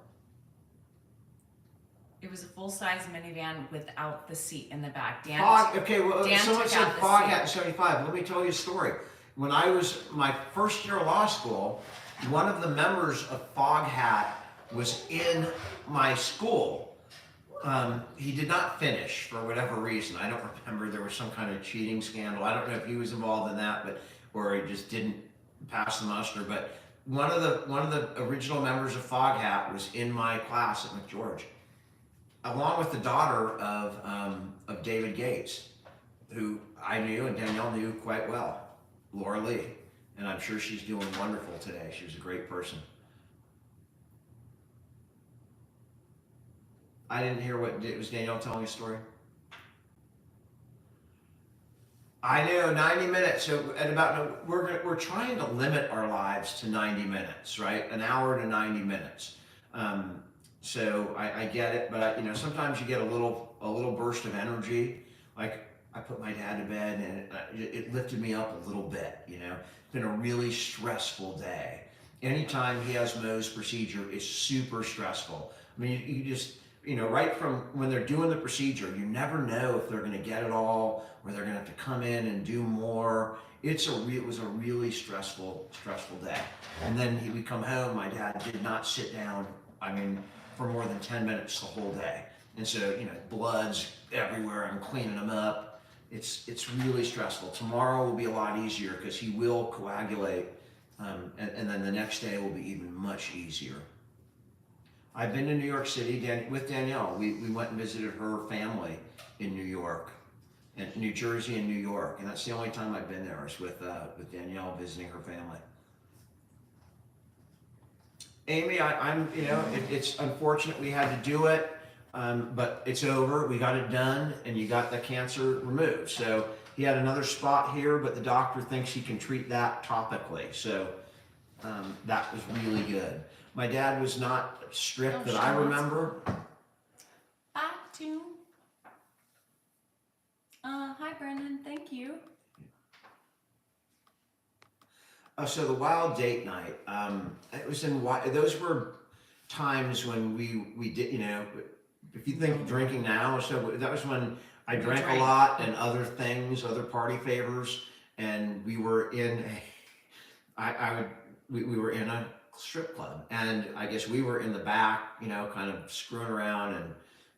It was a full-size minivan without the seat in the back. Dan, Dan Someone took said out the fog seat. hat in 75. Let me tell you a story. When I was my first year of law school, one of the members of Fog Hat was in my school. He did not finish for whatever reason. I don't remember. There was some kind of cheating scandal. I don't know if he was involved in that, or he just didn't pass the muster. But one of the original members of Fog Hat was in my class at McGeorge, along with the daughter of David Gates. who I knew and Danielle knew quite well, Laura Lee. And I'm sure she's doing wonderful today. She was a great person. I didn't hear what, was Danielle telling a story? I know, 90 minutes. So at about, we're trying to limit our lives to 90 minutes, right? An hour to 90 minutes. So I get it, but sometimes you get a little burst of energy. Like I put my dad to bed and it lifted me up a little bit, It's been a really stressful day. Anytime he has Mohs procedure, it's super stressful. I mean, you just, right from when they're doing the procedure, you never know if they're going to get it all or they're going to have to come in and do more. It was a really stressful day. And then we come home, my dad did not sit down, for more than 10 minutes the whole day. And so, blood's everywhere, I'm cleaning him up. It's really stressful. Tomorrow will be a lot easier because he will coagulate, and then the next day will be even much easier. I've been to New York City with Danielle. We went and visited her family in New York, and New Jersey and New York, and that's the only time I've been there is with Danielle visiting her family. Amy, it's unfortunate we had to do it, but it's over. We got it done, and you got the cancer removed. So he had another spot here, but the doctor thinks he can treat that topically. So that was really good. My dad was not strict that I remember. Back to. Hi, Brendan. Thank you. So the wild date night, it was those were times when we did, if you think drinking now, so that was when I drank a lot and other things, other party favors, and we were in we were in a strip club, and I guess we were in the back, kind of screwing around,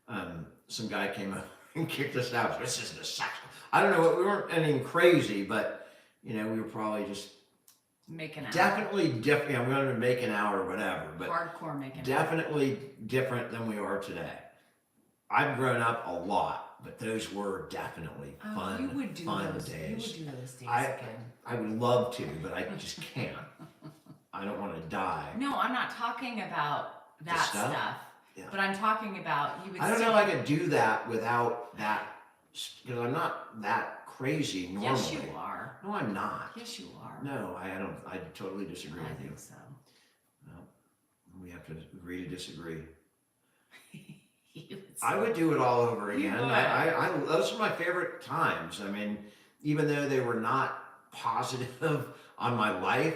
and some guy came up and kicked us out. This isn't a sex. I don't know, we weren't anything crazy, but we were probably just Making out. definitely different. Yeah, we're going to make an hour or whatever, but Hardcore making out. definitely different than we are today. I've grown up a lot, but those were definitely fun. You would do fun those. days. You would do those days again. I would love to, but I just can't. I don't want to die. No, I'm not talking about that stuff. Yeah. But I'm talking about you would. I don't know if I could do that without that, because I'm not that crazy normally. Yes, you are. No, I'm not. Yes, you are. No, I don't. I totally disagree I with you. think so. Well, we have to agree to disagree. You I would do it all over You again. would. I those are my favorite times. I mean, even though they were not positive on my life,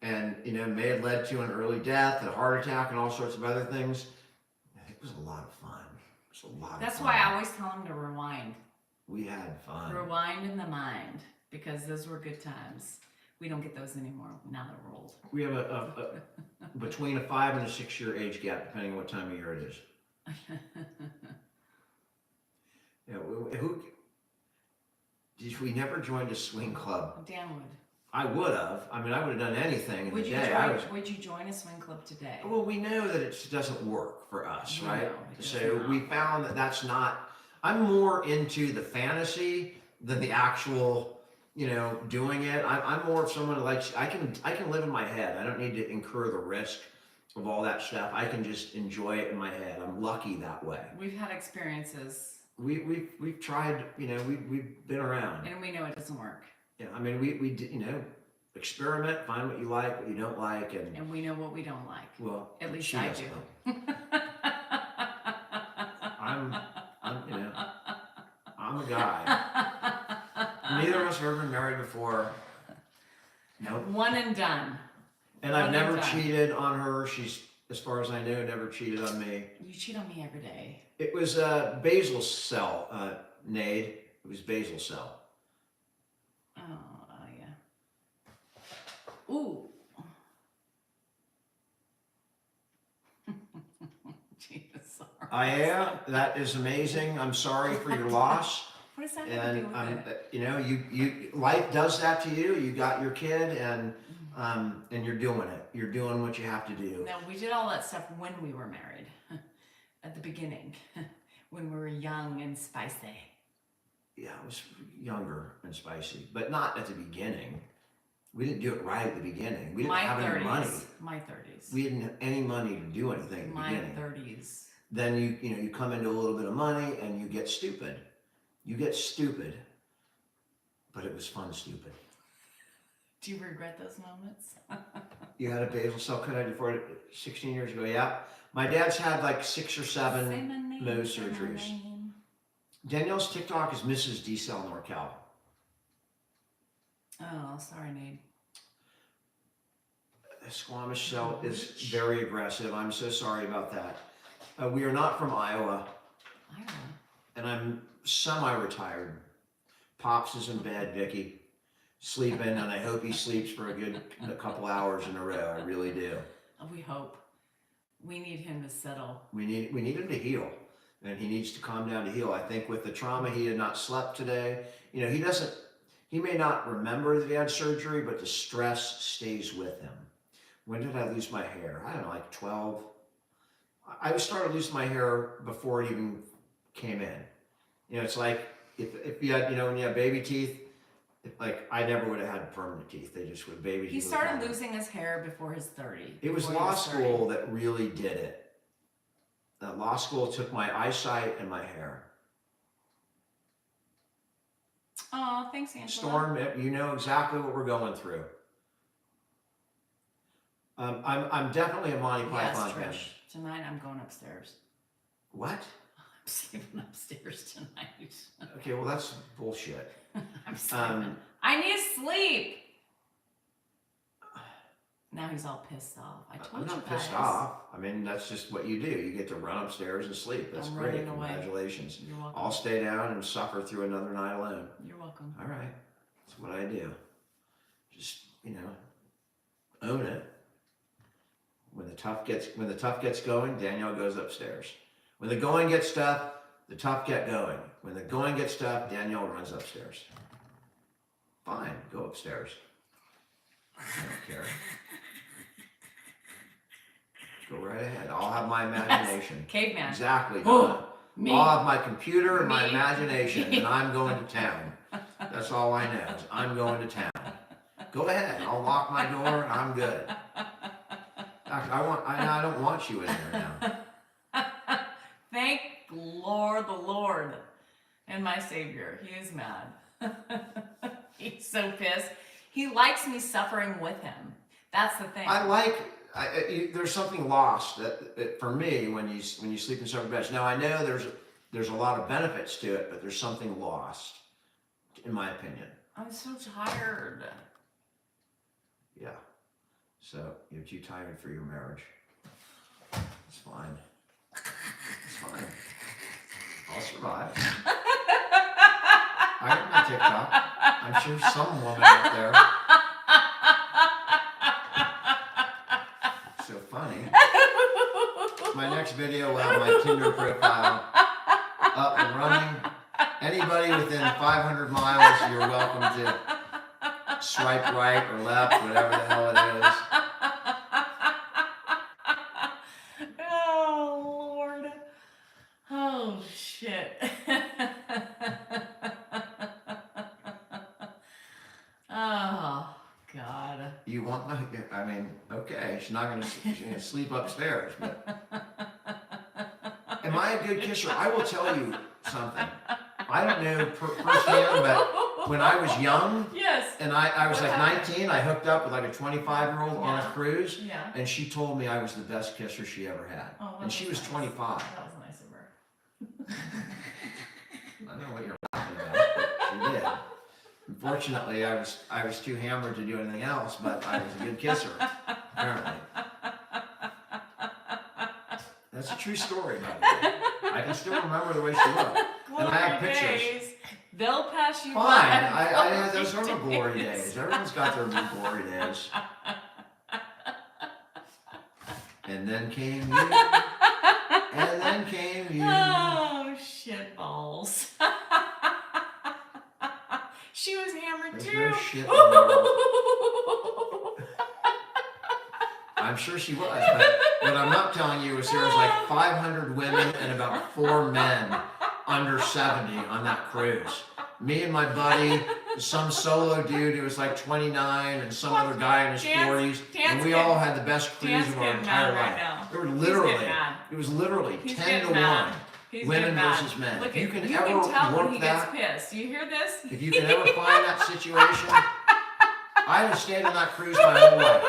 and may have led to an early death, a heart attack, and all sorts of other things, it was a lot of fun. It was a lot of fun. That's why I always tell them to rewind. We had fun. Rewind in the mind, because those were good times. We don't get those anymore now that we're old. We have a between a 5 and a 6 year age gap, depending on what time of year it is. Yeah, we never joined a swing club. Dan would. I would have. I would have done anything in Would the you day. would you join a swing club today? Well, we know that it doesn't work for us, We right? know it does So not. we found that that's not. I'm more into the fantasy than the actual, doing it. I'm more of someone who likes. I can live in my head. I don't need to incur the risk of all that stuff. I can just enjoy it in my head. I'm lucky that way. We've had experiences, We've tried. We've been around. and we know it doesn't work. Yeah, we did, experiment, find what you like, what you don't like, and And we know what we don't like. well, At least she I doesn't do. know. I'm a guy. Neither of us have ever been married before. Nope. One and done. And I've One never and done. cheated on her. She's, as far as I know, never cheated on me. You cheat on me every day. It was a basal cell, Nade. It was basal cell. Oh, yeah. Ooh. Jesus. Yeah, that is amazing. I'm sorry for your loss. What does that have to do And with it? you life does that to you. You got your kid, and you're doing it. You're doing what you have to do. No, we did all that stuff when we were married. At the beginning. When we were young and spicy. Yeah, it was younger and spicy, but not at the beginning. We didn't do it right at the beginning. We didn't My have any money. 30s. My 30s. We didn't have any money to do anything at the My beginning. 30s. Then you come into a little bit of money and you get stupid. You get stupid, but it was fun stupid. Do you regret those moments? You had a basal cell cut for it 16 years ago. Yeah, my dad's had like 6 or 7 Say my name, nose say my surgeries. name. Danielle's TikTok is Mrs. D-Cell NorCal. Oh, sorry, Nate. Squamish cell is very aggressive. I'm so sorry about that. We are not from Iowa, Iowa. and I'm semi-retired. Pops is in bed, Vicky, sleeping, and I hope he sleeps for a couple hours in a row. I really do. We hope. We need him to settle. We need him to heal, and he needs to calm down to heal. I think with the trauma, he had not slept today. He may not remember that he had surgery, but the stress stays with him. When did I lose my hair? I don't know, like 12. I started losing my hair before it even came in. It's like if you had, when you have baby teeth, I never would have had permanent teeth. They just would baby teeth. He started losing his hair before his 30. It was law school that really did it. Law school took my eyesight and my hair. Oh, thanks, Angela. Storm, you know exactly what we're going through. I'm definitely a Monty Python fan. Trish. Tonight I'm going upstairs. What? I'm sleeping upstairs tonight. Okay, well that's bullshit. I'm sleeping. I need to sleep. Now he's all pissed off. I told I'm you not guys. pissed off. I mean, that's just what you do. You get to run upstairs and sleep. That's I'm great. running away. Congratulations. You're welcome. I'll stay down and suffer through another night alone. You're welcome. All right. That's what I do. Just, own it. When the tough gets going, Danielle goes upstairs. When the going gets tough, the tough get going. When the going gets tough, Danielle runs upstairs. Fine, go upstairs. I don't care. Go right ahead. I'll have my imagination. Caveman. Exactly. Oh, Donna. me. I'll have my computer and my Me. imagination, and I'm going to town. That's all I know. Is I'm going to town. Go ahead. I'll lock my door, and I'm good. I don't want you in there now. Thank the Lord, and my Savior. He is mad. He's so pissed. He likes me suffering with him. That's the thing. There's something lost that for me when you sleep in separate beds. Now I know there's a lot of benefits to it, but there's something lost, in my opinion. I'm so tired. Yeah. So you're too tired for your marriage. It's fine. It's fine. I'll survive. I got my TikTok. I'm sure some woman out there. So funny. My next video will have my Tinder profile up and running. Anybody within 500 miles, you're welcome to swipe right or left, whatever the hell it is. Oh, Lord. Oh, shit. Oh, God. You want? I mean, okay, she's gonna sleep upstairs, but am I a good kisser? I will tell you something. I don't know firsthand, but when I was young, Yes. and I was What like happened? 19, I hooked up with like a 25-year-old on a Yeah. cruise, Yeah. and she told me I was the best kisser she ever had, Oh, that and she was nice. 25. That was nice of her. I don't know what you're laughing about, but she did. Unfortunately, I was too hammered to do anything else, but I was a good kisser, apparently. That's a true story, by the way. I can still remember the way she looked. And I have Glory pictures. days. They'll pass you Fine, by. those are my glory days. Everyone's got their glory days. And then came you. And then came you. Oh, shit balls. She was hammered There's too. no shit in the world. I'm sure she was, but what I'm not telling you is there was like 500 women and about 4 men under 70 on that cruise. me and my buddy, some solo dude who was like 29, and some other guy in his Dan's- 40s, and Dan's we all had the best cruise Dan's of our getting entire mad right life. now. There were He's literally, getting mad. it was literally He's 10 getting to mad. 1, He's women getting mad. versus men. Look If you at, can you ever can tell when work he that, gets pissed. You hear this? if you can ever find that situation, I had to stayed on that cruise my whole life.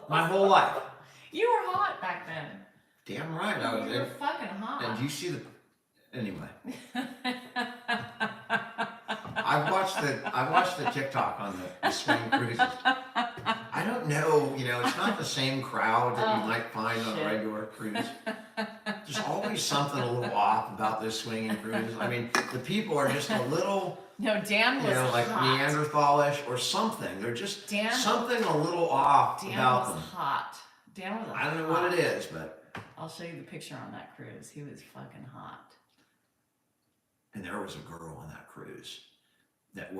My whole life. You were hot back then. Damn right I was. You were fucking hot. And you see the, anyway. I've watched the TikTok on the swing cruises. I don't know, it's not the same crowd that you might find on a shit. regular cruise. There's always something a little off about those swinging cruises. I mean, the people are just a little, No, Dan was like hot. Neanderthalish or something. They're just Dan- something a little off Dan about was them. hot. Dan was I don't know hot. what it is, but I'll show you the picture on that cruise. He was fucking hot. and there was a girl on that cruise that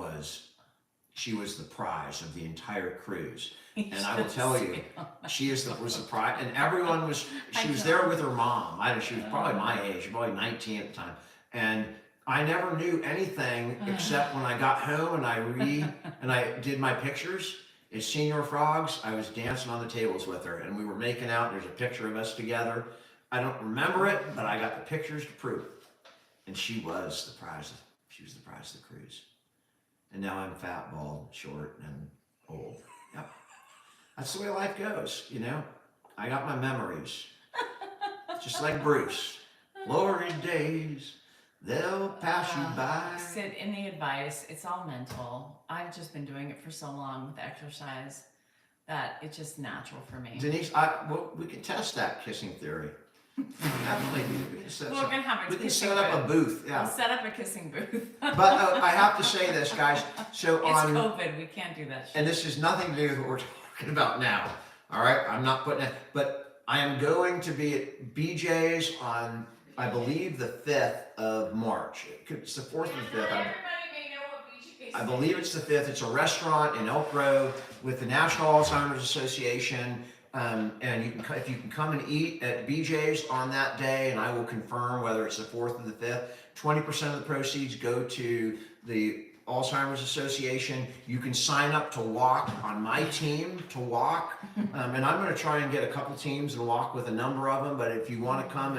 she was the prize of the entire cruise. And I will tell you, she was the prize, and everyone she was there with her mom. She was probably my age, probably 19 at the time. And I never knew anything except when I got home and I did my pictures. As Senior Frogs, I was dancing on the tables with her, and we were making out. There's a picture of us together. I don't remember it, but I got the pictures to prove it. And she was the prize. She was the prize of the cruise. And now I'm fat, bald, short, and old. Yep. That's the way life goes, I got my memories. Just like Bruce. Glory days, they'll pass you by. Sid, any advice? It's all mental. I've just been doing it for so long with exercise that it's just natural for me. Denise, we can test that kissing theory. Definitely. We can set, We're gonna have a we can kissing set up a booth. We'll Yeah. set up a kissing booth. But I have to say this, guys. So It's on, COVID. We can't do that shit. and this has nothing to do with what we're talking about now. All right, I'm not putting it, but I am going to be at BJ's on, I believe, the 5th of March. It's the 4th and 5th. Everybody may know what BJ's I believe it's the 5th. It's a restaurant in Elk Grove with the National Alzheimer's Association. And if you can come and eat at BJ's on that day, and I will confirm whether it's the 4th or the 5th, 20% of the proceeds go to the Alzheimer's Association. You can sign up to walk on my team to walk. And I'm going to try and get a couple teams and walk with a number of them. But if you want to come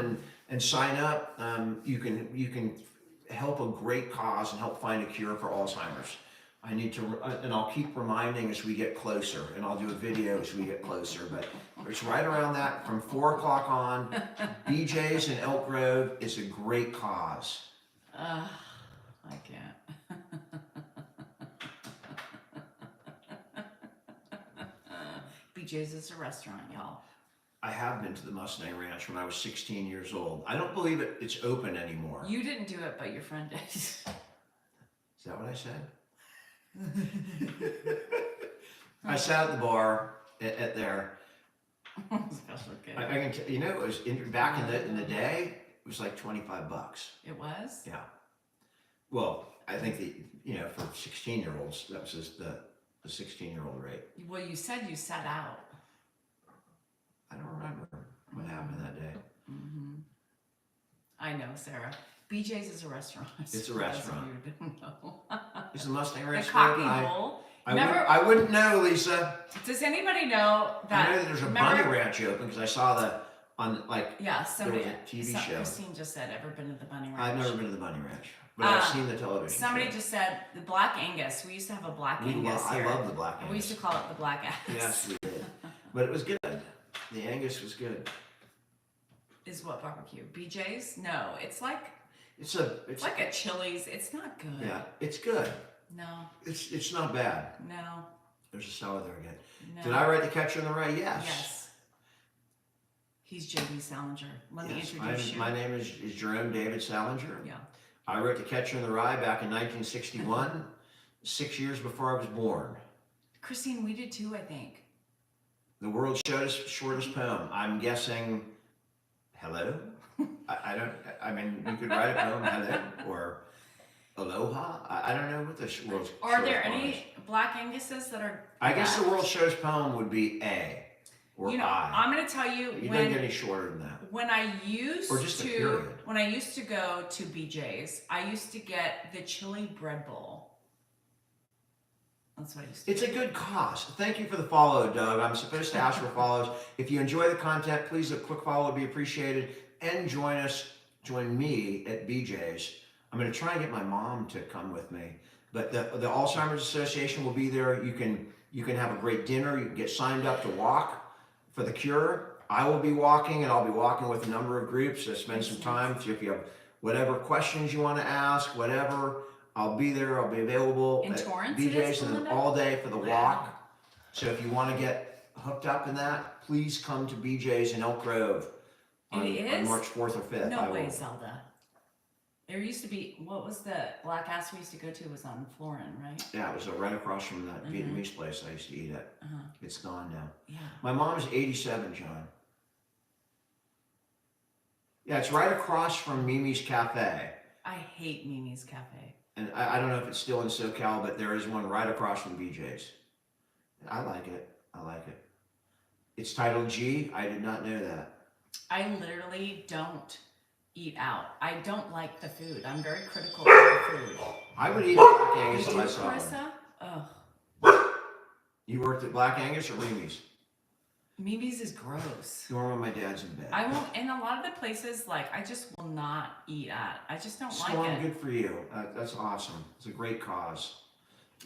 and sign up, you can help a great cause and help find a cure for Alzheimer's. I need to, and I'll keep reminding as we get closer, and I'll do a video as we get closer, but it's right around that from 4 o'clock on. BJ's in Elk Grove is a great cause. I can't. BJ's is a restaurant, y'all. I have been to the Mustang Ranch when I was 16 years old. I don't believe it's open anymore. You didn't do it, but your friend did. Is that what I said? I sat at the bar at there. Special kid. I can tell it was back in the day. It was like $25. It was? Yeah. Well, I think for 16-year-olds, that was just the 16-year-old rate. Well, you said you sat out. I don't remember what happened that day. Mm-hmm. I know, Sarah. BJ's is a restaurant. It's a restaurant. You didn't know. Is the Mustang The Ranch Cocky open? Hole. I wouldn't know, Lisa. Does anybody know that? I know that there's a bunny ranch open because I saw Yeah, somebody. there was a TV show. Christine just said, "Ever been to the bunny ranch?" I've never been to the bunny ranch, but I've seen the television Somebody show. just said the Black Angus. We used to have a Black Angus I here. love the Black Angus. We used to call it the Black Angus. Yes, we did. But it was good. The Angus was good. Is what barbecue? BJ's? No, it's like It's like a Chili's. It's not good. Yeah, it's good. No. It's not bad. No. There's a cellar there again. No. Did I write the Catcher in the Rye? Yes. Yes. He's J.D. Salinger. Let me Yes, introduce you. my name is Jerome David Salinger. Yeah. I wrote The Catcher in the Rye back in 1961, 6 years before I was born. Christine, we did too, I think. The world's shortest poem. I'm guessing, hello? I mean, you could write a poem, hello, or aloha. I don't know what the world's Are there shortest poem is. any Black Anguses that are I guess the left? world's shortest poem would be A, or You know, I. I'm gonna tell you You don't when get any shorter than that. when I used Or just a to period. when I used to go to BJ's, I used to get the chili bread bowl. That's what I used to It's a good cause. Thank you for the follow, Doug. I'm supposed to ask for follows. If you enjoy the content, please a quick follow would be appreciated. And join me at BJ's. I'm going to try and get my mom to come with me. But the Alzheimer's Association will be there. You can have a great dinner. You can get signed up to walk for the cure. I will be walking, and I'll be walking with a number of groups. So spend some time. So if you have whatever questions you want to ask, whatever, I'll be there. I'll be available In at Torrance it BJ's is, and then Melinda? all day for the Wow. walk. So if you want to get hooked up in that, please come to BJ's in Elk Grove on is? March 4th or 5th. No I way, will. Zelda. There used to be, what was the Black Ass we used to go to? It was on Florin, right? Yeah, it was right across from that Mhm. Vietnamese place I used to eat at. Uh-huh. It's gone now. Yeah. My mom's 87, John. Yeah, it's right across from Mimi's Cafe. I hate Mimi's Cafe. And I don't know if it's still in SoCal, but there is one right across from BJ's. I like it. I like it. It's titled G. I did not know that. I literally don't eat out. I don't like the food. I'm very critical of the food. I would eat Black You Angus if do, I saw one. Carissa? Ugh. You worked at Black Angus or Mimi's? Mimi's is gross. Normally my dad's in bed. I won't, in a lot of the places, like, I just will not eat at. I just don't Storm, like it. good for you. That's awesome. It's a great cause.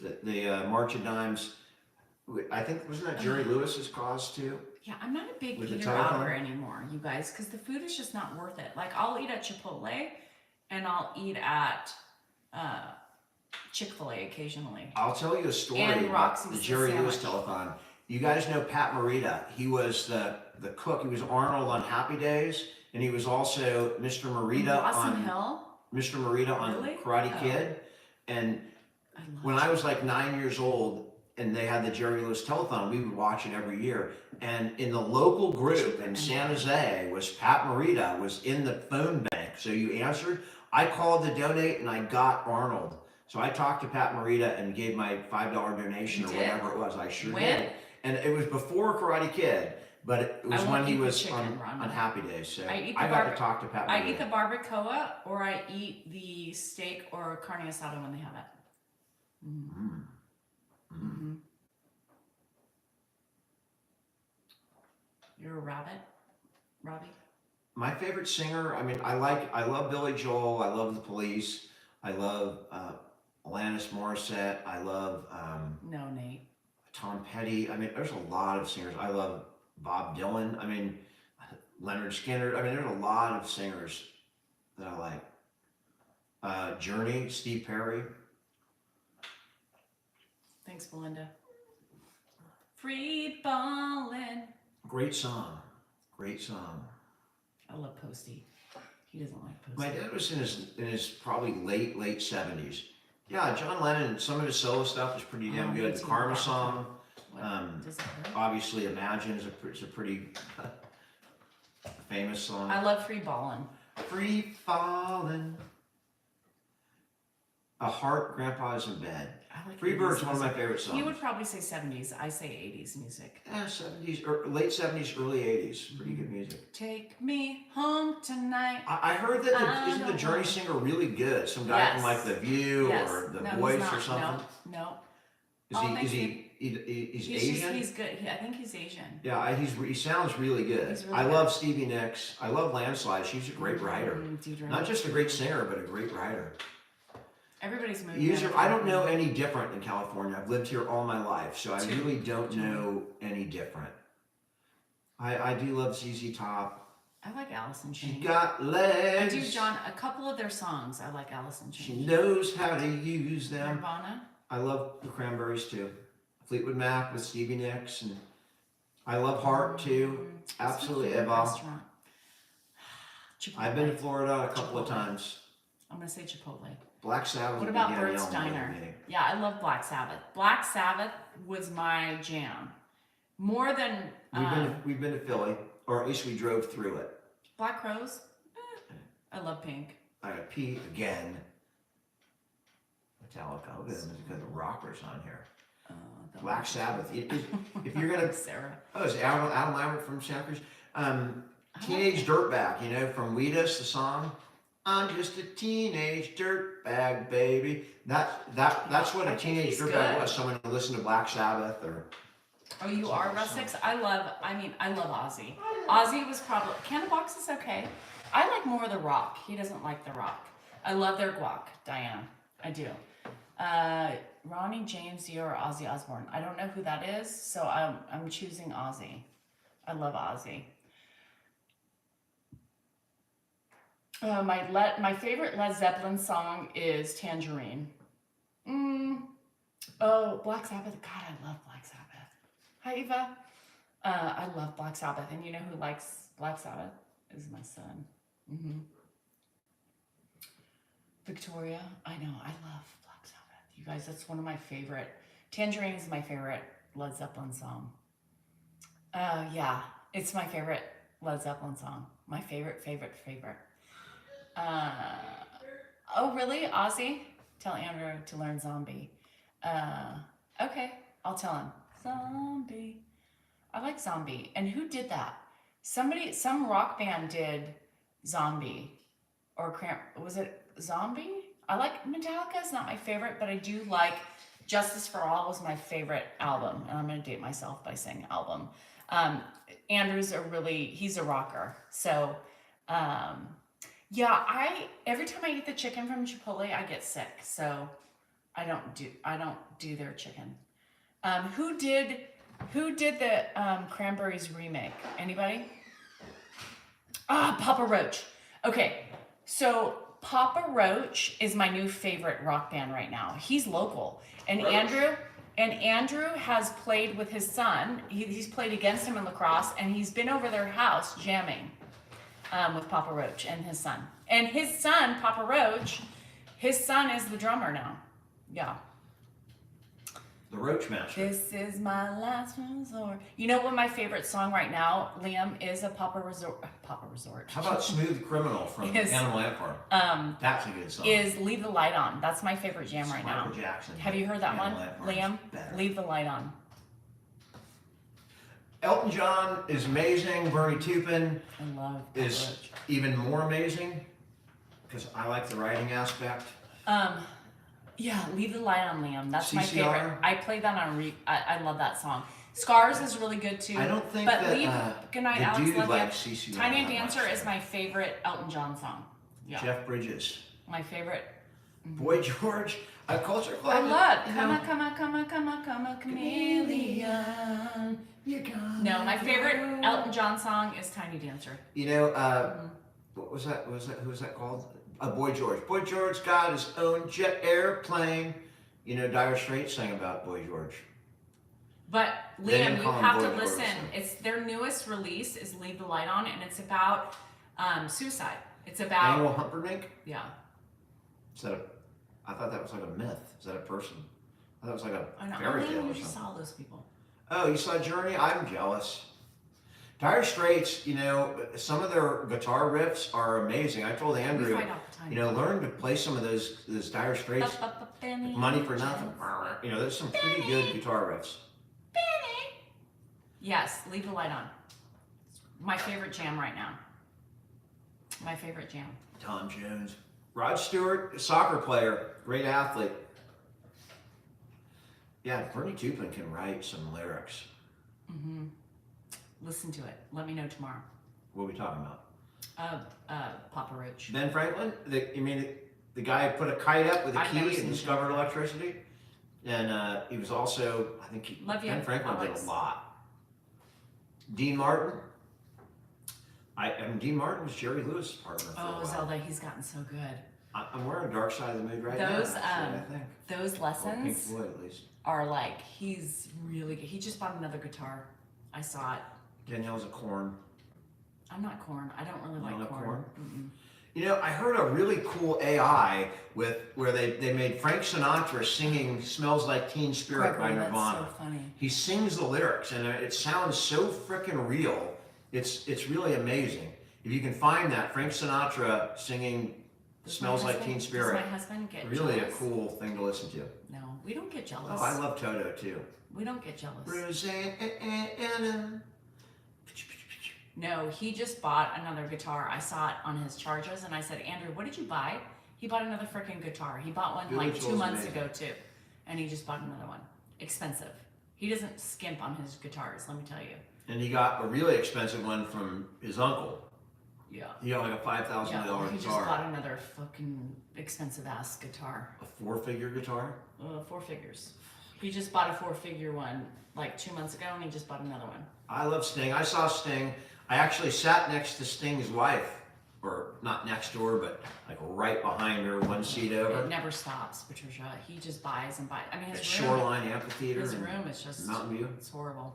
The March of Dimes, I think, wasn't that Jerry Lewis's cause too? Yeah, I'm not a big With the eater-outer telethon? anymore, you guys, because the food is just not worth it. Like, I'll eat at Chipotle, and I'll eat at Chick-fil-A occasionally. I'll tell you a story And about Roxy's the the Jerry Lewis sandwich. telethon. You guys know Pat Morita. He was the cook. He was Arnold on Happy Days, and he was also Mr. Morita Blossom on Hill? Mr. Morita on Really? Karate Oh. Kid. And I love when I was like 9 years old and they had the Jerry Lewis telethon, we would watch it every year. And in the local group in San Jose was Pat Morita was in the phone bank. So you answered. I called to donate and I got Arnold. So I talked to Pat Morita and gave my $5 donation You or did? whatever it was. I sure When? did. And it was before Karate Kid, but it was I when won't he eat the was chicken, on Rhonda. Happy Days. So I eat the I got to barbe- talk to Pat Morita. I eat the barbacoa or I eat the steak or carne asada when they have it. Mm. Mm-hmm. You're a rabbit, Robbie? My favorite singer, I mean, I love Billy Joel. I love the Police. I love Alanis Morissette. I love No, Nate. Tom Petty. I mean, there's a lot of singers. I love Bob Dylan. I mean, Leonard Skinner. I mean, there's a lot of singers that I like. Journey, Steve Perry. Thanks, Belinda. Free ballin'. Great song. Great song. I love Posty. He doesn't like Posty. My dad was in his probably late 70s. Yeah, John Lennon, some of his solo stuff is pretty damn me good. The too. Karma song, What? Does it hurt? obviously Imagine is a pretty famous song. I love Free Ballin'. Free Fallin'. A Heart, Grandpa's in Bed. I like Free 80s Bird's one of my music. favorite songs. He would probably say 70s. I say 80s music. Yeah, 70s, or late 70s, early 80s. Pretty good music. Take me home tonight. I heard that I isn't the don't Journey want- singer really good? Some guy from Yes. like The View Yes. or The No, Voice he's not. or something. No. Is Oh, he? thank Is you. he's He's Asian? He's good. I think he's Asian. Yeah, he sounds really good. He's really I good. love Stevie Nicks. I love Landslide. She's a great writer. Deirdre. Not just a great singer, but a great writer. Everybody's moving. I don't know any different in California. I've lived here all my life, so I Two. really don't know any different. I do love ZZ Top. I like Allison She Chain. got I legs. do, John. A couple of their songs. I like Allison She Chain. knows how to use them. Nirvana. I love the Cranberries too. Fleetwood Mac with Stevie Nicks, and I love Heart too. What's my Absolutely, favorite Eva. restaurant? Chipotle. I've been to Florida a couple of Chipotle. times. I'm gonna say Chipotle. Black Sabbath. What would about be Bert's Danielle Diner? more than me. Yeah, I love Black Sabbath. Black Sabbath was my jam. More than We've been to Philly, or at least we drove through it. Black Crowes. I love Pink. I got pee again. Metallica. Look at them. There's a good rockers on here. Black Sabbath. If you're gonna, Sarah. oh, it's Adam Lambert from Santa Cruz. Teenage Dirtbag, you know, from Wheatus, the song. I'm just a teenage dirtbag, baby. That's what I a think teenage he's dirtbag good. was. Someone who listened to Black Sabbath or. Oh, you are rustics? I love Ozzy. Ozzy was probably, Candlebox is okay. I like more of the rock. He doesn't like the rock. I love their guac, Diana. I do. Ronnie James Dio or Ozzy Osbourne. I don't know who that is, so I'm choosing Ozzy. I love Ozzy. My favorite Led Zeppelin song is Tangerine. Oh, Black Sabbath. God, I love Black Sabbath. Hi, Eva. I love Black Sabbath, and you know who likes Black Sabbath? Is my son. Victoria. I know. I love Black Sabbath. You guys, that's one of my favorite. Tangerine is my favorite Led Zeppelin song. Yeah, it's my favorite Led Zeppelin song. My favorite. Oh, really? Ozzy? Tell Andrew to learn Zombie. Okay, I'll tell him. Zombie. I like Zombie. And who did that? Some rock band did Zombie. Or was it Zombie? I like Metallica is not my favorite, but I do like Justice for All was my favorite album. And I'm going to date myself by saying album. Andrew's he's a rocker. So, yeah, every time I eat the chicken from Chipotle, I get sick. So I don't do their chicken. Who did the Cranberries remake? Anybody? Papa Roach. Okay, so Papa Roach is my new favorite rock band right now. He's local, and Roach. Andrew has played with his son. He's played against him in lacrosse, and he's been over their house jamming with Papa Roach and his son. And his son, Papa Roach, his son is the drummer now. Yeah. The Roach Master. This is my last resort. You know what my favorite song right now, Liam, is a Papa Resort. How about Smooth Criminal from Animal Ant Farm? That's a good song. Is Leave the Light On. That's my favorite jam right now. Michael Jackson. Have you heard that Animal one, Ant Farm is Liam? better. Leave the Light On. Elton John is amazing. Bernie Taupin I love Papa is Roach. even more amazing because I like the writing aspect. Yeah, Leave the Light On, Liam. That's my CCR? favorite. I played that on I love that song. Scars is really good too. I don't think but that Good Night, the Alex. dude Love likes You. CCR Tiny that Dancer much. is my favorite Elton John song. Yeah, Jeff Bridges. my favorite. Boy George. Culture Club. I love you know, Come a chameleon. you got No, my favorite Elton John song is Tiny Dancer. You know, what was that? Who was that called? Boy George. Boy George got his own jet airplane. You know, Dire Straits sang about Boy George. But They Liam, didn't you call him have Boy to George, listen. so. It's their newest release is Leave the Light On, and it's about suicide. It's about Animal Humperdinck? yeah. Is that I thought that was like a myth. Is that a person? I thought it was like I a know. fairy Liam, tale you or just something. saw those people. Oh, you saw Journey? I'm jealous. Dire Straits, you know, some of their guitar riffs are amazing. I told We Andrew, fight all the time. you know, learn to play some of those Dire Straits. Benny. Money for nothing. You know, there's some pretty good guitar riffs. Benny. Yes, Leave the Light On. My favorite jam right now. My favorite jam. Tom Jones. Rod Stewart, soccer player, great athlete. Yeah, Bernie Taupin can write some lyrics. Listen to it. Let me know tomorrow. What are we talking about? Papa Roach. Ben Franklin, the guy who put a kite up with a I've never key seen and discovered electricity. And he was also, I think, Love you, Ben Franklin did Alex. a lot. Dean Martin. Dean Martin was Jerry Lewis' partner for a Oh, while. Zelda, he's gotten so good. I'm wearing Dark Side of the Mood right Those, now. Actually, I think. Those Or Pink lessons Floyd, at least. are like, he's really good. He just bought another guitar. I saw it. Danielle's a Corn. I'm not corn. I don't really You like don't like corn. corn? Mm-mm. You know, I heard a really cool AI where they made Frank Sinatra singing "Smells Like Teen Spirit" by Gregory, Nirvana. That's so funny. He sings the lyrics, and it sounds so freaking real. It's really amazing. If you can find that Frank Sinatra singing Smells Like Teen Spirit. Does my husband get Really jealous? a cool thing to listen to. No, we don't get jealous. Oh, I love Toto too. We don't get jealous. Rosanna. No, he just bought another guitar. I saw it on his charges, and I said, Andrew, what did you buy? He bought another freaking guitar. He bought one Billy like 2 Joel's months amazing. ago too, and he just bought another one. Expensive. He doesn't skimp on his guitars, let me tell you. And he got a really expensive one from his uncle. Yeah. He got like a $5,000 Yeah, he just guitar. bought another fucking expensive ass guitar. A 4-figure guitar? 4 figures. He just bought a 4-figure one like 2 months ago, and he just bought another one. I love Sting. I saw Sting. I actually sat next to Sting's wife, or not next to her, but like right behind her, one seat over. It never stops, Patricia. He just buys and buys. I mean, At his room, Shoreline Amphitheater. his in room is just, Mountain View. it's horrible.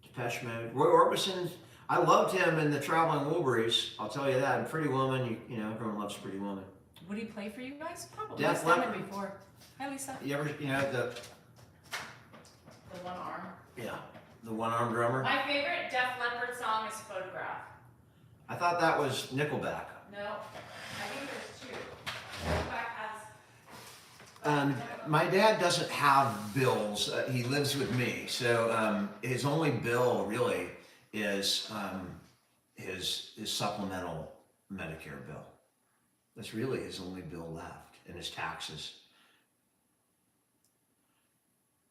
Depeche Mode. Roy Orbison. I loved him in the Traveling Wilburys. I'll tell you that. And Pretty Woman. You know, everyone loves Pretty Woman. Would he play for you guys? Probably. Def He's done it Leppard. before. Hi, Lisa. You ever, you know, The one arm. the one-arm drummer? My favorite Def Leppard song is Photograph. I thought that was Nickelback. No, I think there's 2. Nickelback has. My dad doesn't have bills. He lives with me, so his only bill really is his supplemental Medicare bill. That's really his only bill left, and his taxes.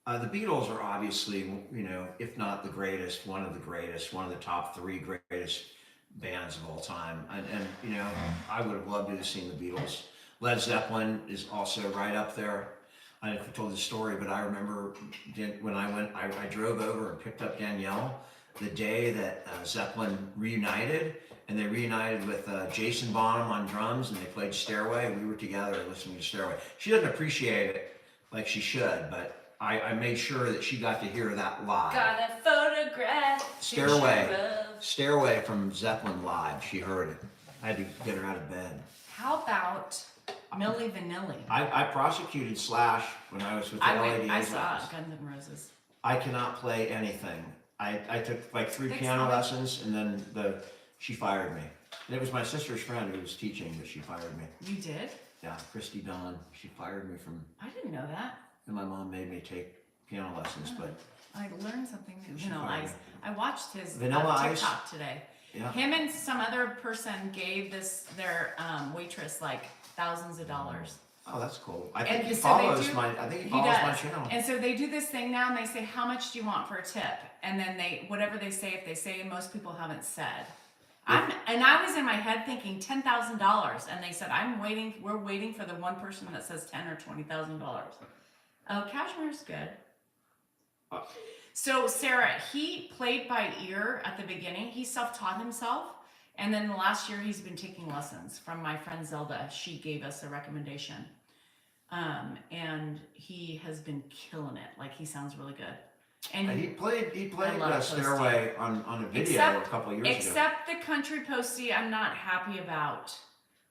The Beatles are obviously, you know, if not the greatest, one of the greatest, one of the top 3 greatest bands of all time. And you know, I would have loved to have seen the Beatles. Led Zeppelin is also right up there. I don't know if I told the story, but I remember when I drove over and picked up Danielle the day that Zeppelin reunited, and they reunited with Jason Bonham on drums, and they played Stairway. We were together listening to Stairway. She doesn't appreciate it like she should, but I made sure that she got to hear that live. Got a photograph. Stairway from Zeppelin live. She heard it. I had to get her out of bed. How about Milli Vanilli? I prosecuted Slash when I was with the LADA. I saw Guns N' Roses. I cannot play anything. I took like 3 Thanks, piano Mom. lessons, and then she fired me. And it was my sister's friend who was teaching, but she fired me. You did? Yeah, Christy Don. She fired me from. I didn't know that. And my mom made me take piano lessons, but I learned something new. She Vanilla fired Ice. me. I watched his Vanilla Ice? TikTok today. yeah. Him and some other person gave their waitress like thousands of dollars. Oh, that's cool. I And think he so they follows do- my. I think he He follows my does. channel. And so they do this thing now, and they say, "How much do you want for a tip?" And then whatever they say, if they say most people haven't said. And I was in my head thinking $10,000, and they said, we're waiting for the one person that says $10,000 or $20,000. Oh, Cashmere's good. Uh. So Sarah, he played by ear at the beginning. He self-taught himself. And then the last year he's been taking lessons from my friend Zelda. She gave us a recommendation. And he has been killing it. Like, he sounds really good. And He played I love Stairway on a video Except- a couple of years ago. except the country postie, I'm not happy about.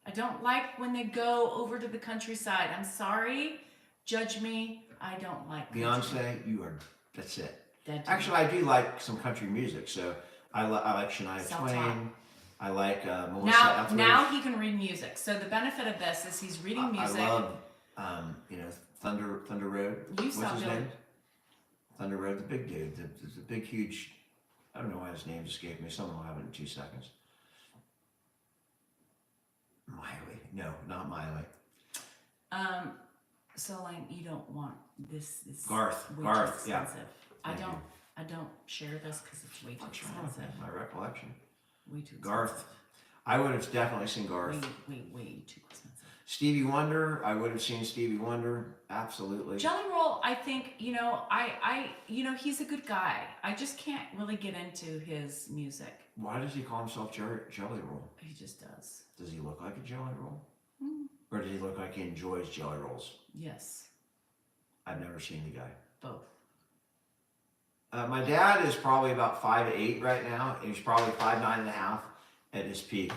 I don't like when they go over to the countryside. I'm sorry. Judge me. I don't like country. Beyonce, that's it. Dead to Actually, I do like some country music, so I like Shania Self-taught. Twain. I like Melissa now, Etheridge. now he can read music. So the benefit of this is he's reading music. I love, Thunder Road. You What's sound his good. name? Thunder Road, the big dude, the big, huge. I don't know why his name escaped me. Someone will have it in 2 seconds. Miley? No, not Miley. So like you don't want this. Garth. Way Garth, too yeah. expensive. Thank you. I don't share this because it's way too What's wrong with expensive. my recollection? Way too expensive. Garth. I would have definitely seen Garth. Way too expensive. Stevie Wonder. I would have seen Stevie Wonder. Absolutely. Jelly Roll, I think, he's a good guy. I just can't really get into his music. Why does he call himself Jelly Roll? He just does. Does he look like a Jelly Roll? Hmm. Or does he look like he enjoys Jelly Rolls? Yes, I've never seen the guy. both. My dad is probably about 5'8" right now. He's probably 5'9.5" at his peak.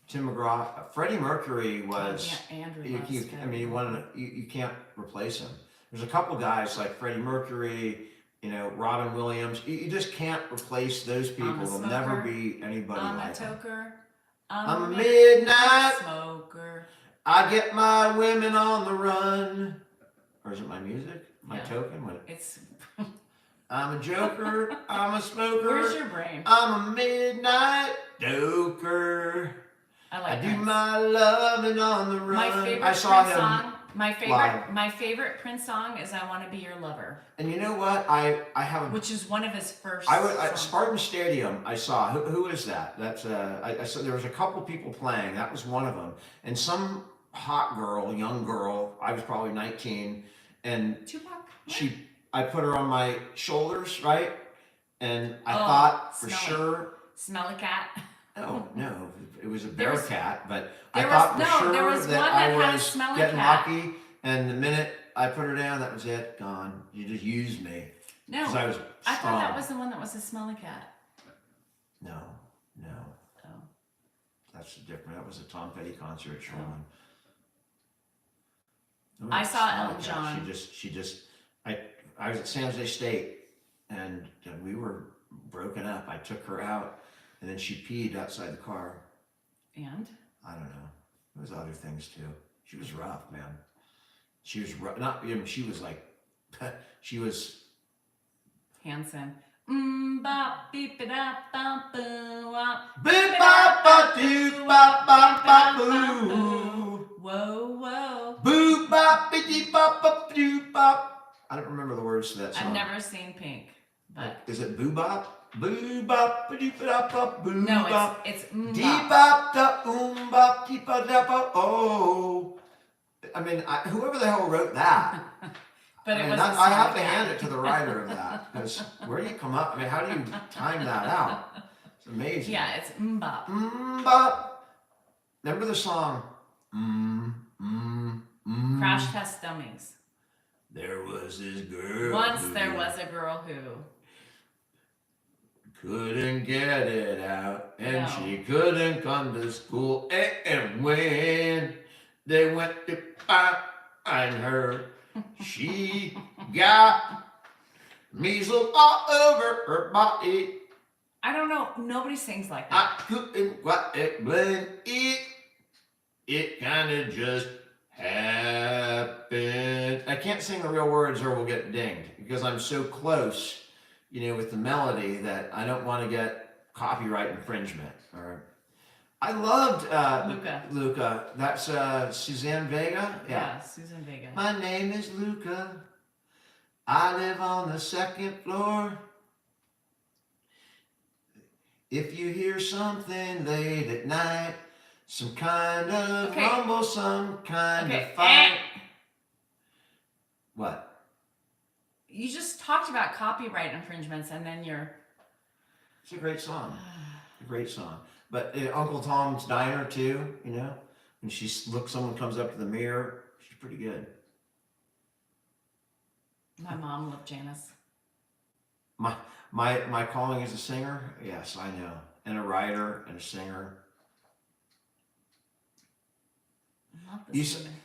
Tim McGraw, Freddie Mercury was. Andrew. You can't replace him. There's a couple guys like Freddie Mercury, Robin Williams. You just can't replace those people. I'm a There'll never smoker. be anybody I'm like a them. toker. I'm a a midnight smoker. I get my women on the run. Or is it my music? My Yeah. token? What? It's I'm a joker. I'm a smoker. where's your brain? I'm a midnight doker. I I like do Prince. my loving on the run. My favorite I saw Prince him song. live. My favorite Prince song is "I Want to Be Your Lover," And you know what? I have a. which is one of his first. songs. Spartan Stadium. I saw. Who is that? That's I saw there was a couple people playing. That was one of them. And some hot girl, young girl. I was probably 19, and Tupac. I put her on my shoulders, right? And I Oh, thought for smelly. sure. Smelly cat. No, it was a There bear was- cat, but there I was- thought for no, sure there was that one I that had a was smelly getting cat. lucky, and the minute I put her down, that was it, gone. You just used me No, because I was I strong. thought that was the one that was a smelly cat. No, Oh. that's different. That was a Tom Petty concert, Sean. No, I it's saw Smelly Elton Cat. John. She just, I was at San Jose State, and we were broken up. I took her out, and then she peed outside the car. And I don't know. There was other things too. She was rough, man. She was rough. Not, she was like, she was. Hanson. Bop beep it up bop boo wop. Boop bop ba doo bop bop bop boo. Whoa whoa. Boop bop bitty bop bop doo bop. I don't remember the words to that song. I've never seen Pink, but Is it boo bop? Boo bop ba doo ba bop boo no, bop. it's Dee bop. bop da bop dee ba da ba oh. I mean, whoever the hell wrote that. But I it mean, was. I have to hand it to the writer of that because where do you come up? I mean, how do you time that out? It's amazing. Yeah, it's bop. Bop. Remember the song? Crash Test Dummies. There was this girl. Once who there was a girl who. couldn't get it out, and No. she couldn't come to school. And when they went to find her, she got measles all over her body. I don't know. Nobody sings like that. I couldn't quite explain it. It kind of just happened. I can't sing the real words or we'll get dinged because I'm so close, with the melody that I don't want to get copyright infringement. Or I loved Luca. That's Suzanne Vega. Yeah, Susan Vega. My name is Luca. I live on the second floor. If you hear something late at night, some kind of Okay. rumble, some kind Okay. of fight. What? You just talked about copyright infringements, and then you're. It's a great song. A great song. But Uncle Tom's Diner too, when someone comes up to the mirror, she's pretty good. My mom loved Janice. My calling is a singer. Yes, I know, and a writer and a singer. Not You this s- woman.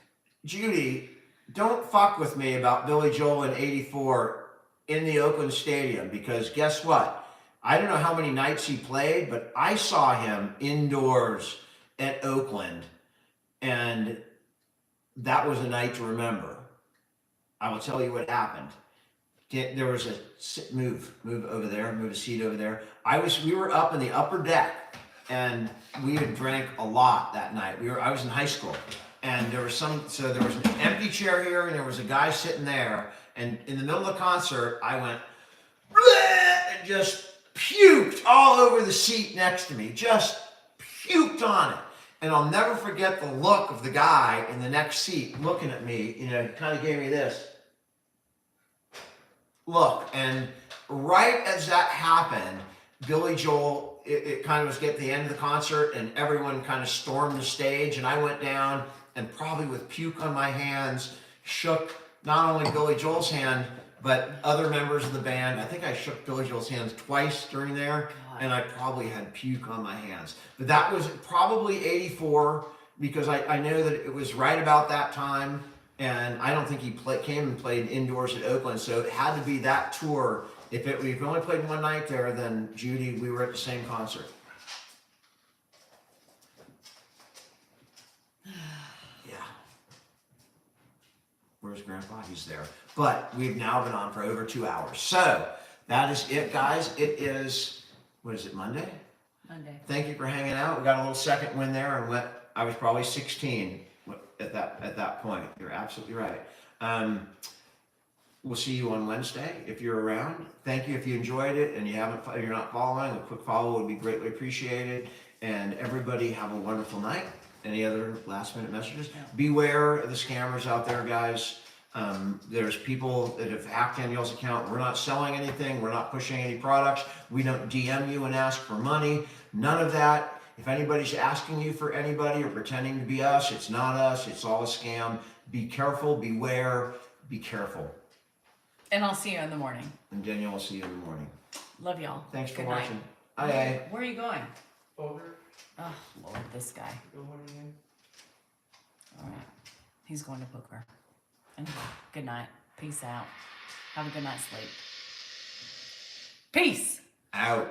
Judy, don't fuck with me about Billy Joel in '84 in the Oakland Stadium because guess what? I don't know how many nights he played, but I saw him indoors at Oakland, and that was a night to remember. I will tell you what happened. There was a move over there, move a seat over there. We were up in the upper deck, and we had drank a lot that night. I was in high school, and there was an empty chair here, and there was a guy sitting there. And in the middle of the concert, I went "Bleh," and just puked all over the seat next to me, just puked on it. And I'll never forget the look of the guy in the next seat looking at me. He kind of gave me this look, and right as that happened, Billy Joel, it kind of was getting the end of the concert, and everyone kind of stormed the stage, and I went down and probably with puke on my hands, shook not only Billy Joel's hand, but other members of the band. I think I shook Billy Joel's hands twice during there, and I probably had puke on my hands. But that was probably '84, because I know that it was right about that time. And I don't think he came and played indoors at Oakland, so it had to be that tour. If we only played one night there, then Judy, we were at the same concert. Yeah. grandpa, he's there. But we've now been on for over 2 hours. So that is it, guys. It is, what is it, Monday? Monday. Thank you for hanging out. We got a little second win there and I was probably 16 at that point. You're absolutely right. We'll see you on Wednesday if you're around. Thank you if you enjoyed it and you're not following. A quick follow would be greatly appreciated. And everybody have a wonderful night. Any other last minute messages? Yeah. Beware of the scammers out there, guys. There's people that have hacked Danielle's account. We're not selling anything. We're not pushing any products. We don't DM you and ask for money. None of that. If anybody's asking you for anybody or pretending to be us, it's not us. It's all a scam. Be careful. Beware. Be careful. And I'll see you in the morning. And Danielle will see you in the morning. Love y'all. Thanks for Good night. watching. Aye. Where are you going? Over. Oh, Lord, this guy. Go on again. All right. He's going to poker. Anyway, good night. Peace out. Have a good night's sleep. Peace. Out.